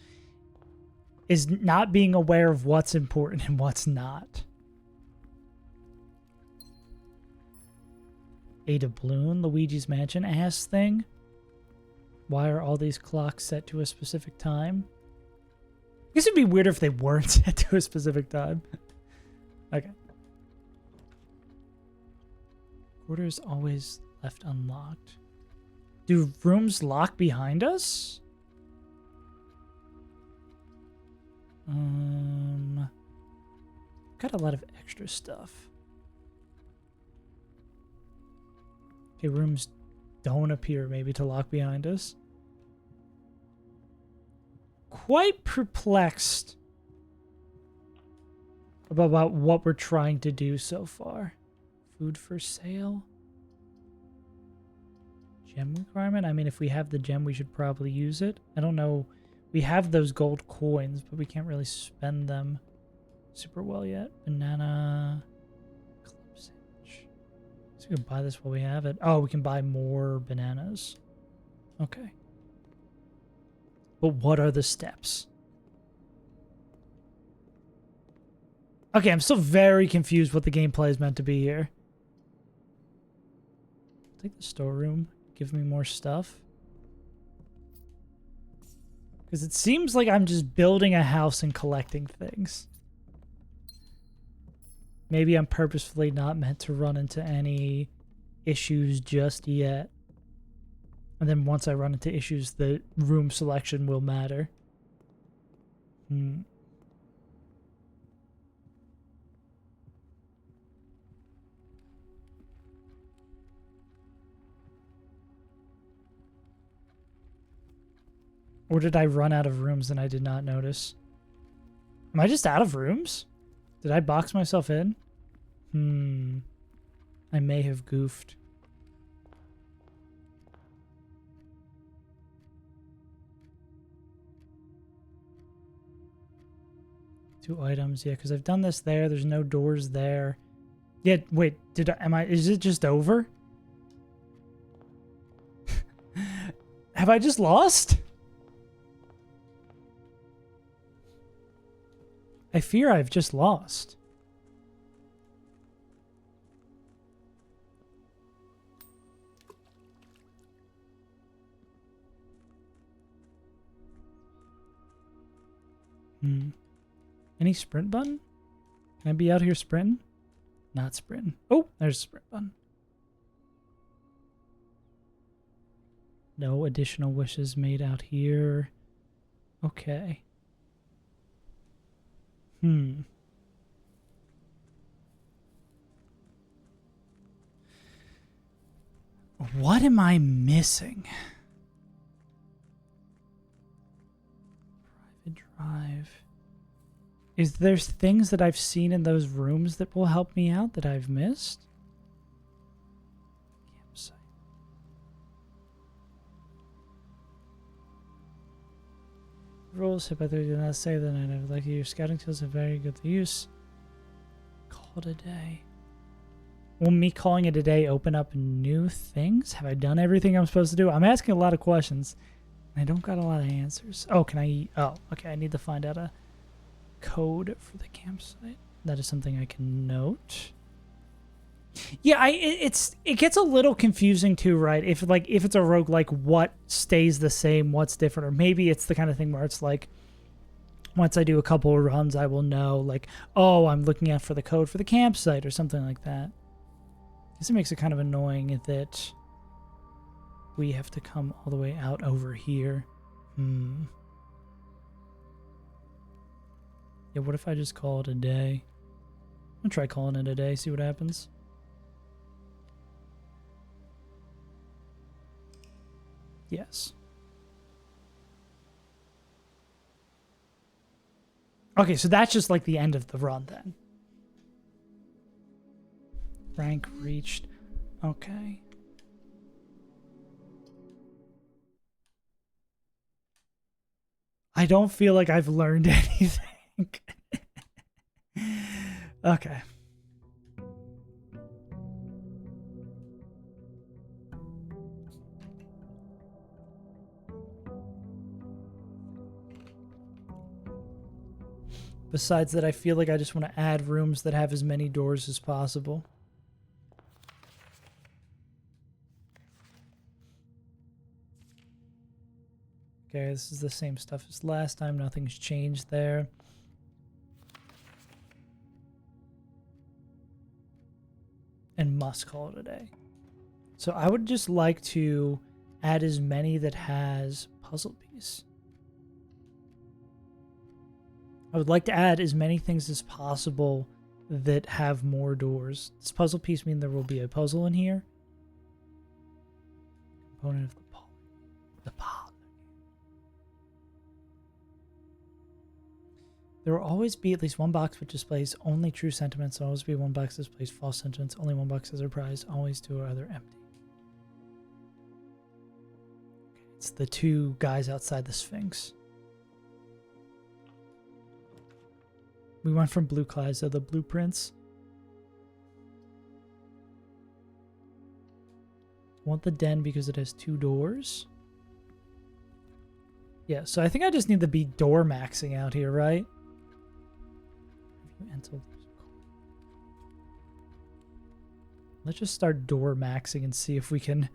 Is not being aware of what's important and what's not. A doubloon, Luigi's Mansion ass thing. Why are all these clocks set to a specific time? I guess it'd be weirder if they weren't set to a specific time. Okay. Quarters always left unlocked. Do rooms lock behind us? Got a lot of extra stuff. Okay, rooms don't appear maybe to lock behind us. Quite perplexed about what we're trying to do so far. Food for sale? Gem requirement? I mean, if we have the gem, we should probably use it. I don't know. We have those gold coins, but we can't really spend them super well yet. Banana. Club sandwich. So we can buy this while we have it. Oh, we can buy more bananas. Okay. But what are the steps? Okay, I'm still very confused what the gameplay is meant to be here. Take the storeroom. Give me more stuff. Because it seems like I'm just building a house and collecting things. Maybe I'm purposefully not meant to run into any issues just yet. And then once I run into issues, the room selection will matter. Or did I run out of rooms and I did not notice? Am I just out of rooms? Did I box myself in? I may have goofed. Two items, yeah, because I've done this there. There's no doors there. Yeah, wait, is it just over? Have I just lost? I fear I've just lost. Any sprint button? Can I be out here sprinting? Not sprinting. Oh, there's a sprint button. No additional wishes made out here. Okay. What am I missing? Private drive. Is there things that I've seen in those rooms that will help me out that I've missed? Campsite. Rules hit by 3 do not save the night. I would like your scouting tools are very good use. Call it a day. Will me calling it a day open up new things? Have I done everything I'm supposed to do? I'm asking a lot of questions. I don't got a lot of answers. Oh, can I? Oh, okay. I need to find out a code for the campsite. That is something I can note. Yeah, it gets a little confusing too, right? If it's a roguelike, what stays the same, what's different, or maybe it's the kind of thing where it's like once I do a couple of runs, I will know, like, oh, I'm looking out for the code for the campsite or something like that. This makes it kind of annoying that we have to come all the way out over here. Yeah, what if I just call it a day? I'm gonna try calling it a day, see what happens. Yes. Okay, so that's just like the end of the run then. Rank reached. Okay. I don't feel like I've learned anything. Okay. Besides that, I feel like I just want to add rooms that have as many doors as possible. Okay, this is the same stuff as last time. Nothing's changed there. And must call it a day. So I would just like to add as many that has puzzle piece. I would like to add as many things as possible that have more doors. Does puzzle piece mean there will be a puzzle in here? Component of the pod. There will always be at least one box which displays only true sentiments. There will always be one box that displays false sentiments. Only one box is a prize. Always two are either empty. Okay, it's the two guys outside the Sphinx. We went from blue Kaizo, the blueprints. Want the den because it has two doors. Yeah, so I think I just need to be door maxing out here, right? Let's just start door maxing and see if we can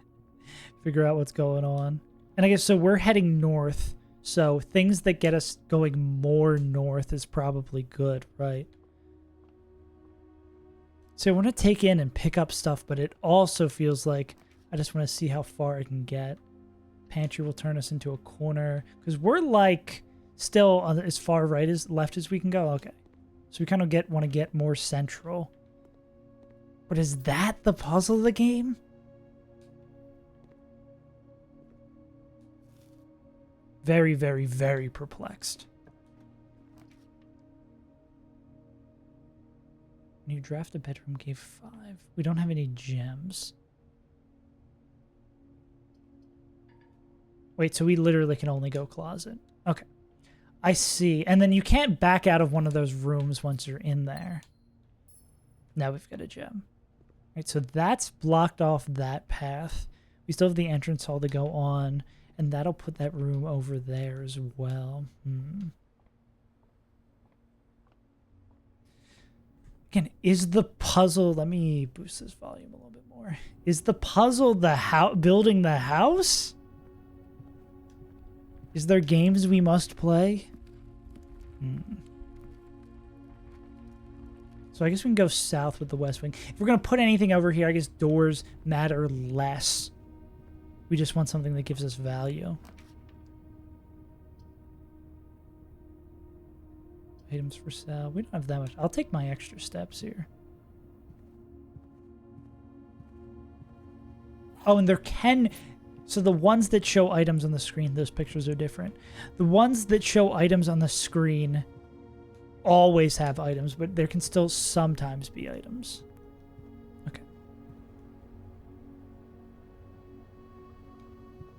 figure out what's going on. And I guess so we're heading north. So things that get us going more north is probably good, right? So I want to take in and pick up stuff, but it also feels like I just want to see how far I can get. Pantry will turn us into a corner because we're like still on as far right as left as we can go. Okay. So we kind of want to get more central. But is that the puzzle of the game? Very, very, very perplexed. New draft a bedroom gave 5. We don't have any gems. Wait, so we literally can only go closet. Okay. I see. And then you can't back out of one of those rooms once you're in there. Now we've got a gem. Right, so that's blocked off that path. We still have the entrance hall to go on. And that'll put that room over there as well. Again, is the puzzle... Let me boost this volume a little bit more. Is the puzzle building the house? Is there games we must play? So I guess we can go south with the west wing. If we're going to put anything over here, I guess doors matter less. We just want something that gives us value. Items for sale. We don't have that much. I'll take my extra steps here. Oh, and there can... So the ones that show items on the screen, those pictures are different. The ones that show items on the screen always have items, but there can still sometimes be items. Okay.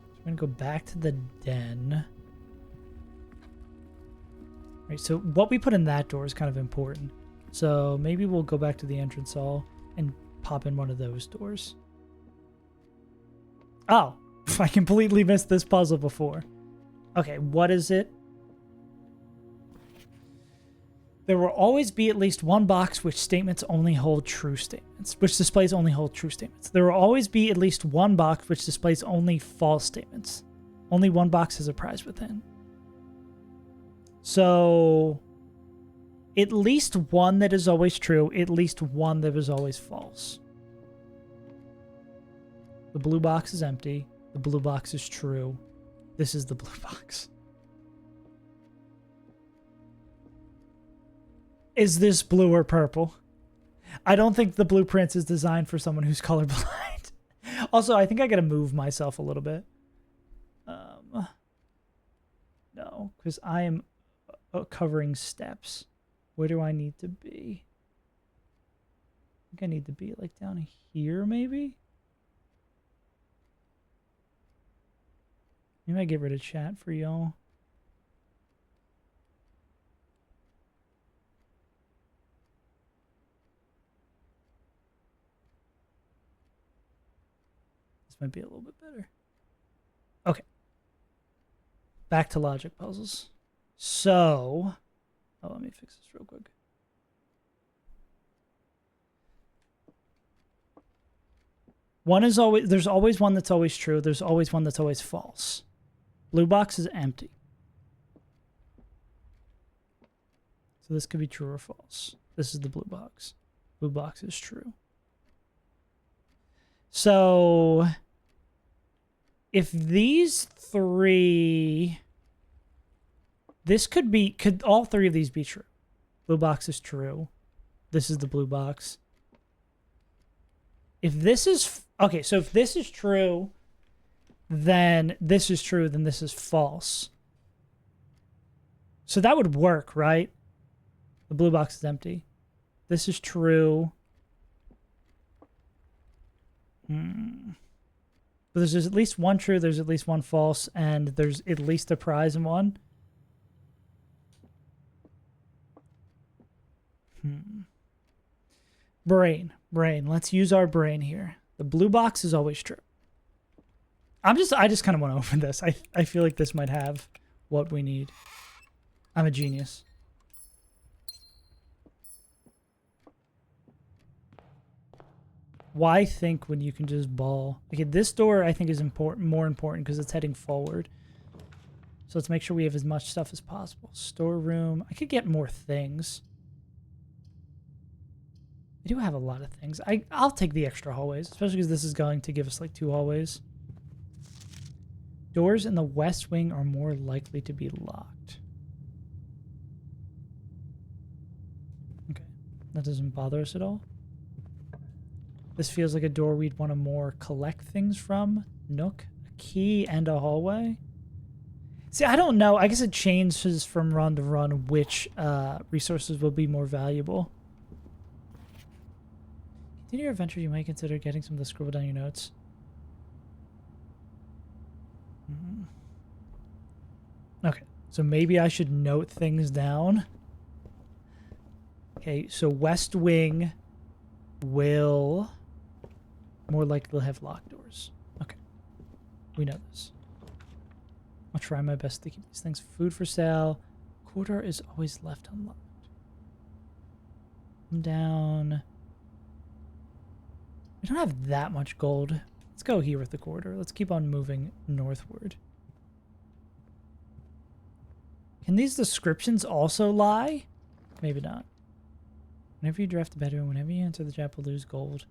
So we're going to go back to the den. Right, so what we put in that door is kind of important. So maybe we'll go back to the entrance hall and pop in one of those doors. Oh, I completely missed this puzzle before. Okay, what is it? There will always be at least one box which statements only hold true statements, which displays only hold true statements. There will always be at least one box which displays only false statements. Only one box has a prize within. So at least one that is always true, at least one that is always false. The blue box is empty. The blue box is true. This is the blue box. Is this blue or purple? I don't think the blueprint is designed for someone who's colorblind. Also, I think I gotta move myself a little bit. No, because I am covering steps. Where do I need to be? I think I need to be like down here, maybe? Maybe I get rid of chat for y'all. This might be a little bit better. Okay. Back to logic puzzles. So, oh, let me fix this real quick. One is always, there's always one that's always true. There's always one that's always false. Blue box is empty. So this could be true or false. This is the blue box. Blue box is true. So if these three, this could all three of these be true? Blue box is true. This is the blue box. If this is, okay, so if this is true, then this is true, then this is false. So that would work, right? The blue box is empty. This is true. But there's at least one true, there's at least one false, and there's at least a prize in one. Brain. Let's use our brain here. The blue box is always true. I just kind of want to open this. I feel like this might have what we need. I'm a genius. Why think when you can just ball? Okay, this door I think is more important because it's heading forward. So let's make sure we have as much stuff as possible. Storeroom. I could get more things. I do have a lot of things. I'll take the extra hallways, especially because this is going to give us like 2 hallways. Doors in the west wing are more likely to be locked. Okay, that doesn't bother us at all. This feels like a door we'd want to more collect things from. Nook, a key, and a hallway. See, I don't know. I guess it changes from run to run which resources will be more valuable. Continue your adventure, you might consider getting some of the scribble down your notes. Okay, so maybe I should note things down. Okay, so West Wing will more likely have locked doors. Okay, we know this. I'll try my best to keep these things. Food for sale. Corridor is always left unlocked. Come down. We don't have that much gold. Let's go here with the corridor. Let's keep on moving northward. Can these descriptions also lie? Maybe not. Whenever you draft a bedroom, whenever you enter the chapel, lose gold.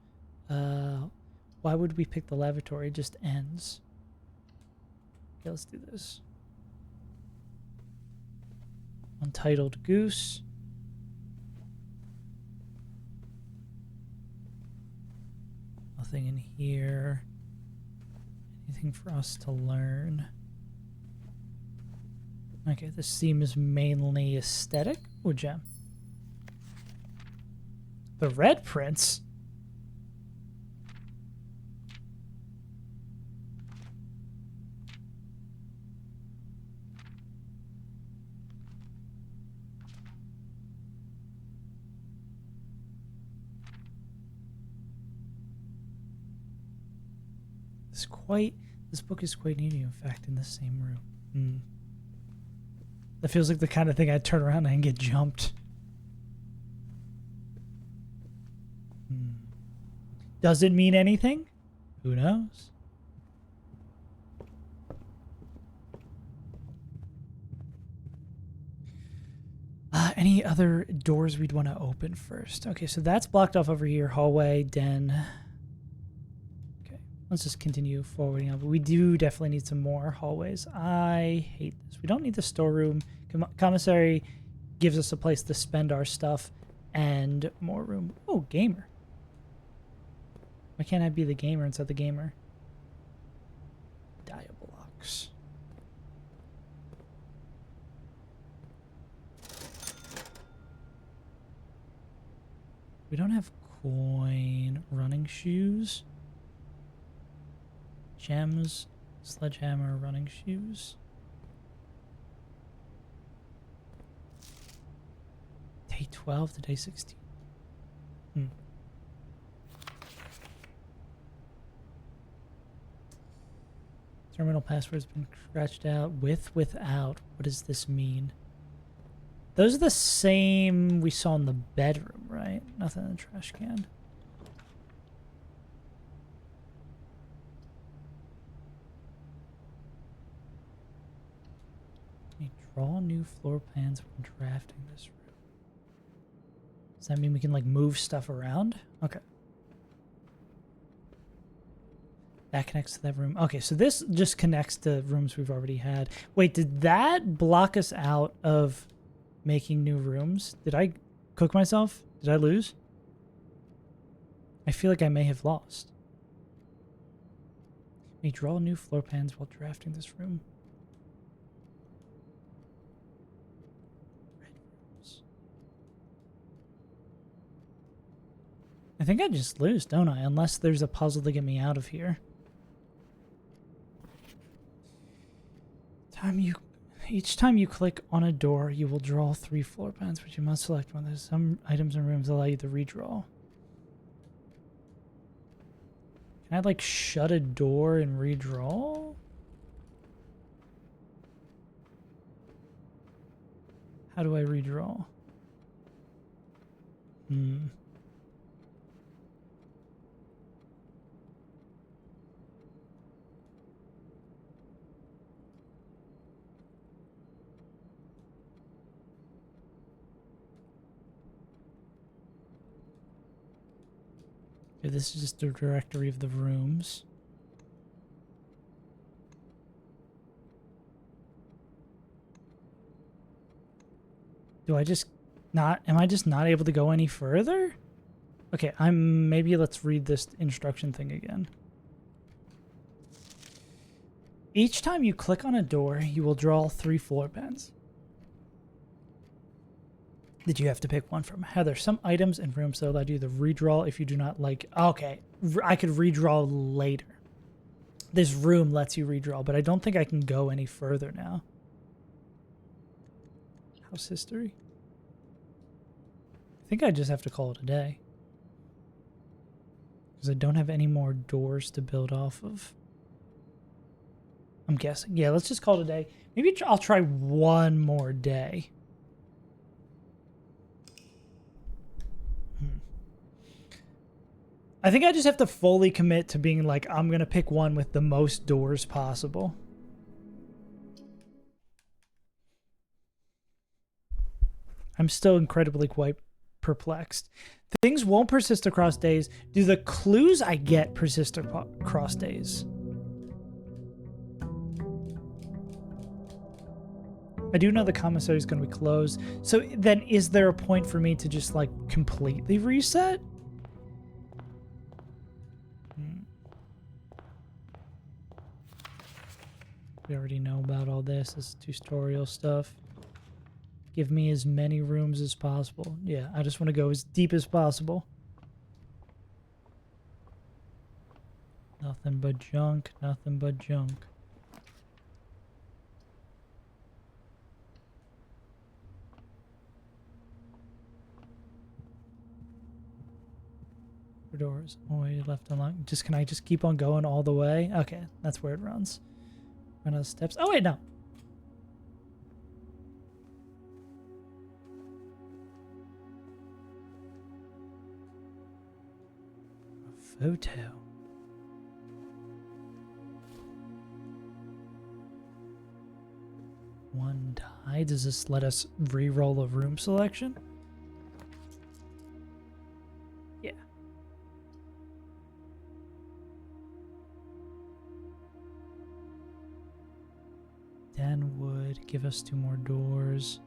Why would we pick the lavatory? It just ends. Okay, let's do this. Untitled Goose. Nothing in here. Anything for us to learn? Okay, this seems mainly aesthetic. Or gem. The Red Prince? This book is quite near you, in fact, in the same room. That feels like the kind of thing I'd turn around and get jumped. Does it mean anything? Who knows? Any other doors we'd want to open first? Okay, so that's blocked off over here. Hallway, den. Okay, let's just continue forwarding on. But we do definitely need some more hallways. I hate this. We don't need the storeroom. Commissary gives us a place to spend our stuff and more room. Oh, gamer. Why can't I be the gamer inside the gamer? Diablocks. We don't have coin. Running shoes. Gems. Sledgehammer. Running shoes. Day 12 to day 16. Terminal password's been scratched out. Without. What does this mean? Those are the same we saw in the bedroom, right? Nothing in the trash can. Can we draw new floor plans when drafting this room? Does that mean we can, like, move stuff around? Okay. That connects to that room. Okay, so this just connects to rooms we've already had. Wait, did that block us out of making new rooms? Did I cook myself? Did I lose? I feel like I may have lost. May draw new floor plans while drafting this room. Red rooms. I think I just lose, don't I? Unless there's a puzzle to get me out of here. Each time you click on a door, you will draw 3 floor plans, but you must select one. There's some items and rooms that allow you to redraw. Can I, like, shut a door and redraw? How do I redraw? Okay, this is just a directory of the rooms. Do I just not... Am I just not able to go any further? Okay, maybe let's read this instruction thing again. Each time you click on a door, you will draw 3 floor plans that you have to pick one from. Heather, some items and rooms that allow you to redraw if you do not like... Okay, I could redraw later. This room lets you redraw, but I don't think I can go any further now. House history? I think I just have to call it a day. Because I don't have any more doors to build off of. I'm guessing. Yeah, let's just call it a day. Maybe I'll try one more day. I think I just have to fully commit to being like, I'm going to pick one with the most doors possible. I'm still incredibly quite perplexed. Things won't persist across days. Do the clues I get persist across days? I do know the commissary is going to be closed. So then is there a point for me to just, like, completely reset? We already know about all this. This is tutorial stuff. Give me as many rooms as possible. Yeah, I just want to go as deep as possible. Nothing but junk. Nothing but junk. Doors. Oh, you left unlocked. Can I just keep on going all the way? Okay, that's where it runs. Run out of steps. Oh, wait, no. A photo. one die. Does this let us re-roll a room selection? Yeah. Den would give us 2 more doors.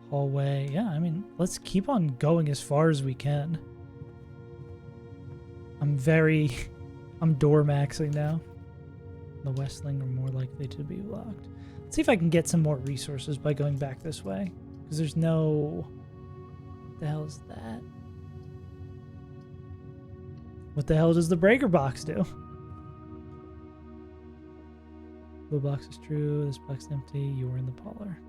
Hallway. Yeah, I mean, let's keep on going as far as we can. I'm door maxing now. The Westling are more likely to be blocked. Let's see if I can get some more resources by going back this way. Because there's no... What the hell is that? What the hell does the breaker box do? Blue box is true. This box is empty. You're in the parlor.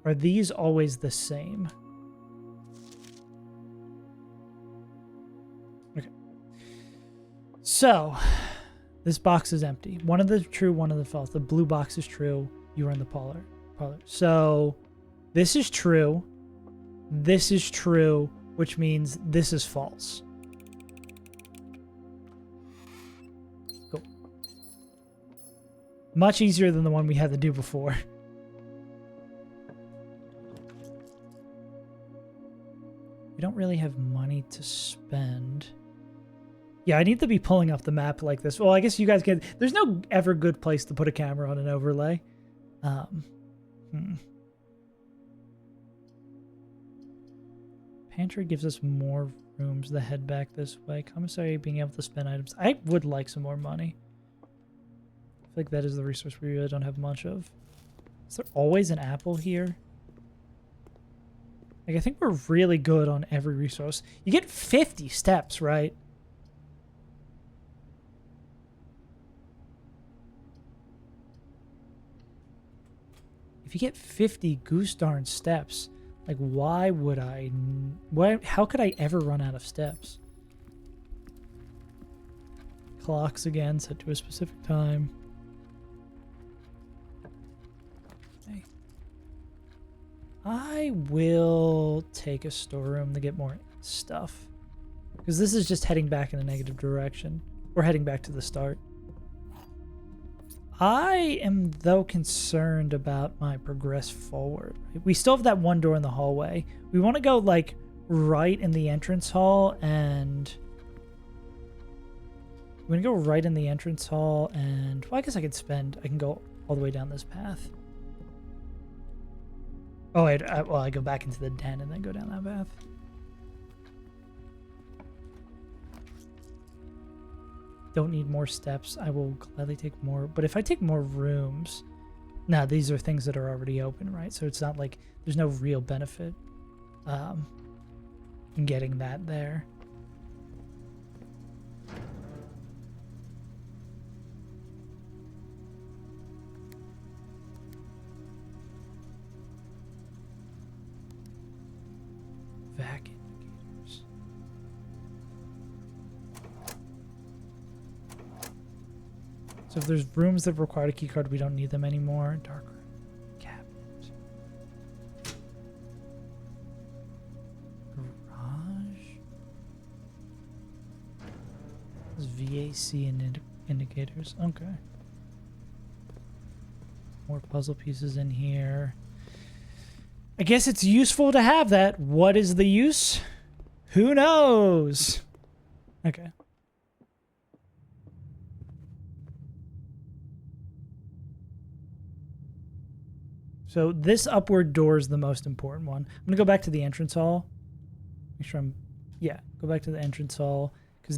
Are these always the same? Okay. So... This box is empty. One of the true, one of the false. The blue box is true. You are in the parlor. So this is true. This is true, which means this is false. Cool. Much easier than the one we had to do before. We don't really have money to spend. Yeah, I need to be pulling up the map like this. Well, I guess you guys can... There's no ever good place to put a camera on an overlay. Pantry gives us more rooms to head back this way. Commissary being able to spend items. I would like some more money. I feel like that is the resource we really don't have much of. Is there always an apple here? Like, I think we're really good on every resource. You get 50 steps, right? If you get 50 goose darn steps, like, why would I... how could I ever run out of steps? Clocks again, set to a specific time. Okay. I will take a storeroom to get more stuff. Because this is just heading back in a negative direction. We're heading back to the start. I am, though, concerned about my progress forward. We still have that one door in the hallway. We want to go, like, right in the entrance hall, and... We're going to go right in the entrance hall, and... Well, I guess I can go all the way down this path. Oh, I go back into the den and then go down that path. Don't need more steps. I will gladly take more. But if I take more rooms... Nah, these are things that are already open, right? So it's not like there's no real benefit in getting that there. Vac indicators. So if there's rooms that require a keycard, we don't need them anymore. Dark room. Cabinet. Garage. There's VAC and indicators. Okay. More puzzle pieces in here. I guess it's useful to have that. What is the use? Who knows? Okay. So this upward door is the most important one. I'm going to go back to the entrance hall. Make sure go back to the entrance hall. Because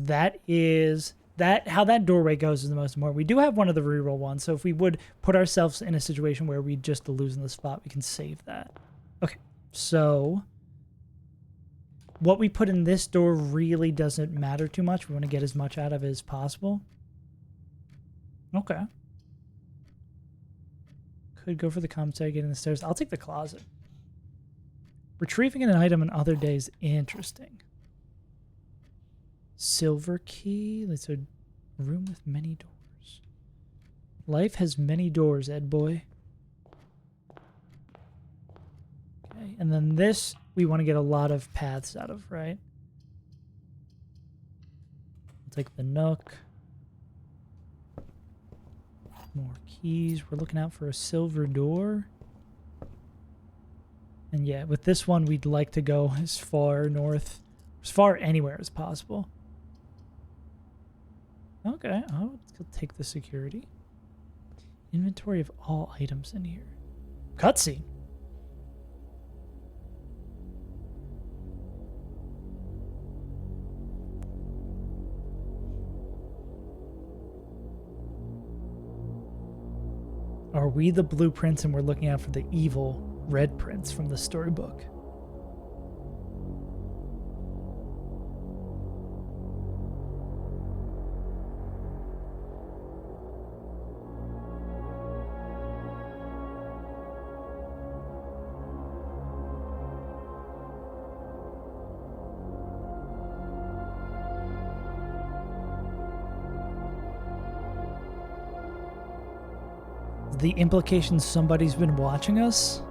how that doorway goes is the most important. We do have one of the reroll ones, so if we would put ourselves in a situation where we just lose in the spot, we can save that. Okay, so what we put in this door really doesn't matter too much. We want to get as much out of it as possible. Okay. Could go for the commissary, getting the stairs. I'll take the closet. Retrieving an item on other days. Interesting. Silver key. That's a room with many doors. Life has many doors, Ed boy. Okay, and then this we want to get a lot of paths out of, right? I'll take the nook. More keys. We're looking out for a silver door. And yeah, with this one, we'd like to go as far north, as far anywhere as possible. Okay, I'll take the security. Inventory of all items in here. Cutscene. Are we the blueprints and we're looking out for the evil red prints from the storybook? The implication somebody's been watching us?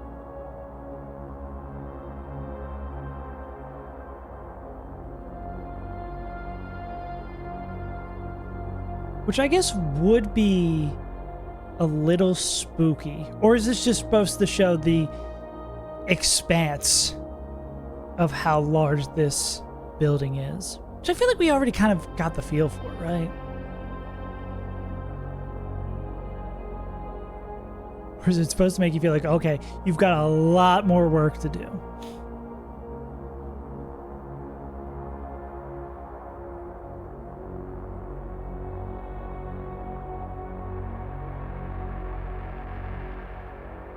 Which I guess would be a little spooky. Or is this just supposed to show the expanse of how large this building is? Which I feel like we already kind of got the feel for, right? Or is it supposed to make you feel like, okay, you've got a lot more work to do?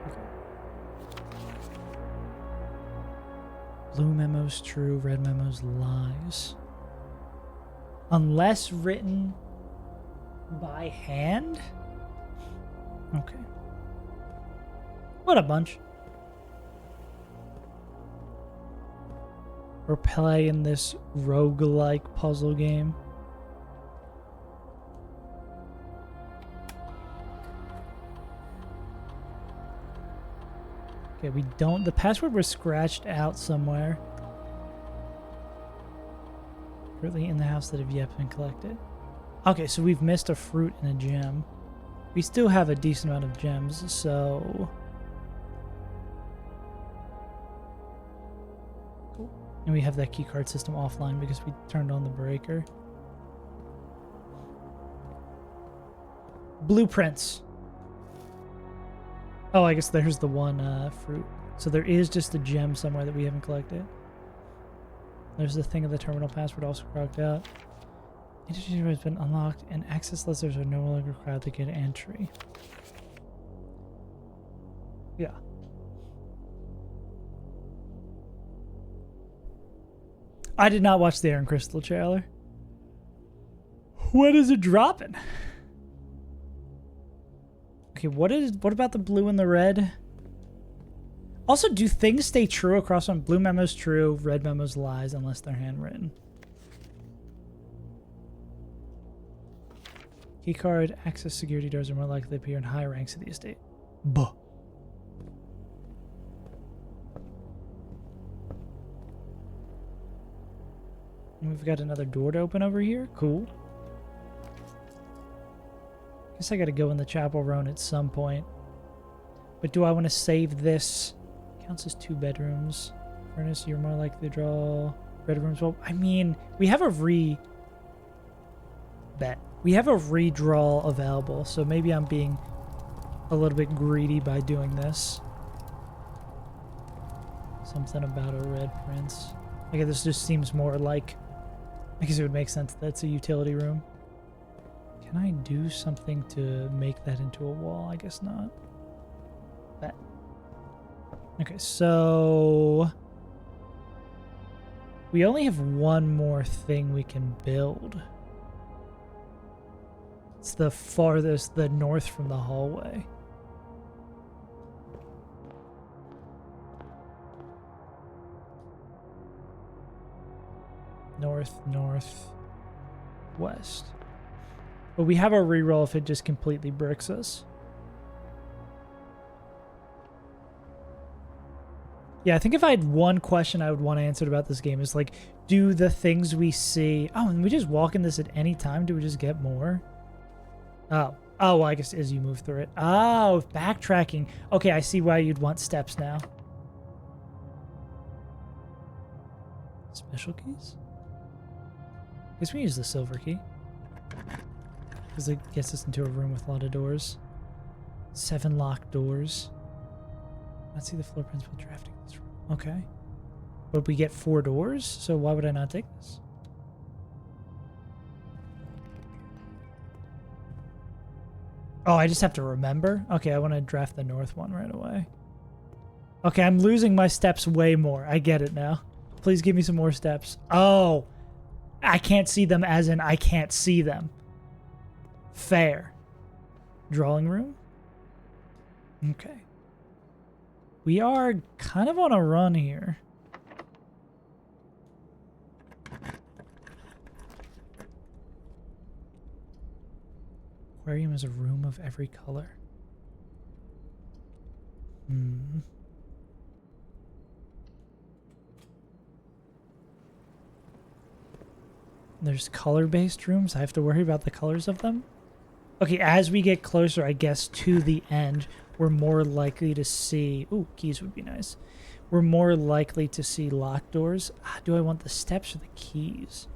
Okay. Blue memo's true, red memo's lies. Unless written by hand? Okay. What a bunch. We're playing this roguelike puzzle game. Okay, we don't... The password was scratched out somewhere. Currently in the house that have yet been collected. Okay, so we've missed a fruit and a gem. We still have a decent amount of gems, so... And we have that keycard system offline because we turned on the breaker. Blueprints. Oh, I guess there's the one fruit. So there is just a gem somewhere that we haven't collected. There's the thing of the terminal password also crocked out. Interchange has been unlocked and access listers are no longer required to get entry. Yeah. I did not watch the Iron Crystal trailer. When is it dropping? Okay, what about the blue and the red? Also, do things stay true across one? Blue memo's true, red memo's lies unless they're handwritten. Keycard, access security doors are more likely to appear in high ranks of the estate. Buh. And we've got another door to open over here. Cool. Guess I gotta go in the chapel room at some point. But do I want to save this? Counts as 2 bedrooms. Furnace, you're more likely to draw bedrooms. Well, I mean, we have a we have a redraw available, so maybe I'm being a little bit greedy by doing this. Something about a red prince. Okay, this just seems more like... I guess it would make sense that's a utility room. Can I do something to make that into a wall? I guess not. That. Okay, so... we only have one more thing we can build. It's the farthest, the north from the hallway. North, west. But we have a reroll if it just completely bricks us. Yeah, I think if I had one question I would want answered about this game is like, do the things we see... Oh, and we just walk in this at any time? Do we just get more? Oh, Oh, well, I guess as you move through it. Oh, backtracking. Okay, I see why you'd want steps now. Special keys? I guess we use the silver key. Because it gets us into a room with a lot of doors. 7 locked doors. Let's see the floor plans while drafting this room. Okay. But we get 4 doors, so why would I not take this? Oh, I just have to remember? Okay, I want to draft the north one right away. Okay, I'm losing my steps way more. I get it now. Please give me some more steps. Oh, I can't see them as in I can't see them. Fair. Drawing room? Okay. We are kind of on a run here. Aquarium is a room of every color. There's color-based rooms. I have to worry about the colors of them. Okay, as we get closer, I guess, to the end, we're more likely to see... Ooh, keys would be nice. We're more likely to see locked doors. Do I want the steps or the keys?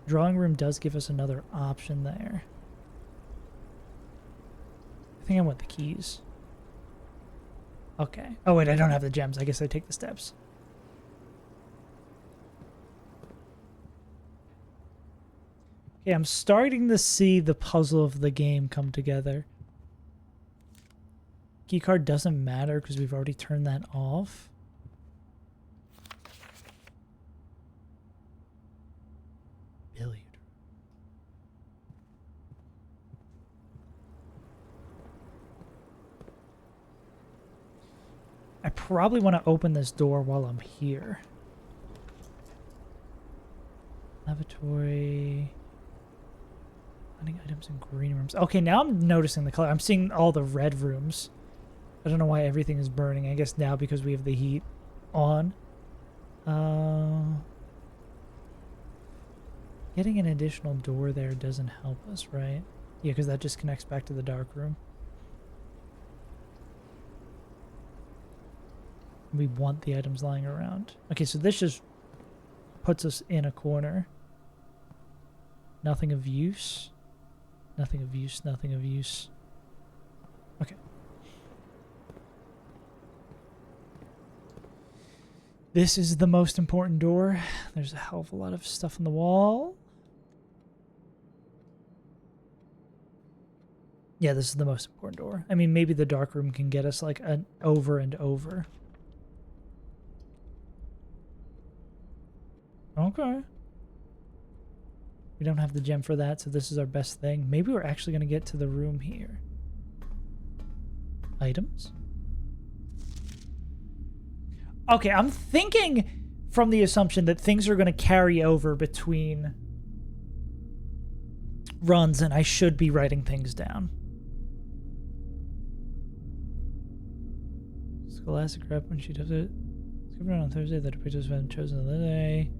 Drawing room does give us another option there. I think I want the keys. Okay. Oh, wait, I don't have the gems. I guess I take the steps. Okay, I'm starting to see the puzzle of the game come together. Keycard doesn't matter because we've already turned that off. Billiard. I probably want to open this door while I'm here. Lavatory. Finding items in green rooms. Okay, now I'm noticing the color. I'm seeing all the red rooms. I don't know why everything is burning. I guess now because we have the heat on. Getting an additional door there doesn't help us, right? Yeah, because that just connects back to the dark room. We want the items lying around. Okay, so this just puts us in a corner. Nothing of use. Nothing of use, nothing of use. Okay. This is the most important door. There's a hell of a lot of stuff on the wall. Yeah, this is the most important door. I mean, maybe the dark room can get us like an over and over. Okay. We don't have the gem for that, so this is our best thing. Maybe we're actually going to get to the room here. Items? Okay, I'm thinking from the assumption that things are going to carry over between runs, and I should be writing things down. Scholastic rep when she does it. Discovered on Thursday that a participant chosen another day.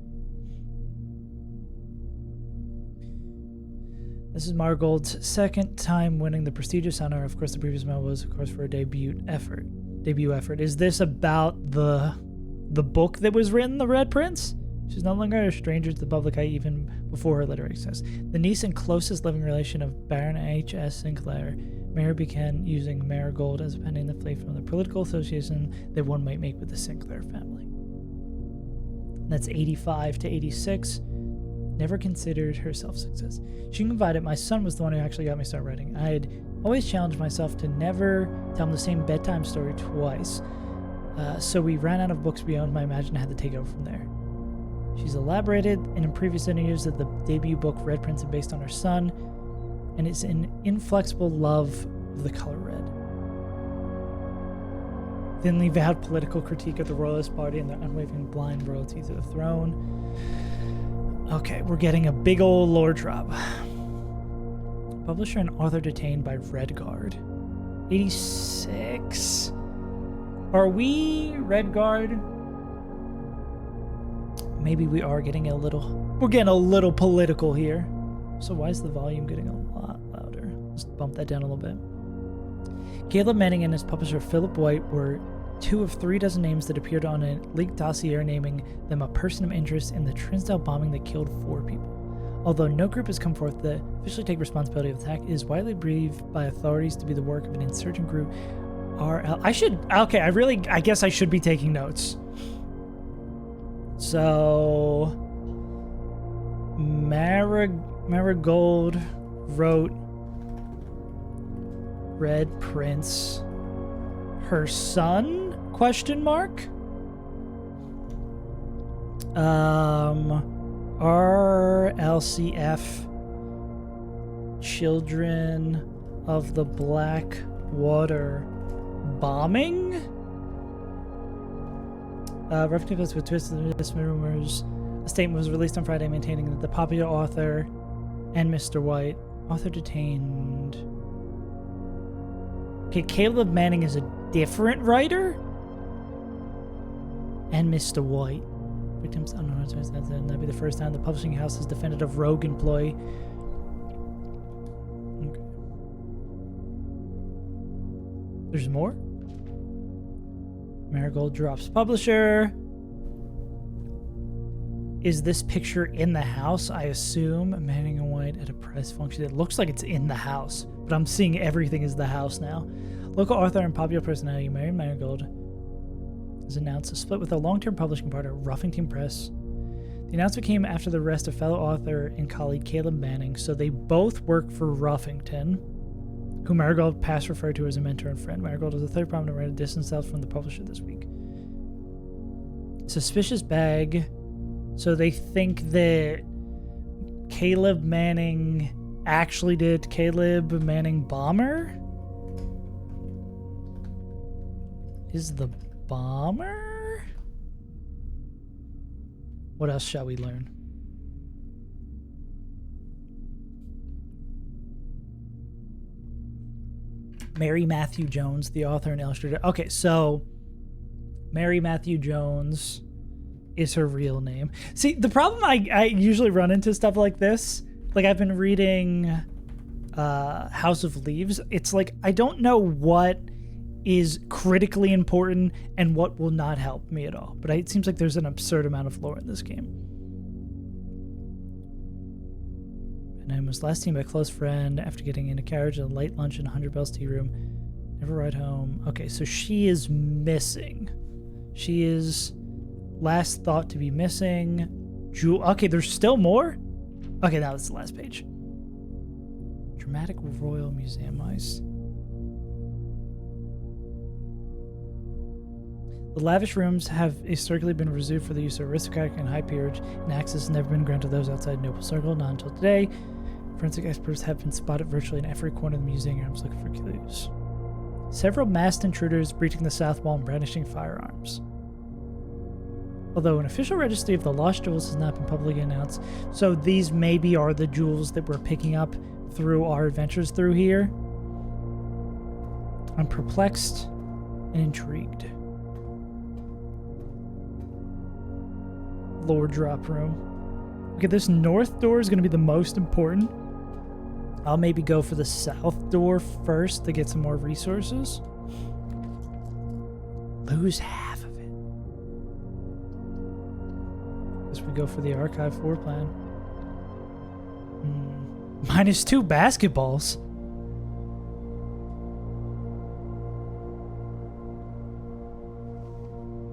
This is Marigold's second time winning the prestigious honor. Of course, the previous medal was, of course, for a debut effort. Is this about the book that was written, The Red Prince? She's no longer a stranger to the public eye even before her literary success. The niece and closest living relation of Baron H.S. Sinclair, Mary began using Marigold as a pen name that flowed from the political association that one might make with the Sinclair family. That's 85 to 86. Never considered herself success. She confided, my son was the one who actually got me started writing. I had always challenged myself to never tell him the same bedtime story twice. So we ran out of books beyond my imagination and had to take over from there. She's elaborated in previous interviews that the debut book Red Prince is based on her son, and it's an inflexible love of the color red. Thinly vowed political critique of the Royalist Party and their unwavering blind loyalty to the throne. Okay, we're getting a big old lore drop. Publisher and author detained by Redguard. 86. Are we Redguard? Maybe we are getting a little... We're getting a little political here. So why is the volume getting a lot louder? Just bump that down a little bit. Caleb Manning and his publisher Philip White were 2 of 3 dozen names that appeared on a leaked dossier naming them a person of interest in the Trinsdale bombing that killed 4 people. Although no group has come forth to officially take responsibility of the attack, it is widely believed by authorities to be the work of an insurgent group. I guess I should be taking notes. So, Marigold wrote Red Prince. Her son? Question mark? RLCF. Children of the Black Water bombing? Reference with twisted rumors. A statement was released on Friday maintaining that the popular author and Mr. White, author detained. Okay, Caleb Manning is a different writer? And Mr. White. Victims unknown. That'd be the first time the publishing house has defended a rogue employee. Okay. There's more? Marigold drops publisher. Is this picture in the house? I assume Manning and White at a press function. It looks like it's in the house, but I'm seeing everything is the house now. Local author and popular personality Mary Marigold has announced a split with a long-term publishing partner, Ruffington Press. The announcement came after the arrest of fellow author and colleague Caleb Manning, so they both work for Ruffington, who Marigold past referred to as a mentor and friend. Marigold is the third prominent writer distanced himself from the publisher this week. Suspicious bag. So they think that Caleb Manning actually did Caleb Manning bomber? Is the bomber? What else shall we learn? Mary Matthew Jones, the author and illustrator. Okay, so Mary Matthew Jones is her real name. See, the problem I usually run into stuff like this, like I've been reading House of Leaves. It's like I don't know what is critically important and what will not help me at all. But it seems like there's an absurd amount of lore in this game. And I was last seen by a close friend after getting in a carriage at a late lunch in 100 Bell's tea room. Never ride home. Okay, so she is missing. She is last thought to be missing. Okay, there's still more? Okay, now that's the last page. Dramatic Royal Museum Ice. The lavish rooms have historically been reserved for the use of aristocratic and high peerage, and access has never been granted to those outside noble circle, not until today. Forensic experts have been spotted virtually in every corner of the museum grounds looking for clues. Several masked intruders breaching the south wall and brandishing firearms. Although an official registry of the lost jewels has not been publicly announced, so these maybe are the jewels that we're picking up through our adventures through here. I'm perplexed and intrigued. Lore drop room. Okay, this north door is going to be the most important. I'll maybe go for the south door first to get some more resources. Lose half of it. Guess we go for the archive floor plan. -2 basketballs.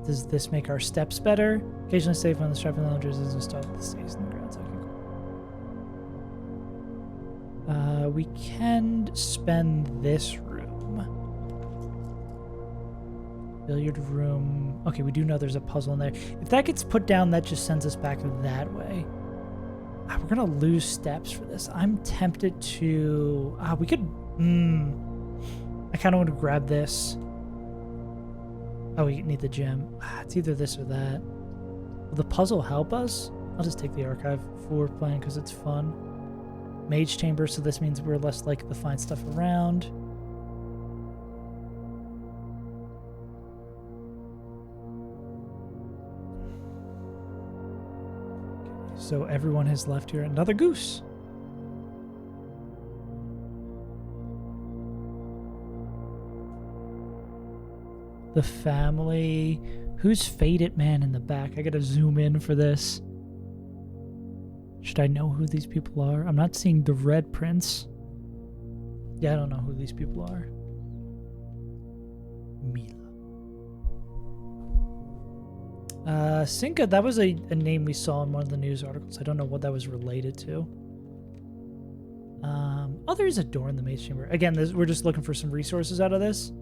Does this make our steps better? Occasionally safe on the strapping loungers as we start the stays in the ground. So we can spend this room. Billiard room. Okay, we do know there's a puzzle in there. If that gets put down, that just sends us back that way. We're gonna lose steps for this. I'm tempted to. We could. I kind of want to grab this. Oh, we need the gem. It's either this or that. Will the puzzle help us? I'll just take the archive floor plan because it's fun. Mage chamber, so this means we're less likely to find stuff around. Okay, so everyone has left here. Another goose. The family. Who's Faded Man in the back? I gotta zoom in for this. Should I know who these people are? I'm not seeing the Red Prince. Yeah, I don't know who these people are. Mila. Sinka, that was a name we saw in one of the news articles. I don't know what that was related to. Oh, there's a door in the maze chamber. Again, we're just looking for some resources out of this.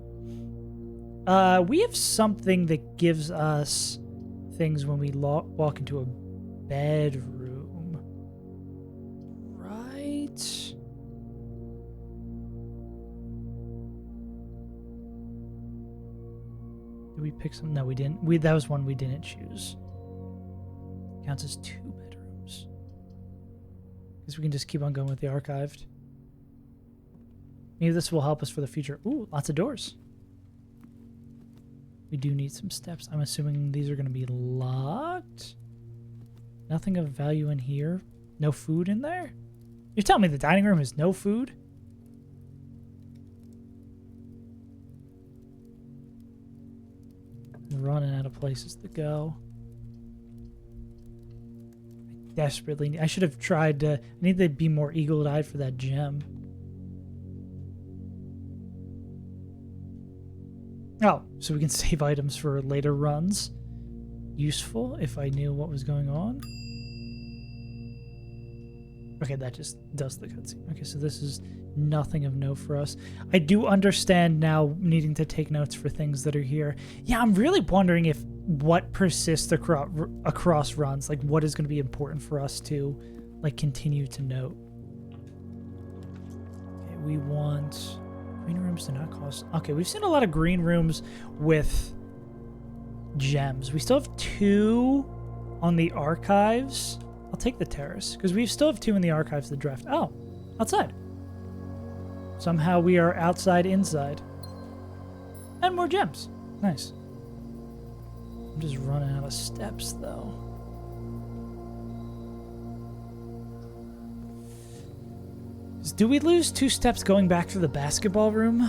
We have something that gives us things when we walk into a bedroom. Right? Did we pick some? No, we didn't. That was one we didn't choose. Counts as 2 bedrooms. Guess we can just keep on going with the archived. Maybe this will help us for the future. Ooh, lots of doors. We do need some steps. I'm assuming these are going to be locked. Nothing of value in here. No food in there? You're telling me the dining room has no food? I'm running out of places to go. I desperately need... I should have tried to... I need to be more eagle-eyed for that gem. Oh, so we can save items for later runs. Useful if I knew what was going on. Okay, that just does the cutscene. Okay, so this is nothing of note for us. I do understand now needing to take notes for things that are here. Yeah, I'm really wondering if what persists across runs, like what is going to be important for us to like continue to note. Okay, we want... Green rooms do not cost... Okay, we've seen a lot of green rooms with gems. We still have 2 on the archives. I'll take the terrace, because we still have 2 in the archives that draft. Oh, outside. Somehow we are outside, inside. And more gems. Nice. I'm just running out of steps, though. Do we lose 2 steps going back to the basketball room?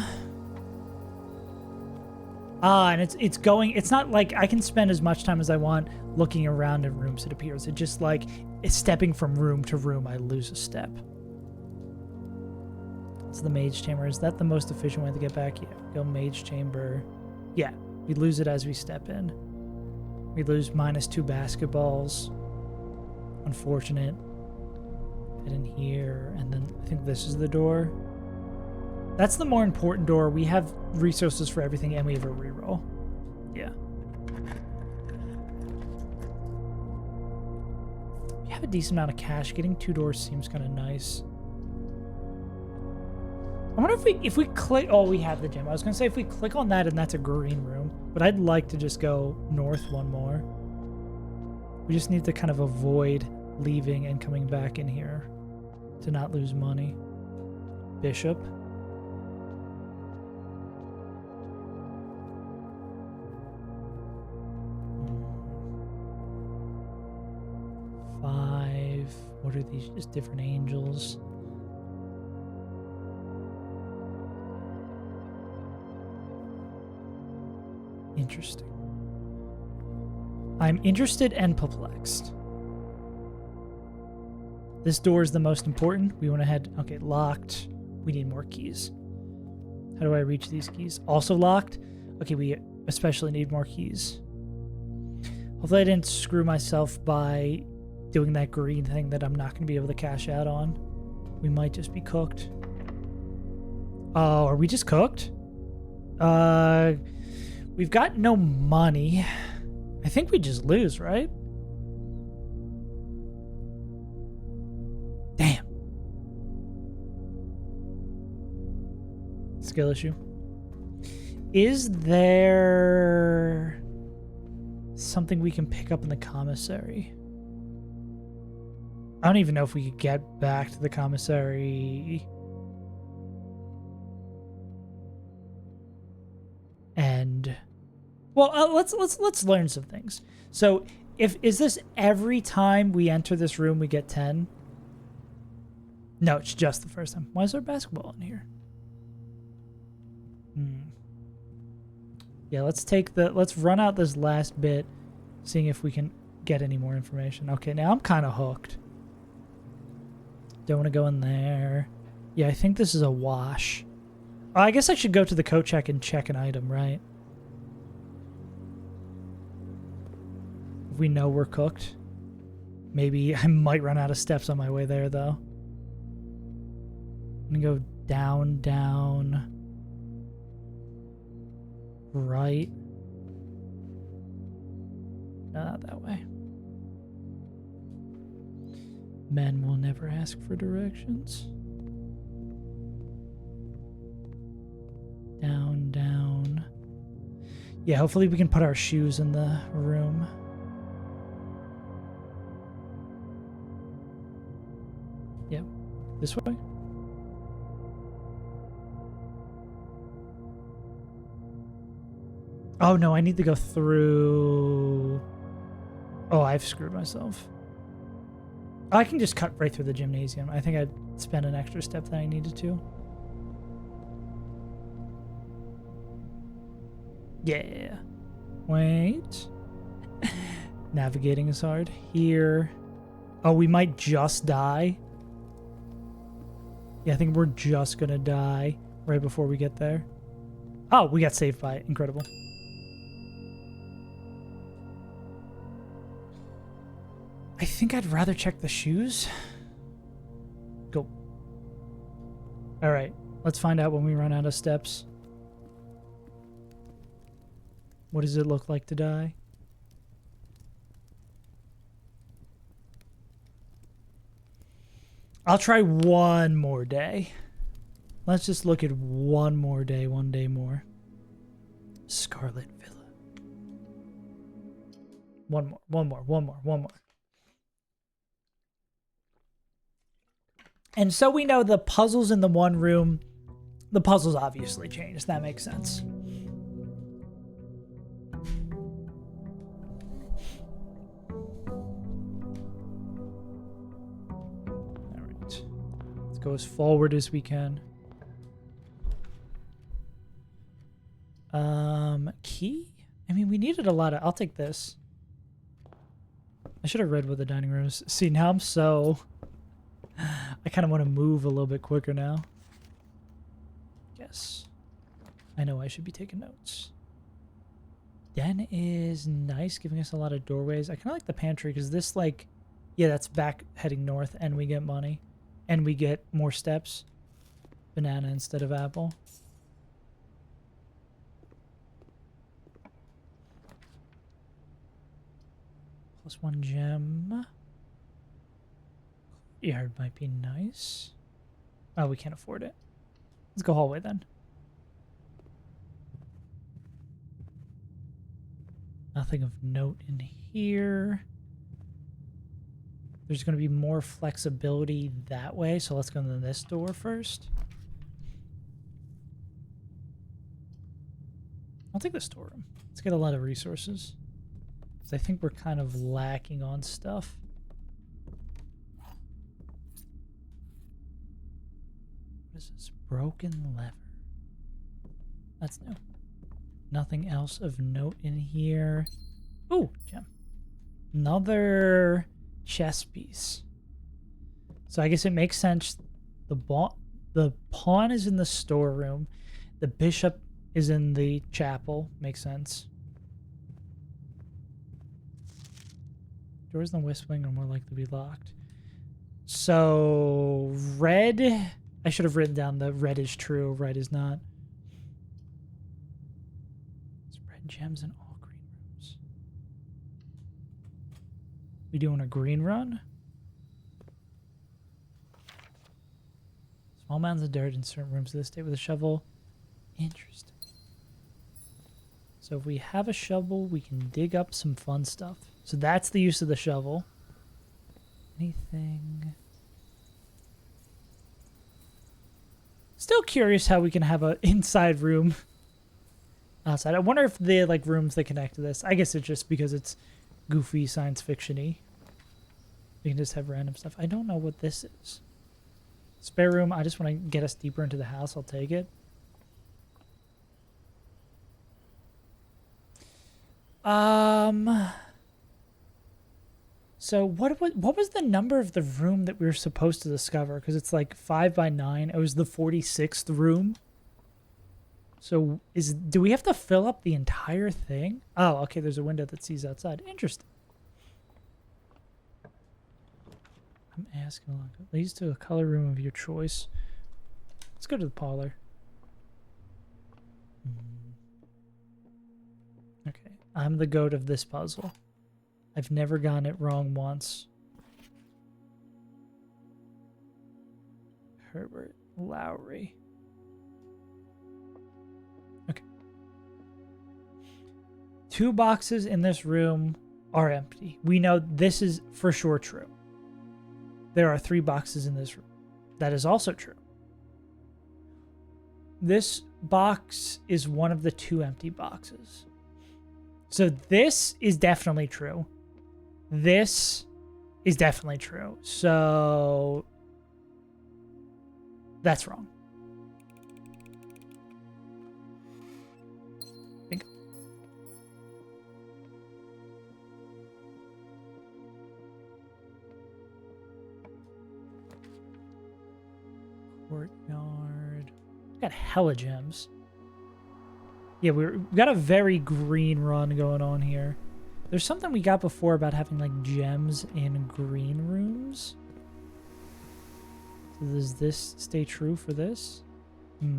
Ah, and it's going... It's not like I can spend as much time as I want looking around in rooms, it appears. It's just like it's stepping from room to room, I lose a step. It's the mage chamber. Is that the most efficient way to get back? Yeah, go mage chamber. Yeah, we lose it as we step in. We lose -2 basketballs. Unfortunate. Get in here, and then I think this is the door. That's the more important door. We have resources for everything, and we have a reroll. Yeah. We have a decent amount of cash. Getting 2 doors seems kind of nice. I wonder if we click... Oh, we have the gym. I was going to say if we click on that and that's a green room, but I'd like to just go north one more. We just need to kind of avoid leaving and coming back in here to not lose money. Bishop. Five. What are these? Just different angels. Interesting. I'm interested and perplexed. This door is the most important. We went ahead. Okay, locked. We need more keys. How do I reach these keys? Also locked? Okay, we especially need more keys. Hopefully I didn't screw myself by doing that green thing that I'm not going to be able to cash out on. We might just be cooked. Oh, are we just cooked? We've got no money. I think we just lose, right? Damn. Skill issue. Is there something we can pick up in the commissary? I don't even know if we could get back to the commissary. And well, let's learn some things. So, is this every time we enter this room we get 10? No, it's just the first time. Why is there basketball in here? Yeah, let's run out this last bit, seeing if we can get any more information. Okay, now I'm kind of hooked. Don't want to go in there. Yeah, I think this is a wash. Oh, I guess I should go to the coat check and check an item, right? If we know we're cooked. Maybe I might run out of steps on my way there, though. I'm gonna go down, down. Right. No, not that way. Men will never ask for directions. Down, down. Yeah, hopefully we can put our shoes in the room. Yep. This way? Oh no, I need to go through... Oh, I've screwed myself. I can just cut right through the gymnasium. I think I'd spend an extra step that I needed to. Yeah. Wait. Navigating is hard. Here. Oh, we might just die. Yeah, I think we're just gonna die right before we get there. Oh, we got saved by it. Incredible. I think I'd rather check the shoes. Go. All right, let's find out when we run out of steps. What does it look like to die? I'll try one more day. Let's just look at one more day, one day more. Scarlet Villa. One more, one more, one more, one more. And so we know the puzzles in the one room, the puzzles obviously changed. That makes sense. All right. Let's go as forward as we can. Key? I mean, we needed a lot of... I'll take this. I should have read what the dining room is. See, now I'm so... I kind of want to move a little bit quicker now. Yes. I know I should be taking notes. Den is nice, giving us a lot of doorways. I kind of like the pantry because this, like... Yeah, that's back heading north, and we get money. And we get more steps. Banana instead of apple. Plus 1 gem. Yard might be nice. Oh, we can't afford it. Let's go hallway then. Nothing of note in here. There's going to be more flexibility that way, so let's go to this door first. I'll take the storeroom. Let's get a lot of resources. I think we're kind of lacking on stuff. What is this? Broken lever. That's new. Nothing else of note in here. Ooh, gem. Another chess piece. So I guess it makes sense. The pawn is in the storeroom. The bishop is in the chapel. Makes sense. Doors in the west wing are more likely to be locked. So, red... I should have written down the red is true, red is not. There's red gems in all green rooms. We doing a green run? Small mounds of dirt in certain rooms of this state with a shovel. Interesting. So if we have a shovel, we can dig up some fun stuff. So that's the use of the shovel. Anything? Still curious how we can have an inside room outside. I wonder if the like rooms that connect to this. I guess it's just because it's goofy science fiction-y. We can just have random stuff. I don't know what this is. Spare room. I just want to get us deeper into the house. I'll take it. Um. So what was the number of the room that we were supposed to discover? Because it's like 5 by 9. It was the 46th room. So do we have to fill up the entire thing? Oh, okay. There's a window that sees outside. Interesting. I'm asking along. Leads to a color room of your choice. Let's go to the parlor. Okay. I'm the goat of this puzzle. I've never gotten it wrong once. Herbert Lowry. Okay. 2 boxes in this room are empty. We know this is for sure true. There are 3 boxes in this room. That is also true. This box is one of the 2 empty boxes. So this is definitely true. This is definitely true. So that's wrong. Bingo. Courtyard. Got hella gems. Yeah, we got a very green run going on here. There's something we got before about having like gems in green rooms. So does this stay true for this?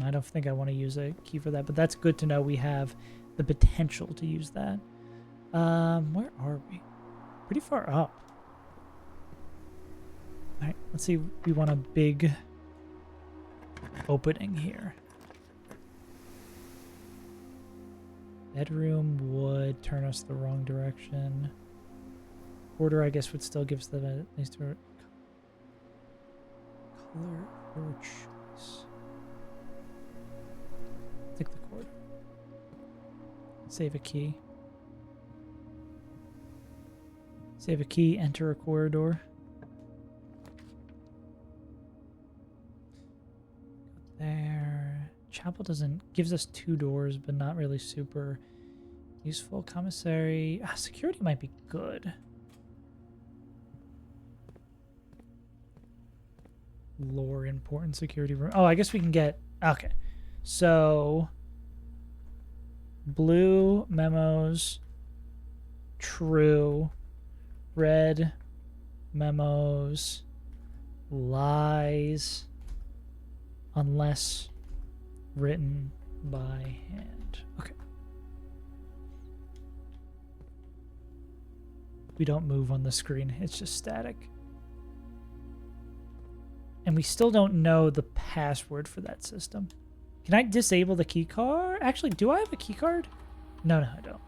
I don't think I want to use a key for that, but that's good to know we have the potential to use that. Where are we? Pretty far up. All right, let's see. We want a big opening here. Bedroom would turn us the wrong direction. Order, I guess, would still give us the at least color or choice. Take the cord. Save a key. Save a key, enter a corridor. There. Chapel gives us 2 doors, but not really super useful. Commissary. Security might be good. Lore important security room. Oh, I guess we can get... Okay. So... Blue memos. True. Red memos. Lies. Unless... written by hand. Okay. We don't move on the screen. It's just static. And we still don't know the password for that system. Can I disable the key card? Actually, do I have a key card? No, I don't.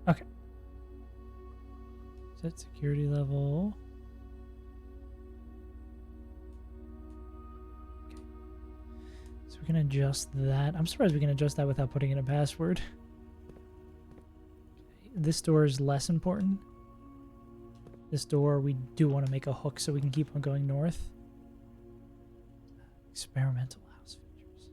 Okay. Set security level. Okay. So we can adjust that. I'm surprised we can adjust that without putting in a password. Okay. This door is less important. This door, we do want to make a hook so we can keep on going north. Experimental house features.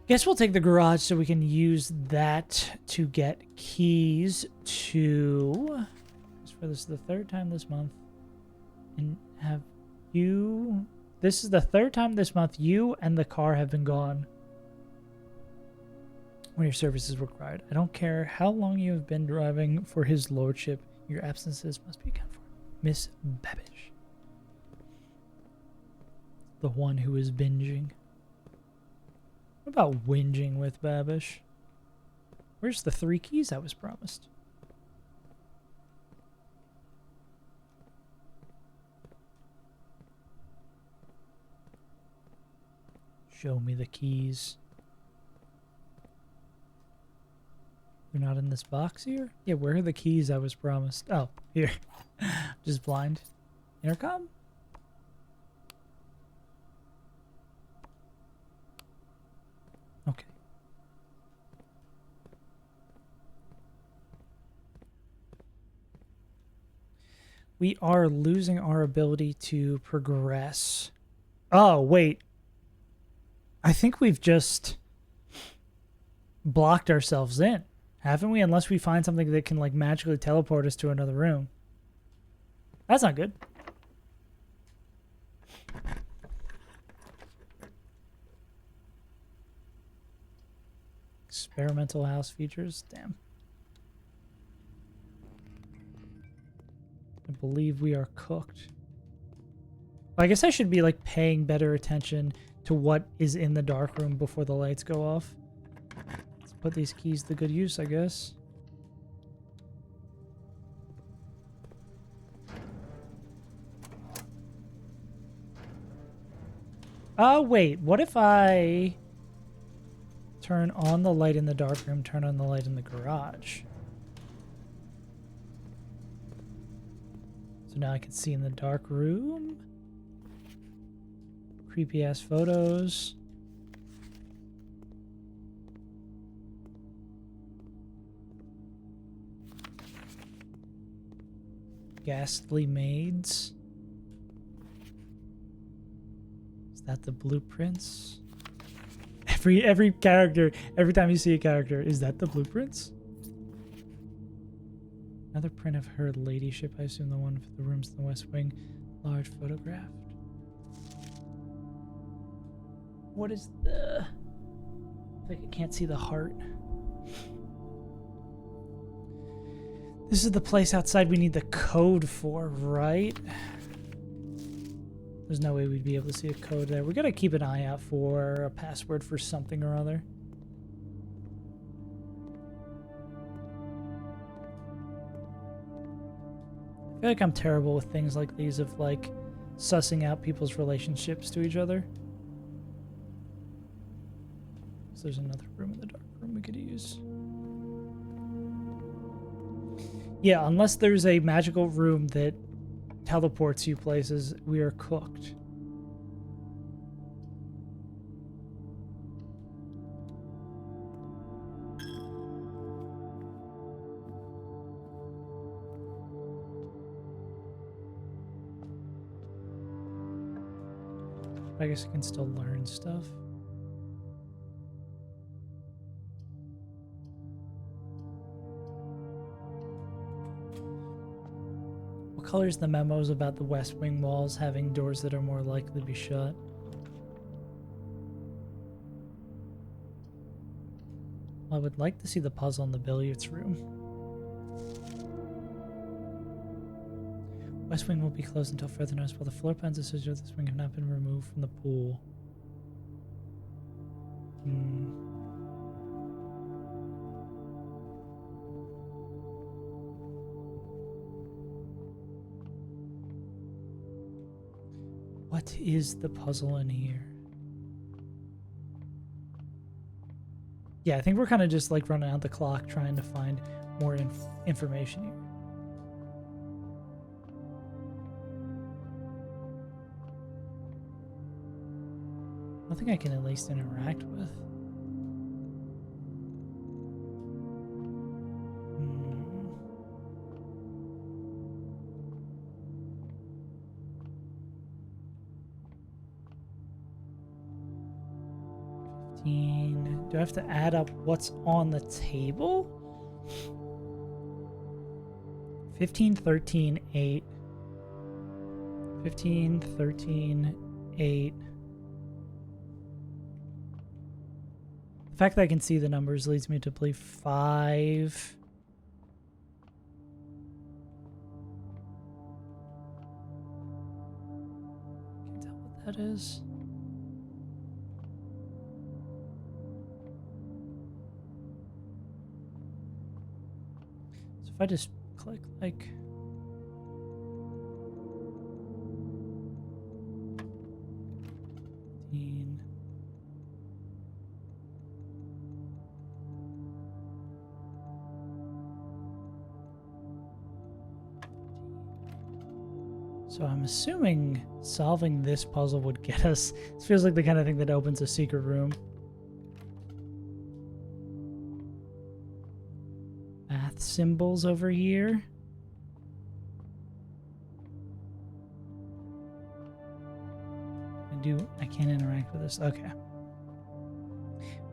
Guess we'll take the garage so we can use that to get keys to... For this is the 3rd time this month. And have you... This is the 3rd time this month you and the car have been gone when your service is required. I don't care how long you have been driving for his lordship. Your absences must be accounted for. Miss Babish. The one who is binging. What about whinging with Babish? Where's the 3 keys I was promised? Show me the keys. They're not in this box here? Yeah, where are the keys I was promised? Oh, here. Just blind. Intercom? Okay. We are losing our ability to progress. Oh, wait. I think we've just blocked ourselves in, haven't we? Unless we find something that can, like, magically teleport us to another room. That's not good. Experimental house features. Damn. I believe we are cooked. I guess I should be, like, paying better attention to what is in the dark room before the lights go off. Let's put these keys to good use, I guess. Oh, wait. What if I turn on the light in the dark room, turn on the light in the garage? So now I can see in the dark room. Creepy ass photos. Ghastly maids. Is that the blueprints? Every character, every time you see a character, is that the blueprints? Another print of her ladyship. I assume the one for the rooms in the West Wing. Large photographed. What is the... I think I can't see the heart. This is the place outside we need the code for, right? There's no way we'd be able to see a code there. We gotta keep an eye out for a password for something or other. I feel like I'm terrible with things like these of, like, sussing out people's relationships to each other. So there's another room in the dark room we could use. Yeah, unless there's a magical room that teleports you places, we are cooked. I guess I can still learn stuff. What color's the memos about the West Wing walls having doors that are more likely to be shut? Well, I would like to see the puzzle in the billiards room. West Wing will be closed until further notice, while the floor plans associated with this wing have not been removed from the pool. What is the puzzle in here? Yeah, I think we're kind of just like running out the clock trying to find more information here. Nothing I can at least interact with. Do I have to add up what's on the table? 15, 13, 8. 15, 13, 8. The fact that I can see the numbers leads me to believe 5. Can't tell what that is. So if I just click like... So I'm assuming solving this puzzle would get us... This feels like the kind of thing that opens a secret room. Math symbols over here. I can't interact with this. Okay.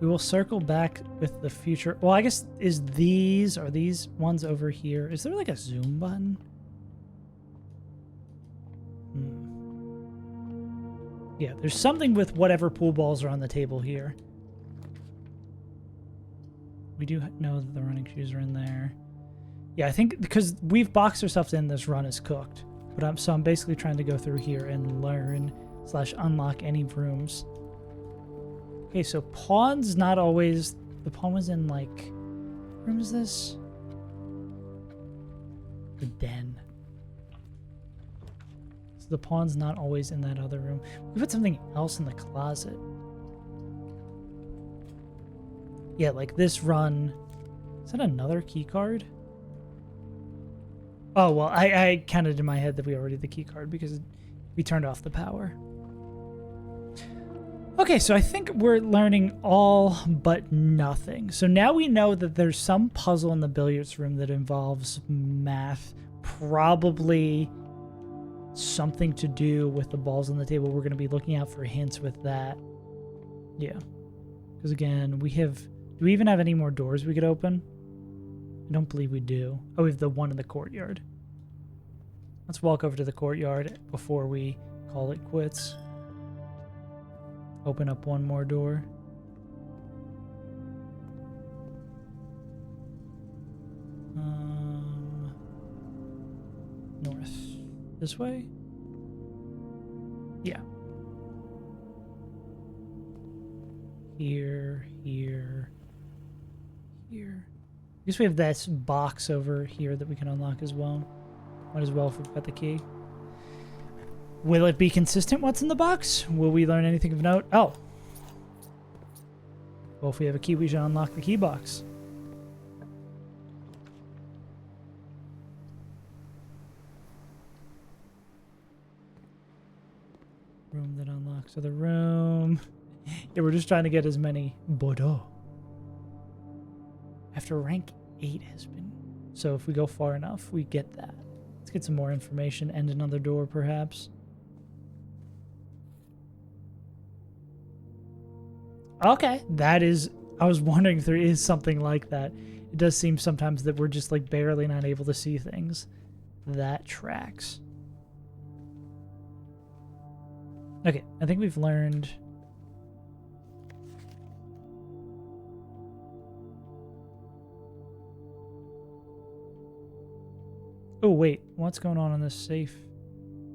We will circle back with the future. Well, I guess are these ones over here? Is there like a zoom button? Yeah, there's something with whatever pool balls are on the table here. We do know that the running shoes are in there. Yeah, I think because we've boxed ourselves in, this run is cooked. But so I'm basically trying to go through here and learn / unlock any rooms. Okay, so pawn's not always... The pawn was in, like... What room is this? The den. So the pawn's not always in that other room. We put something else in the closet. Yeah, like this run... Is that another key card? Oh, well, I counted in my head that we already had the key card because we turned off the power. Okay, so I think we're learning all but nothing. So now we know that there's some puzzle in the billiards room that involves math. Probably something to do with the balls on the table. We're going to be looking out for hints with that. Yeah. Because again, we have... Do we even have any more doors we could open? I don't believe we do. Oh, we have the one in the courtyard. Let's walk over to the courtyard before we call it quits. Open up one more door. North. This way? Yeah. Here, here, here. I guess we have this box over here that we can unlock as well. Might as well if we've got the key. Will it be consistent what's in the box? Will we learn anything of note? Oh. Well, if we have a key, we should unlock the key box. Room that unlocks other room. Yeah, we're just trying to get as many Bordeaux. After rank 8 has been... So if we go far enough, we get that. Let's get some more information and another door, perhaps. Okay, that is... I was wondering if there is something like that. It does seem sometimes that we're just like barely not able to see things. That tracks. Okay, I think we've learned... Oh, wait. What's going on in this safe?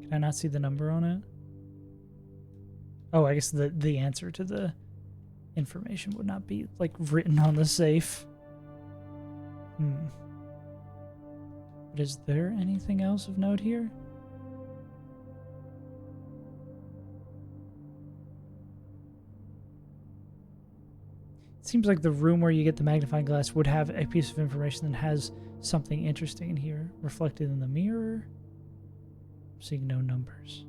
Can I not see the number on it? Oh, I guess the answer to the information would not be, like, written on the safe. But is there anything else of note here? It seems like the room where you get the magnifying glass would have a piece of information that has something interesting in here. Reflected in the mirror. I'm seeing no numbers.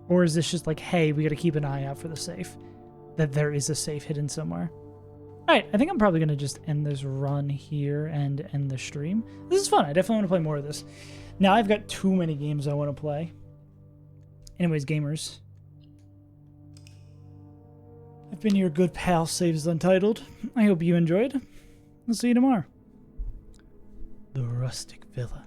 Or is this just like, hey, we gotta keep an eye out for the safe? That there is a safe hidden somewhere. Alright, I think I'm probably gonna just end this run here and end the stream. This is fun. I definitely want to play more of this. Now I've got too many games I want to play. Anyways, gamers. I've been your good pal, Saves Untitled. I hope you enjoyed. I'll see you tomorrow. The Rustic Villa.